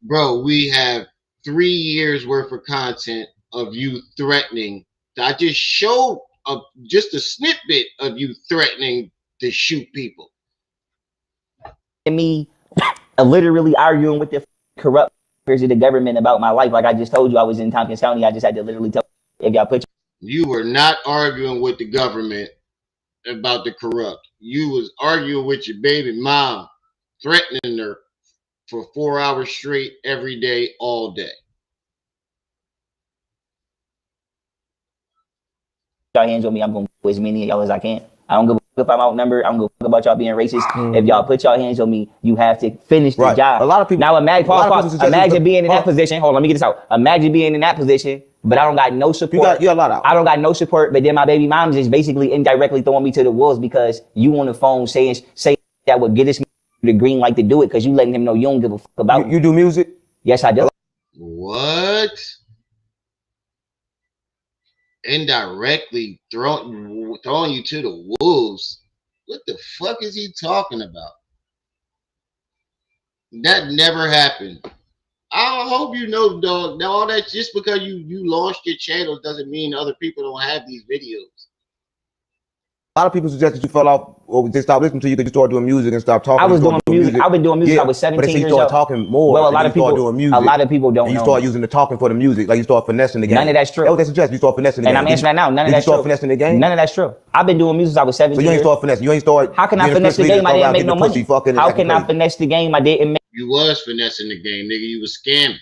A: Bro, we have 3 years worth of content of you threatening. I just showed just a snippet of you threatening to shoot people.
I: And me literally arguing with the corrupt members of the government about my life. Like I just told you, I was in Tompkins County. I just had to literally tell if y'all put.
A: You were not arguing with the government about the corrupt. You was arguing with your baby mom, threatening her for 4 hours straight every day, all day.
I: Y'all hands on me, I'm gonna do as many of y'all as I can. I don't give a fuck if I'm outnumbered. I don't give a fuck about y'all being racist. If y'all put y'all hands on me, you have to finish the job.
G: A lot of people.
I: Now imagine being in that position. Hold on, let me get this out. Imagine being in that position but I don't got no support.
G: You got a lot out.
I: I don't got no support, but then my baby mom's is basically indirectly throwing me to the wolves because you on the phone saying that would get us the green light to do it because you letting him know you don't give a fuck about
G: you do music?
I: Yes, I do.
A: What? Indirectly throwing you to the wolves? What the fuck is he talking about? That never happened. I hope you know, dog. Now all that just because you launched your channel doesn't mean other people don't have these videos.
G: A lot of people suggest that you fell off or just stop listening to you because you started doing music and stopped talking.
I: I was doing music. I've been doing music.
G: Yeah,
I: I was 17
G: but they say you
I: years
G: started
I: old.
G: talking more.
I: Well, a lot of people
G: doing music.
I: A lot of people don't
G: and you
I: know.
G: start using the talking for the music, like you start finessing the game.
I: None of that's true.
G: That's what they suggest. You start finessing the game.
I: And I'm answering that now. None of
G: Did
I: that's
G: you
I: true.
G: start finessing the game?
I: None of that's true. I've been doing music since I was 17
G: So you ain't
I: years.
G: start finessing. You ain't start.
I: How can I finesse the game? I didn't make no money. How can I finesse the game? I didn't make.
A: You was finessing the game, nigga. You was scamming.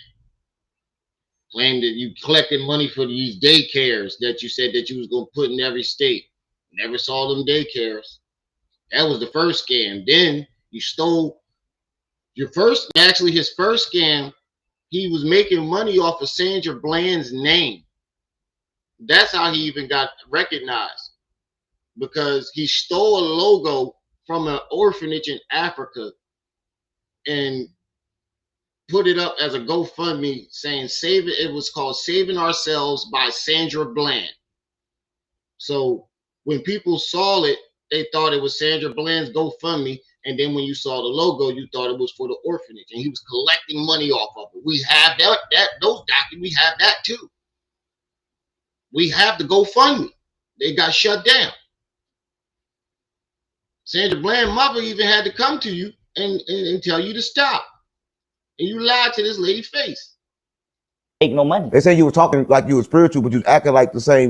A: Claimed that you collected money for these daycares that you said that you was gonna put in every state. Never saw them daycares. That was the first scam. Then you stole your first. Actually, his first scam. He was making money off of Sandra Bland's name. That's how he even got recognized, because he stole a logo from an orphanage in Africa and put it up as a GoFundMe saying save it. It was called Saving Ourselves by Sandra Bland. So when people saw it, they thought it was Sandra Bland's GoFundMe. And then when you saw the logo, you thought it was for the orphanage. And he was collecting money off of it. We have those documents. We have that too. We have the GoFundMe. They got shut down. Sandra Bland's mother even had to come to you and tell you to stop. And you lied to this lady's face.
I: Make no money.
G: They say you were talking like you were spiritual, but you was acting like the same.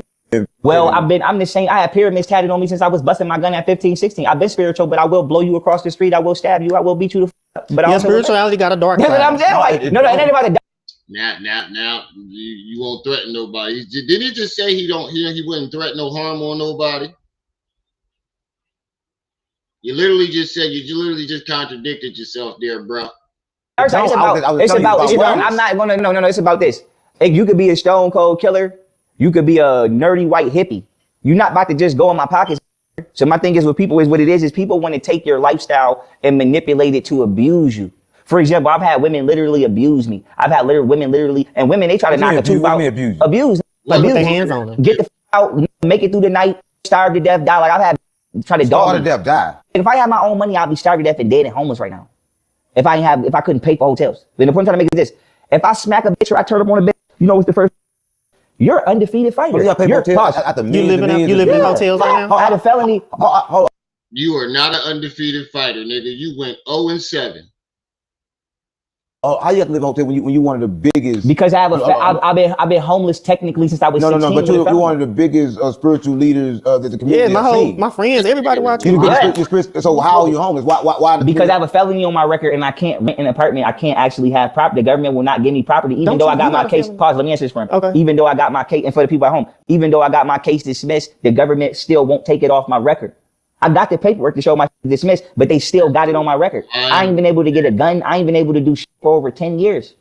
I: Well, I'm the same. I had pyramids tatted on me since I was busting my gun at 15, 16. I've been spiritual, but I will blow you across the street. I will stab you. I will beat you the fuck up. But
F: yeah, spirituality got a dark side.
I: That's what I'm saying. Like, no, it ain't about the.
A: Now, you won't threaten nobody. Didn't he just say he wouldn't threaten no harm on nobody? You literally just said, you literally just contradicted yourself there, bro.
I: I'm not gonna, no, it's about this. You could be a stone cold killer. You could be a nerdy white hippie. You're not about to just go in my pockets. So my thing is with people is what it is people want to take your lifestyle and manipulate it to abuse you. For example, I've had women literally abuse me. I've had women literally, and women, they try to knock a tooth out. Abuse.
F: Put their hands on them.
I: Get the out, make it through the night, starve to death, die. Like I've had, try to dog
G: to death, die.
I: If I had my own money, I'd be starved to death and dead and homeless right now. If I couldn't pay for hotels. Then the point I'm trying to make is this. If I smack a bitch or I turn up on a bitch, you know what's the first? You're undefeated fighter.
G: You living
F: in hotels right now?
I: I had a felony.
G: Hold on.
A: You are not an undefeated fighter, nigga. You went 0-7.
G: Oh, how you have to live in a hotel when you one of the biggest?
I: Because I've been homeless technically since I was 16.
G: No, but you're one of the biggest spiritual leaders that the community.
F: Yeah, my friends, everybody watching.
G: So how are you homeless? Why?
I: Because I have a felony on my record and I can't rent an apartment. I can't actually have property. The government will not give me property, even though I got my case. Pause. Let me answer this for him.
F: Okay.
I: Even though I got my case, and for the people at home, even though I got my case dismissed, the government still won't take it off my record. I got the paperwork to show my dismissed, but they still got it on my record. I ain't been able to get a gun. I ain't been able to do shit for over 10 years.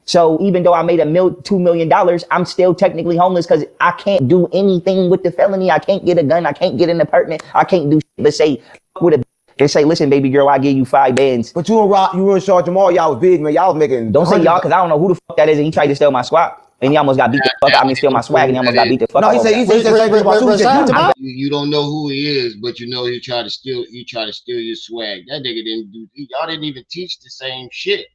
I: So even though I made $2 million, I'm still technically homeless because I can't do anything with the felony. I can't get a gun. I can't get an apartment. I can't do shit but say with a and say, listen, baby girl, I give you 5 bands.
G: But you and Shaw Jamal, y'all was big, man. Y'all was making.
I: Don't say y'all because I don't know who the fuck that is. And he tried to steal my squad. And he almost got beat the fuck out. I mean, steal my swag and he almost got beat the fuck out.
G: No, he said,
A: you don't know who he is, but you know he tried to steal your swag. That nigga didn't do. Y'all didn't even teach the same shit.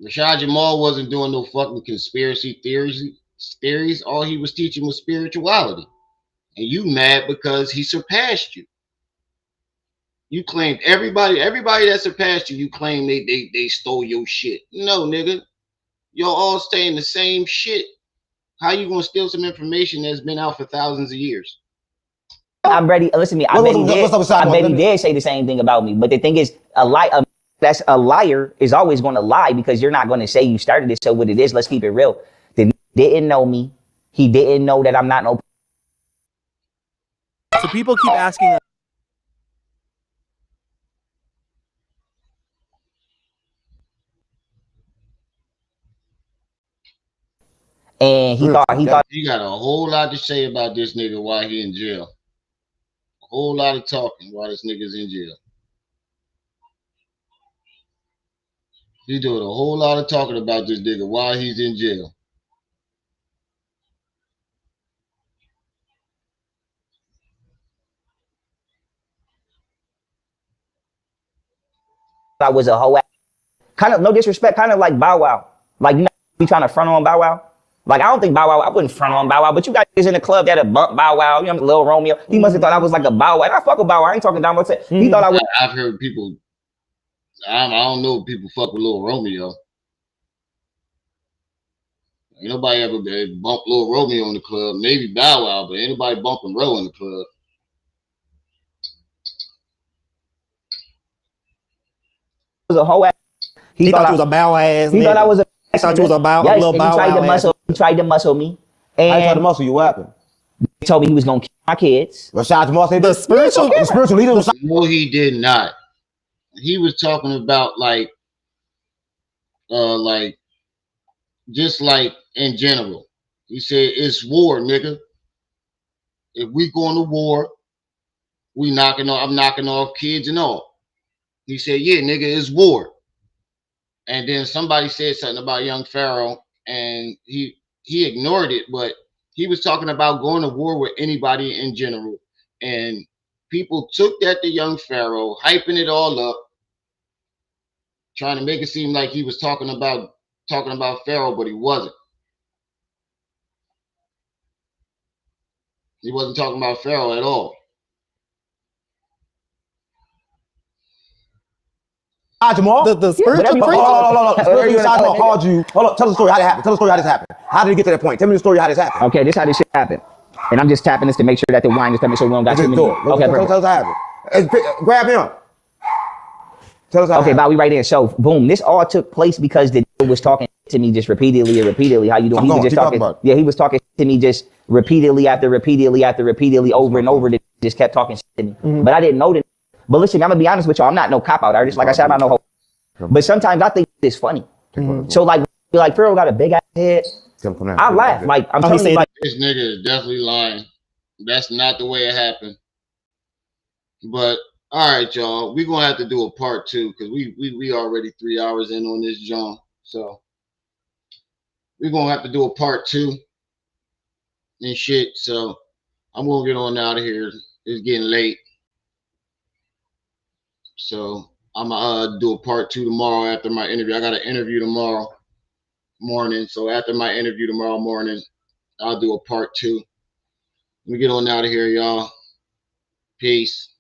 A: Rashad Jamal wasn't doing no fucking conspiracy theories. All he was teaching was spirituality. And you mad because he surpassed you. You claimed everybody that surpassed you, you claim they stole your shit. No, nigga. Y'all all stay in the same shit. How you gonna steal some information that's been out for thousands of years?
I: I'm ready. Listen to me. I bet he did say the same thing about me. But the thing is, a liar is always going to lie because you're not going to say you started it. So what it is, let's keep it real. The didn't know me. He didn't know that I'm not no.
N: So people keep asking.
I: And he thought
A: he got a whole lot to say about this nigga while he in jail. A whole lot of talking while this nigga's in jail. He doing a whole lot of talking about this nigga while he's in jail.
I: I was a hoe. Kind of, no disrespect, kind of like Bow Wow. Like, you know, be trying to front on Bow Wow. Like, I don't think Bow Wow, I wouldn't front on Bow Wow, but you guys in the club that had bump Bow Wow, you know, Lil Romeo. He must have thought I was like a Bow Wow. And I fuck with Bow Wow. I ain't talking down what's it. He thought I was.
A: I've heard people, I don't know if people fuck with Lil Romeo. Ain't nobody ever bump Lil Romeo in the club. Maybe Bow Wow, but ain't nobody bumping Ro in the club.
I: Was a hoe ass.
F: He thought he was a bow ass.
I: He thought I was a.
F: He thought you was a little bow wow.
I: He tried to muscle me. And
G: I tried to muscle you. What happened?
I: He told me he was gonna kill my kids.
G: Rashad Jamal said
F: the spiritual
G: leader.
A: No, he did not. He was talking about like just like in general. He said it's war, nigga. If we going to war, I'm knocking off kids and all. He said, yeah, nigga, it's war. And then somebody said something about young Pharaoh, and he ignored it, but he was talking about going to war with anybody in general. And people took that to young Pharaoh, hyping it all up, trying to make it seem like he was talking about Pharaoh, but he wasn't. He wasn't talking about Pharaoh at all.
G: Jamal?
F: The spiritual preacher.
G: Hold on. Called you. Hold on. Tell the story how it happened. Tell the story how this happened. How did it get to that point? Tell me the story how this happened.
I: Okay, this how this shit happened. And I'm just tapping this to make sure that the wine is coming so we don't got too many. Okay,
G: tell us how it happened. Grab him. Tell us how.
I: Okay, Bob, we right there. So, boom, this all took place because the dude was talking to me just repeatedly. How you doing? He was just talking. Yeah, he was talking to me just repeatedly after repeatedly over and over. Just kept talking to me. But I didn't know that. But listen, I'm gonna be honest with y'all. I'm not no cop out artist. Like I said, I'm not no hoe. But sometimes I think it's funny. So like Pharaoh got a big ass head. I laugh. Like I'm telling you, like
A: this nigga is definitely lying. That's not the way it happened. But all right, y'all, we're gonna have to do a part 2 because we already 3 hours in on this, John. So we're gonna have to do a part 2 and shit. So I'm gonna get on out of here. It's getting late. So I'm gonna do a part 2 tomorrow after my interview. I got an interview tomorrow morning. So after my interview tomorrow morning, I'll do a part 2. Let me get on out of here, y'all. Peace.